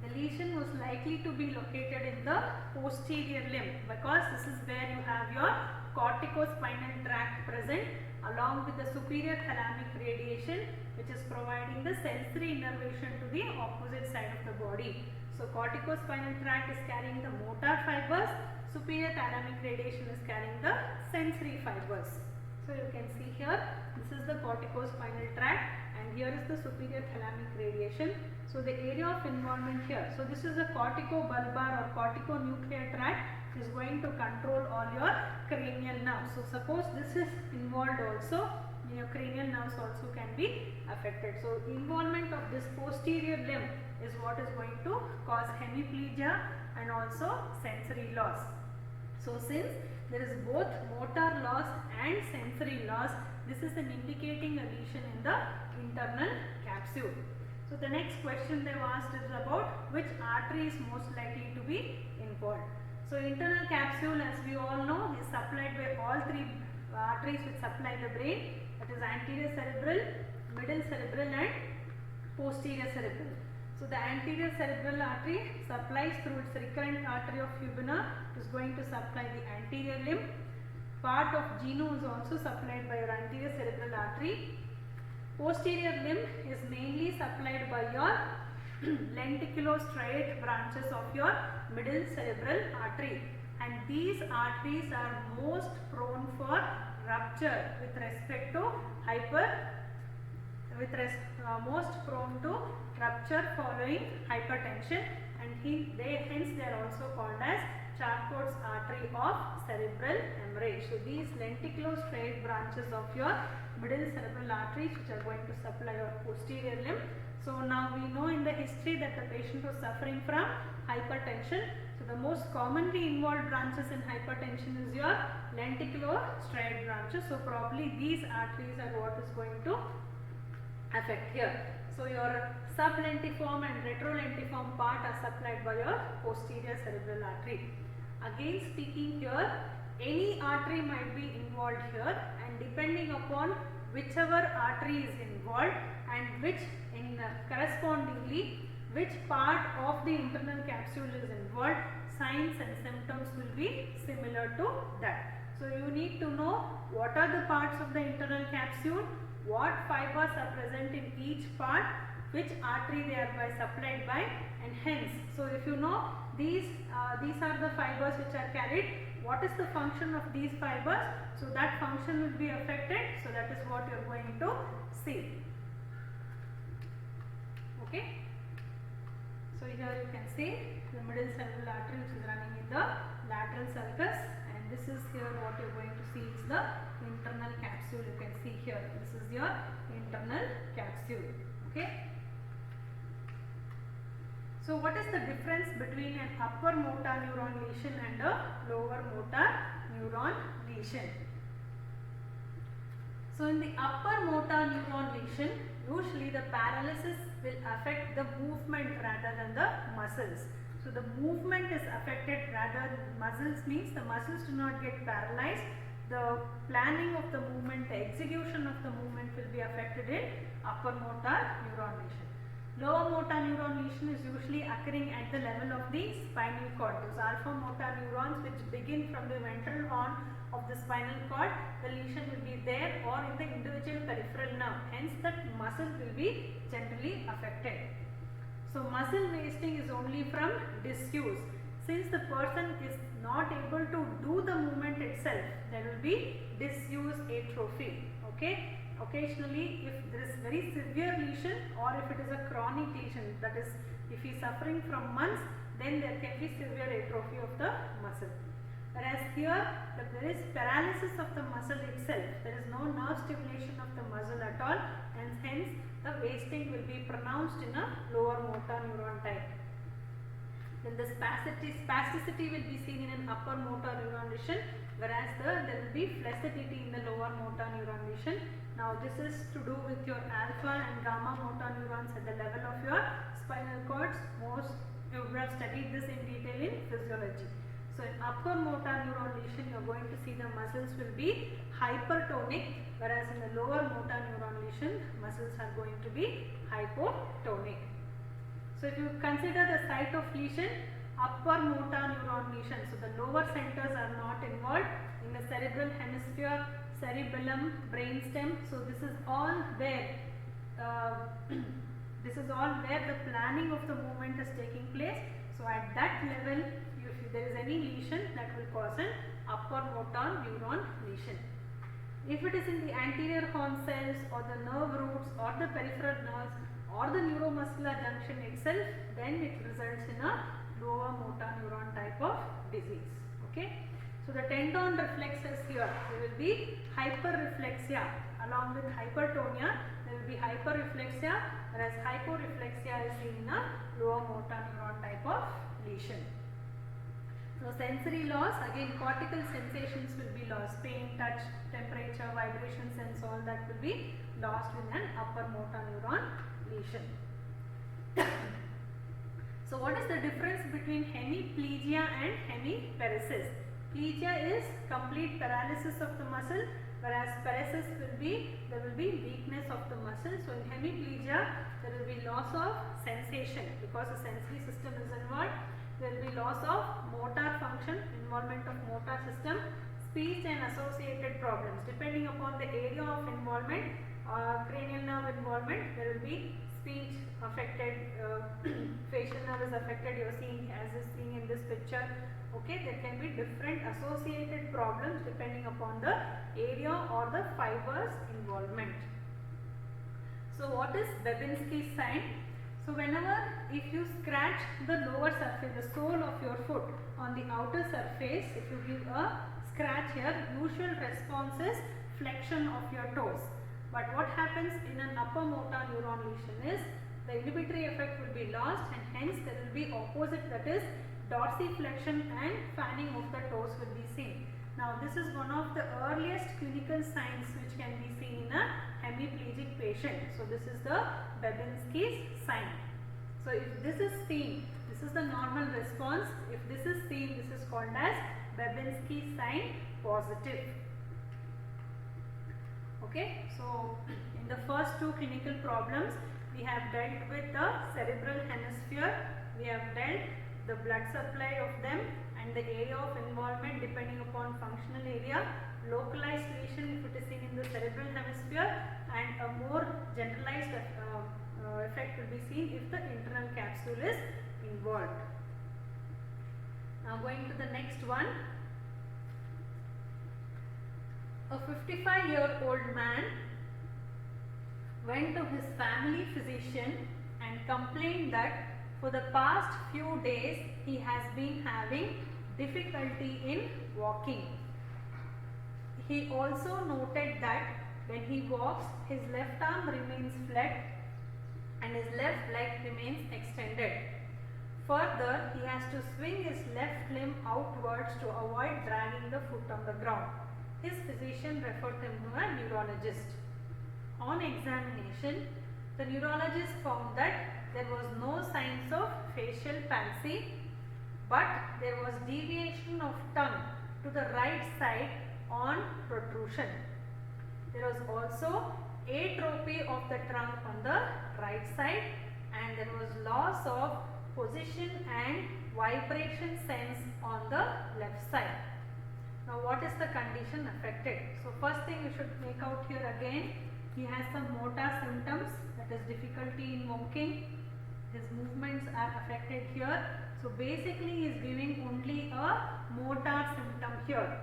Speaker 4: the lesion was likely to be located in the posterior limb, because this is where you have your corticospinal tract present along with the superior thalamic radiation, which is providing the sensory innervation to the opposite side of the body. So corticospinal tract is carrying the motor fibers, superior thalamic radiation is carrying the sensory fibers. So you can see here, this is the corticospinal tract and here is the superior thalamic radiation. So the area of involvement here, so this is a corticobulbar or corticonuclear tract, is going to control all your cranial nerves. So suppose this is involved also, your cranial nerves also can be affected. So involvement of this posterior limb is what is going to cause hemiplegia and also sensory loss. So since there is both motor loss and sensory loss, this is an indicating a lesion in the internal capsule. So the next question they asked is about which artery is most likely to be involved. So internal capsule, as we all know, is supplied by all three arteries which supply the brain, that is anterior cerebral, middle cerebral and posterior cerebral. So the anterior cerebral artery supplies through its recurrent artery of Huberner, is going to supply the anterior limb. part of genu is also supplied by your anterior cerebral artery. Posterior limb is mainly supplied by your lenticulostriate branches of your middle cerebral artery, and these arteries are most prone for rupture with respect to most prone to rupture following hypertension, and hence they are also called as Charcot's artery of cerebral hemorrhage. So these lenticulostriate branches of your middle cerebral arteries which are going to supply your posterior limb. So now we know in the history that the patient was suffering from hypertension. So the most commonly involved branches in hypertension is your lenticulostriate branches. So probably these arteries are what is going to affect here. So your sublentiform and retrolentiform part are supplied by your posterior cerebral artery. Again speaking here, any artery might be involved here, and depending upon whichever artery is involved and which correspondingly which part of the internal capsule is involved, signs and symptoms will be similar to that. So you need to know what are the parts of the internal capsule, what fibers are present in each part, which artery they are supplied by, and hence, so if you know these are the fibers which are carried, what is the function of these fibers, so that function will be affected. So that is what you are going to see. Okay. So here you can see the middle cerebral artery which is running in the lateral sulcus, and this is here what you are going to see is the internal capsule. You can see here, this is your internal capsule. Okay. So what is the difference between an upper motor neuron lesion and a lower motor neuron lesion? So in the upper motor neuron lesion, usually the paralysis will affect the movement rather than the muscles. So the movement is affected rather than muscles, means the muscles do not get paralyzed. The planning of the movement, the execution of the movement will be affected in upper motor neuron lesion. Lower motor neuron lesion is usually occurring at the level of the spinal cord. Those alpha motor neurons which begin from the ventral horn of the spinal cord, the lesion will be there or in the individual peripheral nerve. Hence that muscle will be generally affected. So muscle wasting is only from disuse. Since the person is not able to do the movement itself, there will be disuse atrophy. Okay. Occasionally, if there is very severe lesion or if it is a chronic lesion, that is if he is suffering from months, then there can be severe atrophy of the muscle. Whereas here there is paralysis of the muscle itself, there is no nerve stimulation of the muscle at all, and hence the wasting will be pronounced in a lower motor neuron type. Then the spasticity will be seen in an upper motor neuron lesion, whereas there will be flaccidity in the lower motor neuron lesion. Now this is to do with your alpha and gamma motor neurons at the level of your spinal cords. Most you would have studied this in detail in physiology. So in upper motor neuron lesion, you are going to see the muscles will be hypertonic, whereas in the lower motor neuron lesion, muscles are going to be hypotonic. So if you consider the site of lesion, upper motor neuron lesion, so the lower centers are not involved in the cerebral hemisphere, cerebellum, brainstem. So this is all where the planning of the movement is taking place. So at that level, if there is any lesion, that will cause an upper motor neuron lesion. If it is in the anterior horn cells or the nerve roots or the peripheral nerves or the neuromuscular junction itself, then it results in a lower motor neuron type of disease. Okay. So the tendon reflexes here, there will be hyperreflexia along with hypertonia. There will be hyperreflexia, whereas hyporeflexia is seen in a lower motor neuron type of lesion. So sensory loss, again cortical sensations will be lost, pain, touch, temperature, vibration sense, all that will be lost in an upper motor neuron lesion. So what is the difference between hemiplegia and hemiparesis? Plegia is complete paralysis of the muscle, whereas paresis will be, there will be weakness of the muscle. So in hemiplegia, there will be loss of sensation because the sensory system is involved. There will be loss of motor function, involvement of motor system, speech and associated problems. Depending upon the area of involvement, cranial nerve involvement, there will be speech affected, facial nerve is affected, you are seeing as is seen in this picture. Okay, there can be different associated problems depending upon the area or the fibers involvement. So what is Babinski's sign? So whenever if you scratch the lower surface, the sole of your foot on the outer surface, if you give a scratch here, usual response is flexion of your toes. But what happens in an upper motor neuron lesion is the inhibitory effect will be lost, and hence there will be opposite, that is dorsiflexion and fanning of the toes will be seen. Now this is one of the earliest clinical signs which can be seen in a hemiplegic patient. So this is the Babinski's sign. So if this is seen, this is the normal response. If this is seen, this is called as Babinski's sign positive. Okay, so in the first two clinical problems, we have dealt with the cerebral hemisphere, we have dealt the blood supply of them and the area of involvement depending upon functional area, localized lesion if it is seen in the cerebral hemisphere, and a more generalized effect will be seen if the internal capsule is involved. Now going to the next one. A 55-year-old man went to his family physician and complained that for the past few days he has been having difficulty in walking. He also noted that when he walks, his left arm remains flat and his left leg remains extended. Further, he has to swing his left limb outwards to avoid dragging the foot on the ground. His physician referred him to a neurologist. On examination, the neurologist found that there was no signs of facial palsy, but there was deviation of tongue to the right side on protrusion. There was also atrophy of the trunk on the right side, and there was loss of position and vibration sense on the left side. Now what is the condition affected? So first thing you should make out here again, he has some motor symptoms, that is difficulty in walking, his movements are affected here. So basically he is giving only a motor symptom here.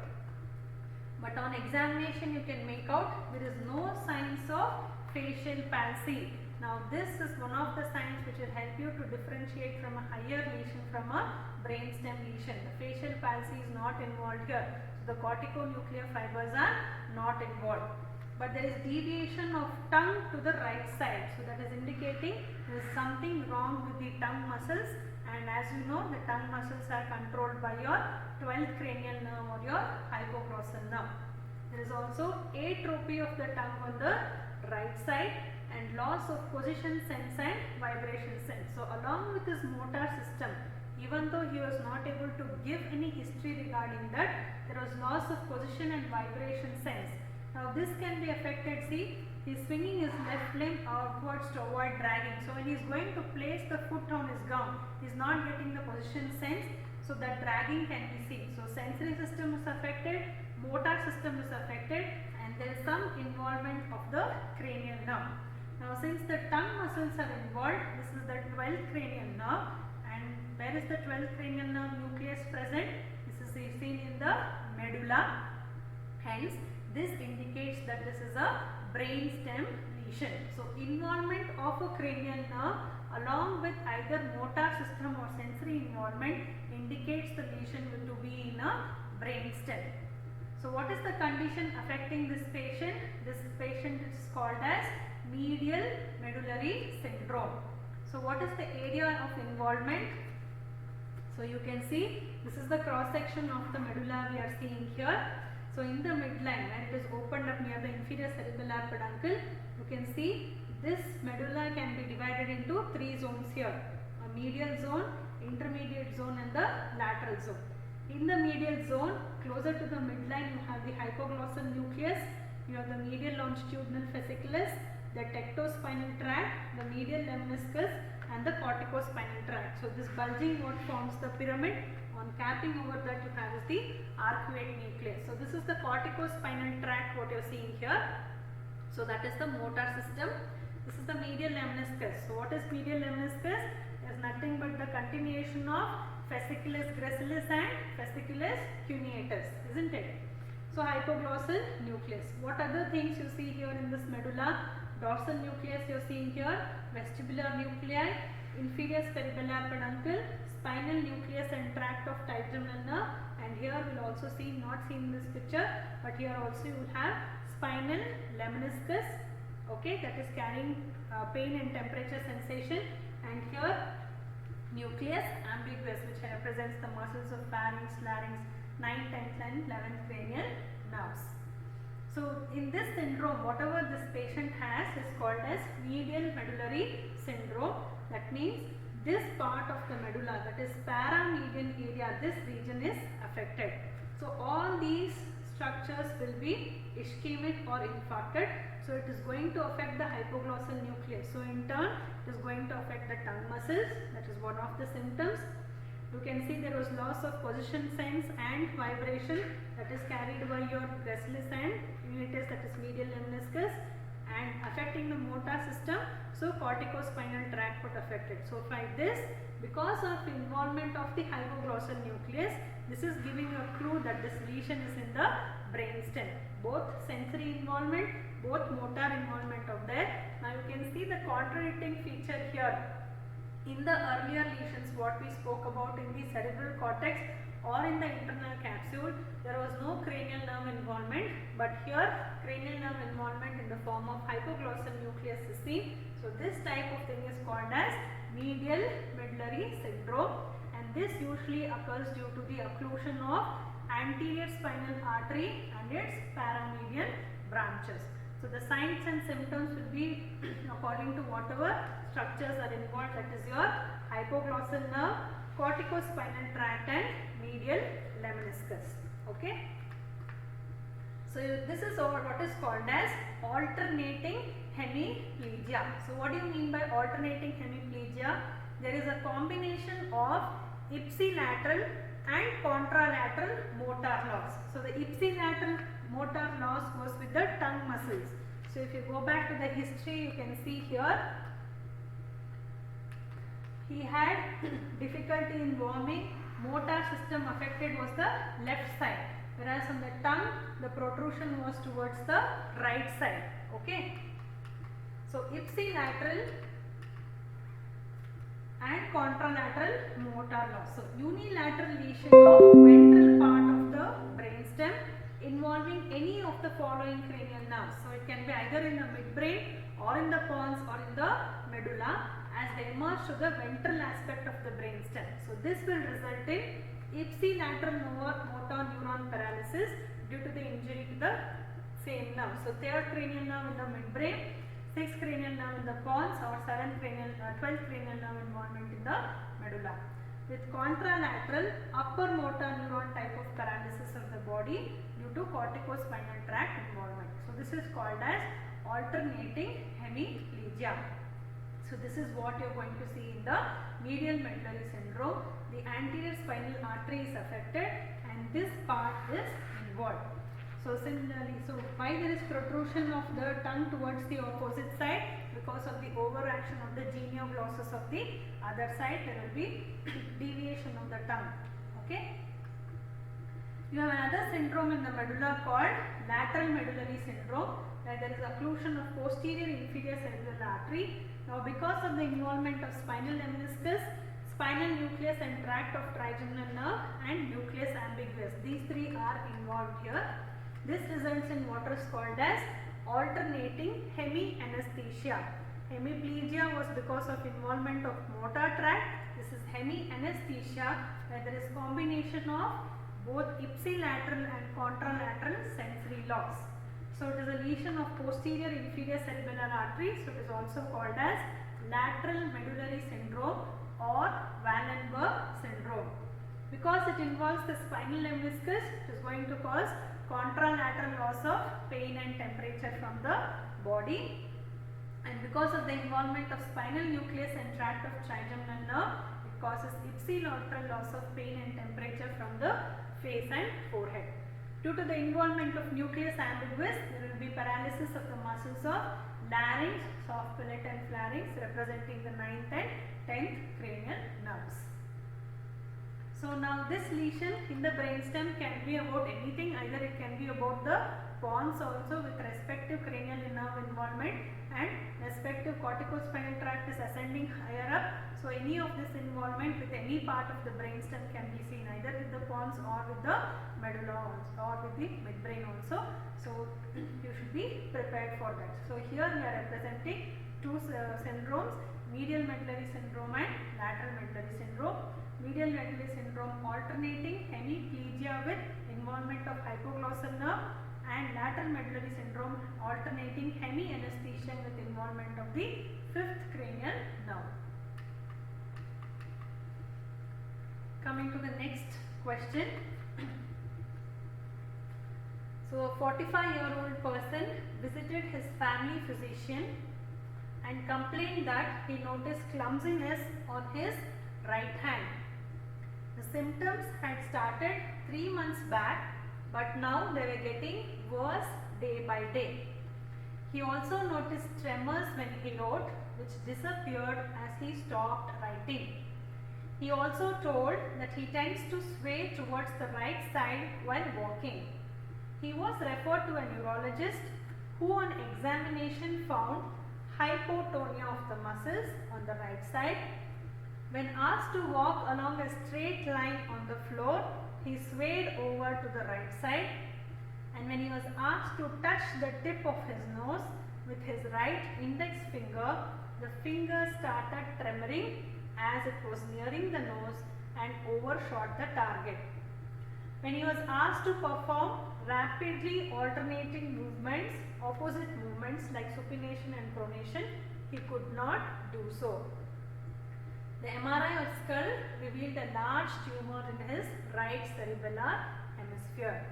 Speaker 4: But on examination you can make out there is no signs of facial palsy. Now this is one of the signs which will help you to differentiate from a higher lesion from a brainstem lesion. The facial palsy is not involved here. So the corticonuclear fibers are not involved. But there is deviation of tongue to the right side. So that is indicating there is something wrong with the tongue muscles, and as you know, the tongue muscles are controlled by your 12th cranial nerve or your hypoglossal nerve. There is also atrophy of the tongue on the right side and loss of position sense and vibration sense. So along with his motor system, even though he was not able to give any history regarding that, there was loss of position and vibration sense. Now this can be affected, see, he is swinging his left limb outwards to avoid dragging. So when he is going to place the foot on his ground, he is not getting the position sense, so that dragging can be seen. So sensory system is affected, motor system is affected, and there is some involvement of the cranial nerve. Now since the tongue muscles are involved, this is the 12th cranial nerve, and where is the 12th cranial nerve nucleus present? This is seen in the medulla. Hence this indicates that this is a brainstem lesion. So involvement of a cranial nerve along with either motor system or sensory involvement indicates the lesion to be in a brainstem. So what is the condition affecting this patient? This patient is called as medial medullary syndrome. So what is the area of involvement? So you can see this is the cross section of the medulla we are seeing here. So in the midline, where it is opened up near the inferior cerebellar peduncle, you can see this medulla can be divided into three zones here: a medial zone, intermediate zone, and the lateral zone. In the medial zone, closer to the midline, you have the hypoglossal nucleus, you have the medial longitudinal fasciculus, the tectospinal tract, the medial lemniscus, and the corticospinal tract. So this bulging what forms the pyramid On capping over that you have is the arcuate nucleus. So this is the corticospinal tract what you are seeing here. So that is the motor system. This is the medial lemniscus. So what is medial lemniscus? It is nothing but the continuation of fasciculus gracilis and fasciculus cuneatus, isn't it? So hypoglossal nucleus. What other things you see here in this medulla? Dorsal nucleus you are seeing here, vestibular nuclei, inferior cerebellar peduncle, spinal nucleus and tract of trigeminal nerve, and here we will also see, not seen in this picture, but here also you will have spinal lemniscus, okay, that is carrying pain and temperature sensation, and here nucleus ambiguous which represents the muscles of pharynx, larynx, 9th, 10th and 11th cranial nerves. So in this syndrome, whatever this patient has is called as medial medullary syndrome. That means this part of the medulla, that is paramedian area, this region is affected. So all these structures will be ischemic or infarcted. So it is going to affect the hypoglossal nucleus. So in turn, it is going to affect the tongue muscles. That is one of the symptoms. You can see there was loss of position sense and vibration, that is carried by your gracilis and cuneatus, that is medial lemniscus, and affecting the motor system. So corticospinal tract got affected. So by this, because of involvement of the hypoglossal nucleus, this is giving a clue that this lesion is in the brainstem. Both sensory involvement, both motor involvement of there. Now you can see the contradicting feature here. In the earlier lesions what we spoke about in the cerebral cortex or in the internal capsule, there was no cranial nerve involvement, but here cranial nerve involvement in the form of hypoglossal nucleus is seen. So this type of thing is called as medial medullary syndrome, and this usually occurs due to the occlusion of anterior spinal artery and its paramedian branches. So the signs and symptoms will be according to whatever structures are involved, that is your hypoglossal nerve, corticospinal tract and medial lemniscus. Okay. So this is what is called as alternating hemiplegia. So what do you mean by alternating hemiplegia? There is a combination of ipsilateral and contralateral motor loss. So the ipsilateral motor loss was with the tongue muscles. So if you go back to the history, you can see here he had difficulty in warming. Motor system affected was the left side, whereas on the tongue the protrusion was towards the right side. Okay. So ipsilateral and contralateral motor loss. So unilateral lesion of ventral part of the brainstem involving any of the following cranial nerves. So it can be either in the midbrain or in the pons or in the medulla as they emerge to the ventral aspect of the brainstem. So this will result in ipsilateral motor neuron paralysis due to the injury to the same nerve. So third cranial nerve in the midbrain, 6th cranial nerve in the pons, or 12th cranial nerve involvement in the medulla. With contralateral upper motor neuron type of paralysis of the body due to corticospinal tract involvement. So this is called as alternating hemiplegia. So this is what you are going to see in the medial medullary syndrome. The anterior spinal artery is affected and this part is involved. So similarly, so why there is protrusion of the tongue towards the opposite side? Because of the overaction of the genioglossus of the other side, there will be deviation of the tongue. Okay. You have another syndrome in the medulla called lateral medullary syndrome, where there is occlusion of posterior inferior cerebral artery. Now because of the involvement of spinal lemniscus, spinal nucleus and tract of trigeminal nerve and nucleus ambiguous, these three are involved here. This results in what is called as alternating hemianesthesia. Hemiplegia was because of involvement of motor tract. This is hemianesthesia, where there is combination of both ipsilateral and contralateral sensory loss. So it is a lesion of posterior inferior cerebellar artery. So it is also called as lateral medullary syndrome or Wallenberg syndrome. Because it involves the spinal lemniscus, it is going to cause contralateral loss of pain and temperature from the body. And because of the involvement of spinal nucleus and tract of trigeminal nerve, it It causes ipsilateral loss of pain and temperature from the face and forehead. Due to the involvement of nucleus ambiguous, there will be paralysis of the muscles of larynx, soft palate and pharynx, representing the 9th and 10th cranial nerves. So now this lesion in the brainstem can be about anything, either it can be about the pons also with respective cranial nerve involvement, and respective corticospinal tract is ascending higher up. So any of this involvement with any part of the brainstem can be seen either with the pons or with the medulla also, or with the midbrain also. So you should be prepared for that. So here we are representing two syndromes, medial medullary syndrome and lateral medullary syndrome. Medial medullary syndrome alternating hemiplegia with involvement of hypoglossal nerve, and lateral medullary syndrome alternating hemianesthesia with involvement of the 5th cranial nerve. Coming to the next question. So a 45-year-old person visited his family physician and complained that he noticed clumsiness on his right hand. The symptoms had started 3 months back, but now they were getting worse day by day. He also noticed tremors when he wrote, which disappeared as he stopped writing. He also told that he tends to sway towards the right side while walking. He was referred to a neurologist who on examination found hypotonia of the muscles on the right side. When asked to walk along a straight line on the floor, he swayed over to the right side, and when he was asked to touch the tip of his nose with his right index finger, the finger started tremoring as it was nearing the nose and overshot the target. When he was asked to perform rapidly alternating movements, opposite movements like supination and pronation, he could not do so. The MRI of skull revealed a large tumor in his right cerebellar hemisphere.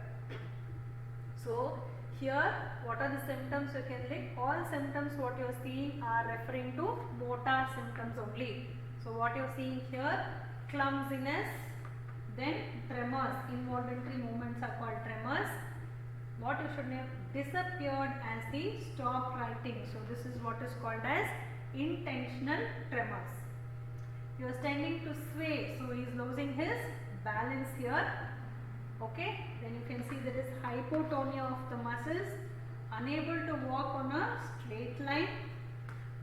Speaker 4: So here, what are the symptoms you can link? All symptoms what you are seeing are referring to motor symptoms only. So what you are seeing here, clumsiness, then tremors, involuntary movements are called tremors. What you should know, disappeared as he stopped writing. So this is what is called as intentional tremors. He was tending to sway, so he is losing his balance here. Okay, then you can see there is hypotonia of the muscles, unable to walk on a straight line.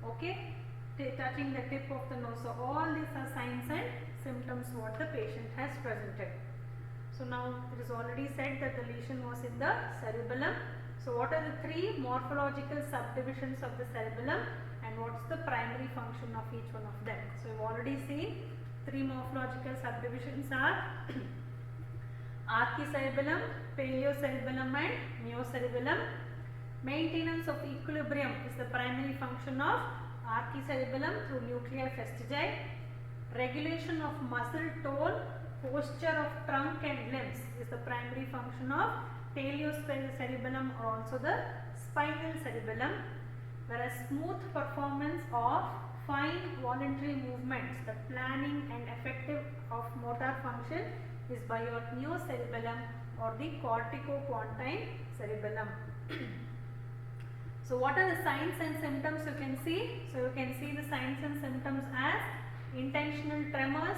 Speaker 4: Okay, touching the tip of the nose. So all these are signs and symptoms what the patient has presented. So now it is already said that the lesion was in the cerebellum. So what are the 3 morphological subdivisions of the cerebellum, and what's the primary function of each one of them? So we've already seen 3 morphological subdivisions are archicerebellum, paleocerebellum and neocerebellum. Maintenance of equilibrium is the primary function of archicerebellum through nuclear vestigi. Regulation of muscle tone, posture of trunk and limbs is the primary function of paleocerebellum or also the spinal cerebellum. Whereas smooth performance of fine voluntary movements, the planning and effective of motor function is by your neocerebellum or the corticopontine cerebellum. So what are the signs and symptoms you can see? So you can see the signs and symptoms as intentional tremors,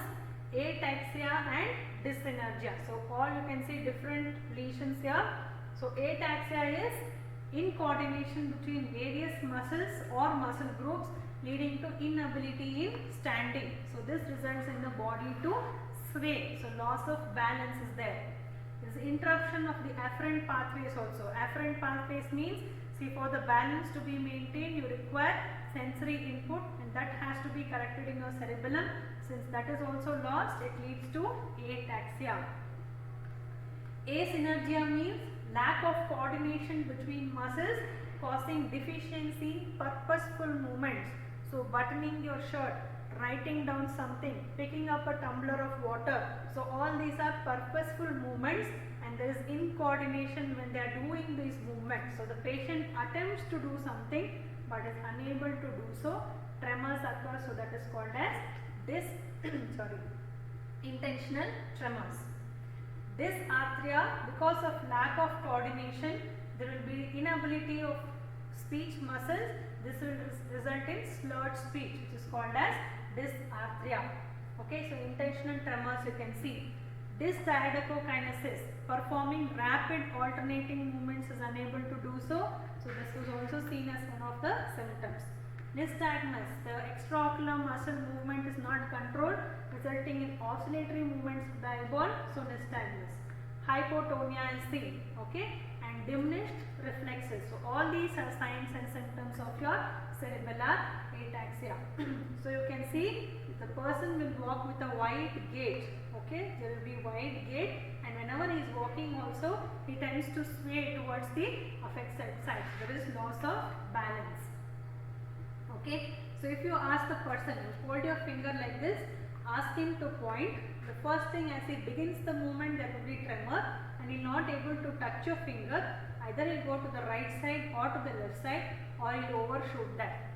Speaker 4: ataxia and dysenergia. So all you can see different lesions here. So ataxia is incoordination between various muscles or muscle groups leading to inability in standing. So this results in the body to sway. So loss of balance is there. There is interruption of the afferent pathways also. Afferent pathways means, see, for the balance to be maintained you require sensory input, and that has to be corrected in your cerebellum. Since that is also lost, it leads to ataxia. Asynergia means lack of coordination between muscles causing deficiency, purposeful movements. So buttoning your shirt, writing down something, picking up a tumbler of water. So all these are purposeful movements, and there is incoordination when they are doing these movements. So the patient attempts to do something but is unable to do so. Tremors occur, so that is called as intentional tremors. Dysarthria, because of lack of coordination, there will be inability of speech muscles. This will result in slurred speech, which is called as dysarthria. Okay, so intentional tremors you can see. Dysdiadochokinesis, performing rapid alternating movements, is unable to do so. So this was also seen as one of the symptoms. Nystagmus, the extraocular muscle movement is not controlled, resulting in oscillatory movements of the eyeball. So nystagmus. Hypotonia is seen. Okay, and diminished reflexes. So all these are signs and symptoms of your cerebellar ataxia. So you can see the person will walk with a wide gait. Okay, there will be wide gait, and whenever he is walking also, he tends to sway towards the affected side. There is loss of balance. Okay, so if you ask the person, you hold your finger like this, ask him to point. The first thing, as he begins the movement, there will be tremor, and he will not able to touch your finger. Either he will go to the right side or to the left side, or he will overshoot that.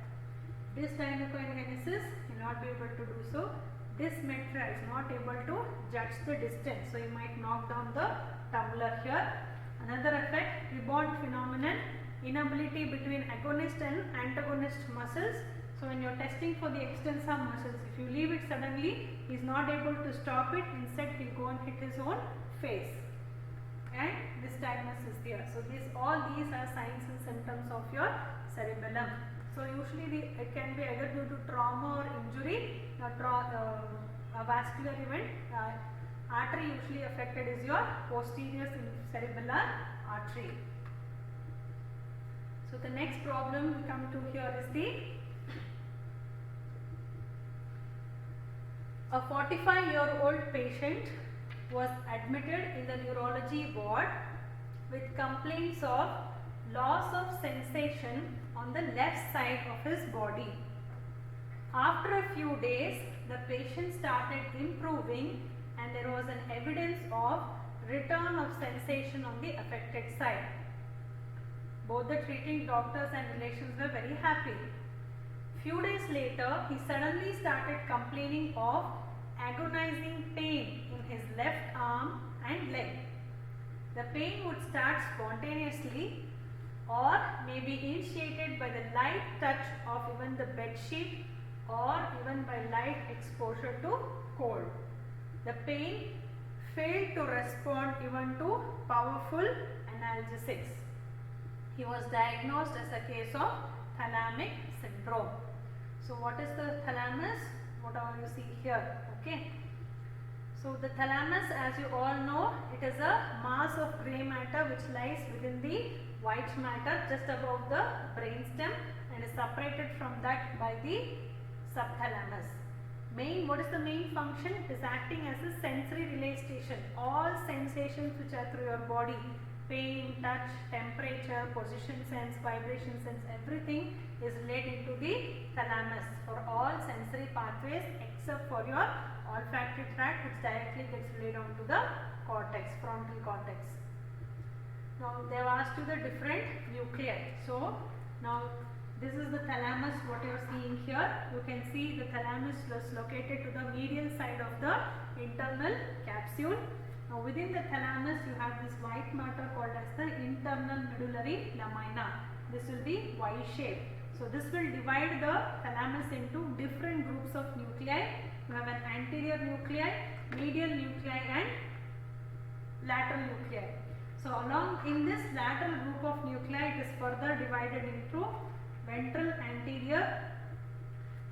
Speaker 4: Dysdiadochokinesis, he will not be able to do so. Dysmetria, is not able to judge the distance, so he might knock down the tumbler here. Another effect, rebound phenomenon, inability between agonist and antagonist muscles. So when you are testing for the extensor muscles, if you leave it suddenly, he is not able to stop it. Instead, he will go and hit his own face. And nystagmus is there. So all these are signs and symptoms of your cerebellum. So usually it can be either due to trauma or injury, a vascular event. Artery usually affected is your posterior cerebellar artery. So the next problem we come to here is a 45-year-old patient was admitted in the neurology ward with complaints of loss of sensation on the left side of his body. After a few days, the patient started improving, and there was an evidence of return of sensation on the affected side. Both the treating doctors and relations were very happy. Few days later, he suddenly started complaining of agonizing pain in his left arm and leg. The pain would start spontaneously or may be initiated by the light touch of even the bed sheet or even by light exposure to cold. The pain failed to respond even to powerful analgesics. He was diagnosed as a case of thalamic syndrome. So what is the thalamus? Whatever you see here. Okay. So the thalamus, as you all know, it is a mass of grey matter which lies within the white matter just above the brainstem and is separated from that by the subthalamus. What is the main function? It is acting as a sensory relay station. All sensations which are through your body, pain, touch, temperature, position sense, vibration sense, everything is relayed into the thalamus for all sensory pathways except for your olfactory tract, which directly gets relayed onto the cortex, frontal cortex. Now they have asked you the different nuclei. So now this is the thalamus, what you are seeing here. You can see the thalamus was located to the medial side of the internal capsule. Now within the thalamus you have this white matter called as the internal medullary lamina. This will be Y-shaped. So this will divide the thalamus into different groups of nuclei. You have an anterior nuclei, medial nuclei and lateral nuclei. So along in this lateral group of nuclei, it is further divided into ventral anterior,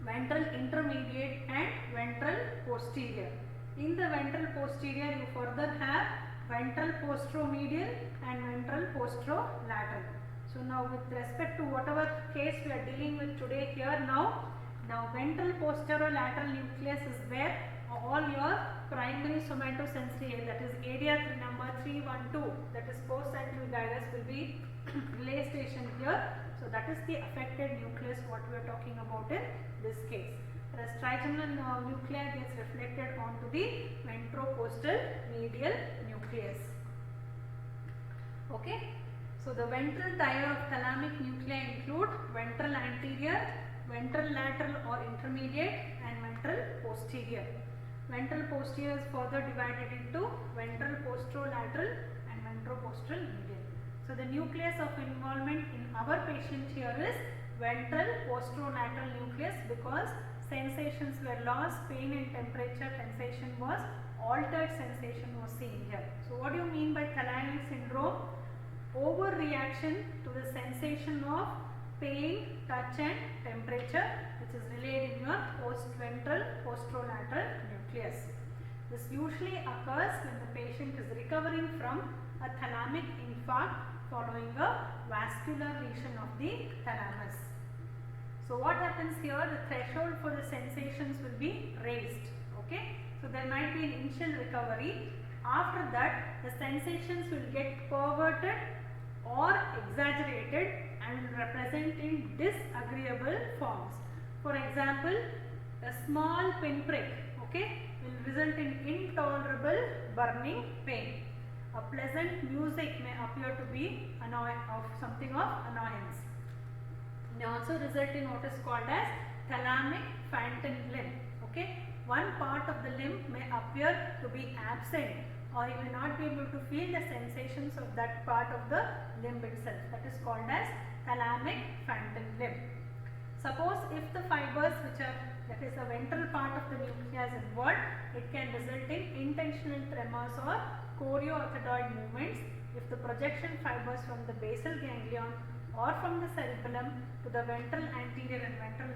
Speaker 4: ventral intermediate and ventral posterior. In the ventral posterior, you further have ventral posteromedial and ventral posterolateral. So now with respect to whatever case we are dealing with today here now ventral posterolateral nucleus is where all your primary somatosensory, that is area number 312, that is postcentral gyrus, will be relay station here. So that is the affected nucleus what we are talking about in this case. Whereas trigeminal nuclei gets reflected onto the ventropostal medial nucleus. Okay. So the ventral tier of thalamic nuclei include ventral anterior, ventral lateral or intermediate and ventral ventral posterior. Ventral posterior is further divided into ventral posterolateral and ventroposteral medial. So the nucleus of involvement in our patient here is ventral posterolateral nucleus, because sensations were lost, pain and temperature sensation was altered, sensation was seen here. So what do you mean by thalamic syndrome? Overreaction to the sensation of pain, touch and temperature, which is relayed in your ventral posterolateral nucleus. This usually occurs when the patient is recovering from a thalamic infarct following a vascular lesion of the thalamus. So what happens here? The threshold for the sensations will be raised. Okay. So there might be an initial recovery. After that, the sensations will get perverted or exaggerated and will represent in disagreeable forms. For example, a small pinprick, okay, will result in intolerable burning pain. A pleasant music may appear to be something of annoyance. May also result in what is called as thalamic phantom limb. Okay, one part of the limb may appear to be absent, or you may not be able to feel the sensations of that part of the limb itself. That is called as thalamic phantom limb. Suppose if the fibers which are, that is the ventral part of the nucleus is involved, it can result in intentional tremors or chorioorthoid movements if the projection fibers from the basal ganglion or from the cerebellum to the ventral anterior and ventral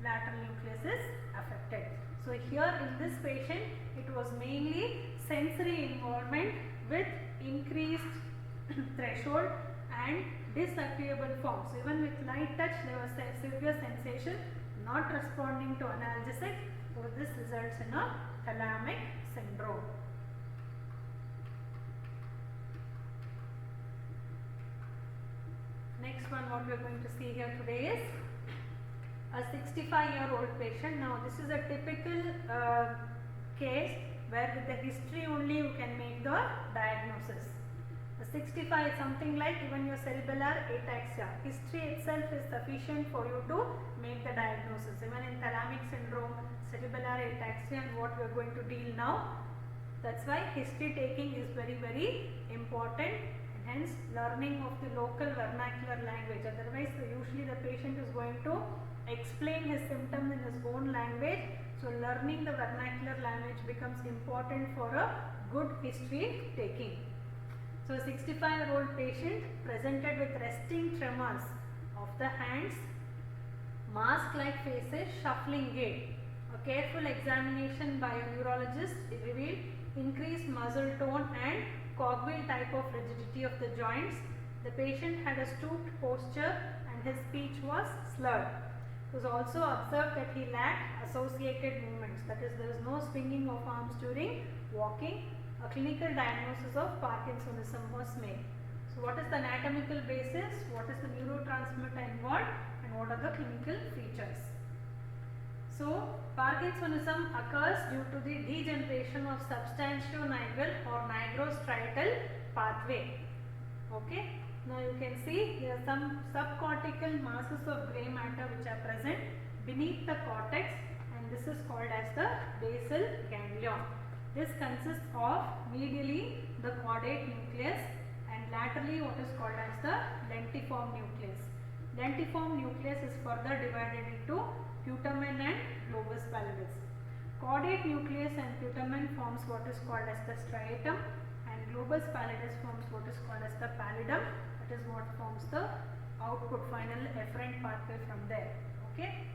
Speaker 4: lateral nucleus is affected. So here in this patient, it was mainly sensory involvement with increased threshold and disagreeable forms. Even with light touch, there was severe sensation not responding to analgesic. So this results in a thalamic syndrome. Next one, what we are going to see here today is a 65-year-old patient. Now this is a typical case where with the history only you can make the diagnosis. The 65 is something like even your cerebellar ataxia. History itself is sufficient for you to make the diagnosis. Even in thalamic syndrome, cerebellar ataxia and what we are going to deal now. That's why history taking is very, very important. Hence, learning of the local vernacular language. Otherwise, usually the patient is going to explain his symptoms in his own language. So, learning the vernacular language becomes important for a good history taking. So, a 65-year-old patient presented with resting tremors of the hands, mask-like faces, shuffling gait. A careful examination by a neurologist revealed increased muscle tone and cogwheel type of rigidity of the joints. The patient had a stooped posture and his speech was slurred. It was also observed that he lacked associated movements, that is, there is no swinging of arms during walking. A clinical diagnosis of Parkinsonism was made. So, what is the anatomical basis, what is the neurotransmitter involved, and what are the clinical features? So, Parkinsonism occurs due to the degeneration of substantionigral or nigrostriatal pathway. Okay. Now, you can see here are some subcortical masses of grey matter which are present beneath the cortex, and this is called as the basal ganglion. This consists of medially the caudate nucleus and laterally what is called as the lentiform nucleus. Lentiform nucleus is further divided into putamen and globus pallidus. Caudate nucleus and putamen forms what is called as the striatum, and globus pallidus forms what is called as the pallidum. That is what forms the output final efferent pathway from there. Okay.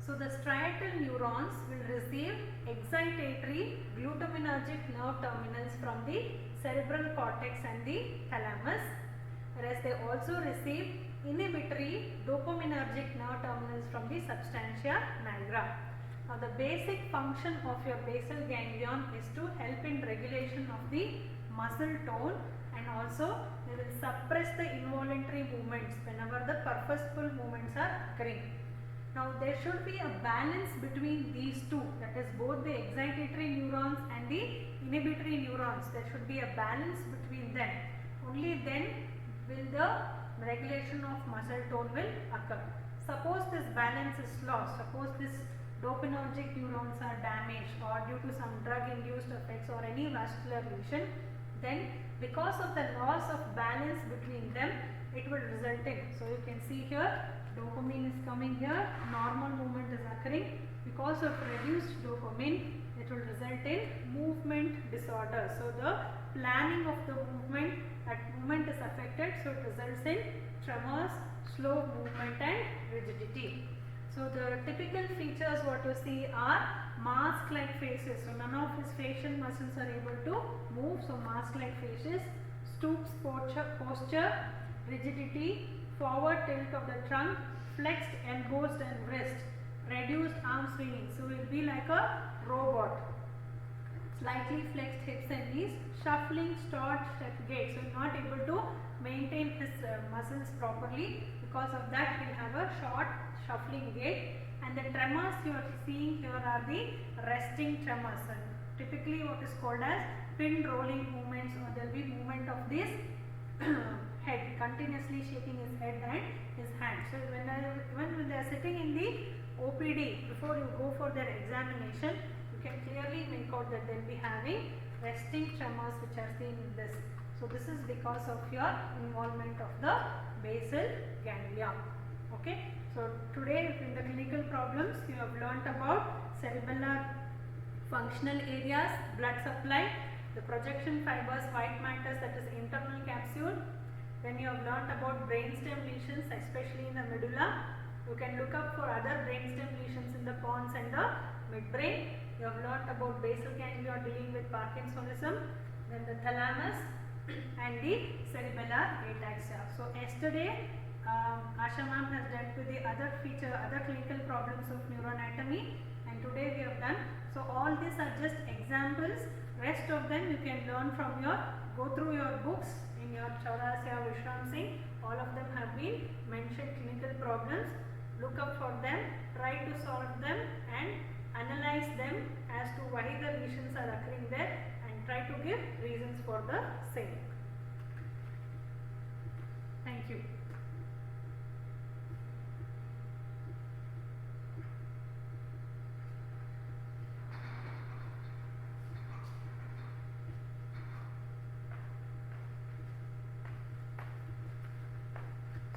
Speaker 4: So the striatal neurons will receive excitatory glutaminergic nerve terminals from the cerebral cortex and the thalamus, whereas they also receive inhibitory dopaminergic nerve terminals from the substantia nigra. Now the basic function of your basal ganglion is to help in regulation of the muscle tone, and also they will suppress the involuntary movements whenever the purposeful movements are occurring. Now there should be a balance between these two, that is both the excitatory neurons and the inhibitory neurons. There should be a balance between them. Only then will the regulation of muscle tone will occur. Suppose this balance is lost, suppose this dopaminergic neurons are damaged or due to some drug induced effects or any vascular lesion, then because of the loss of balance between them, it will result in, so you can see here dopamine is coming here, normal movement is occurring. Because of reduced dopamine, it will result in movement disorder. So the planning of the movement, that movement is affected, so it results in tremors, slow movement and rigidity. So the typical features what you see are mask-like faces. So none of his facial muscles are able to move. So mask-like faces, stoops posture, rigidity, forward tilt of the trunk, flexed embossed and wrist, reduced arm swinging. So it will be like a robot. Slightly flexed hips and knees, shuffling short step gait. So not able to maintain his muscles properly. Because of that, he will have a short shuffling gait. And the tremors you are seeing here are the resting tremors. And typically, what is called as pin rolling movements, or there will be movement of this head, continuously shaking his head and his hand. So when they are sitting in the OPD, before you go for their examination, you can clearly make out that they will be having resting tremors which are seen in this. So this is because of your involvement of the basal ganglia. Okay. So today in the clinical problems you have learnt about cerebellar functional areas, blood supply, the projection fibers, white matters, that is internal capsule. Then you have learnt about brainstem lesions, especially in the medulla. You can look up for other brainstem lesions in the pons and the midbrain. You have learnt about basal ganglia dealing with Parkinsonism, then the thalamus and the cerebellar ataxia. So yesterday Asha ma'am has dealt with the other clinical problems of neuroanatomy, and today we have done. So all these are just examples. Rest of them you can learn from go through your books in your Chaurasya, Vishram Singh. All of them have been mentioned clinical problems. Look up for them, try to solve them and analyze them as to why the lesions are occurring there, and try to give reasons for the same. Thank you.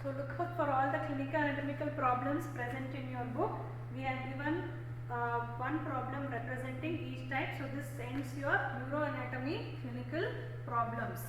Speaker 4: So look out for all the clinical anatomical problems present in your book. We have given one problem representing each type. So this ends your neuroanatomy clinical problems.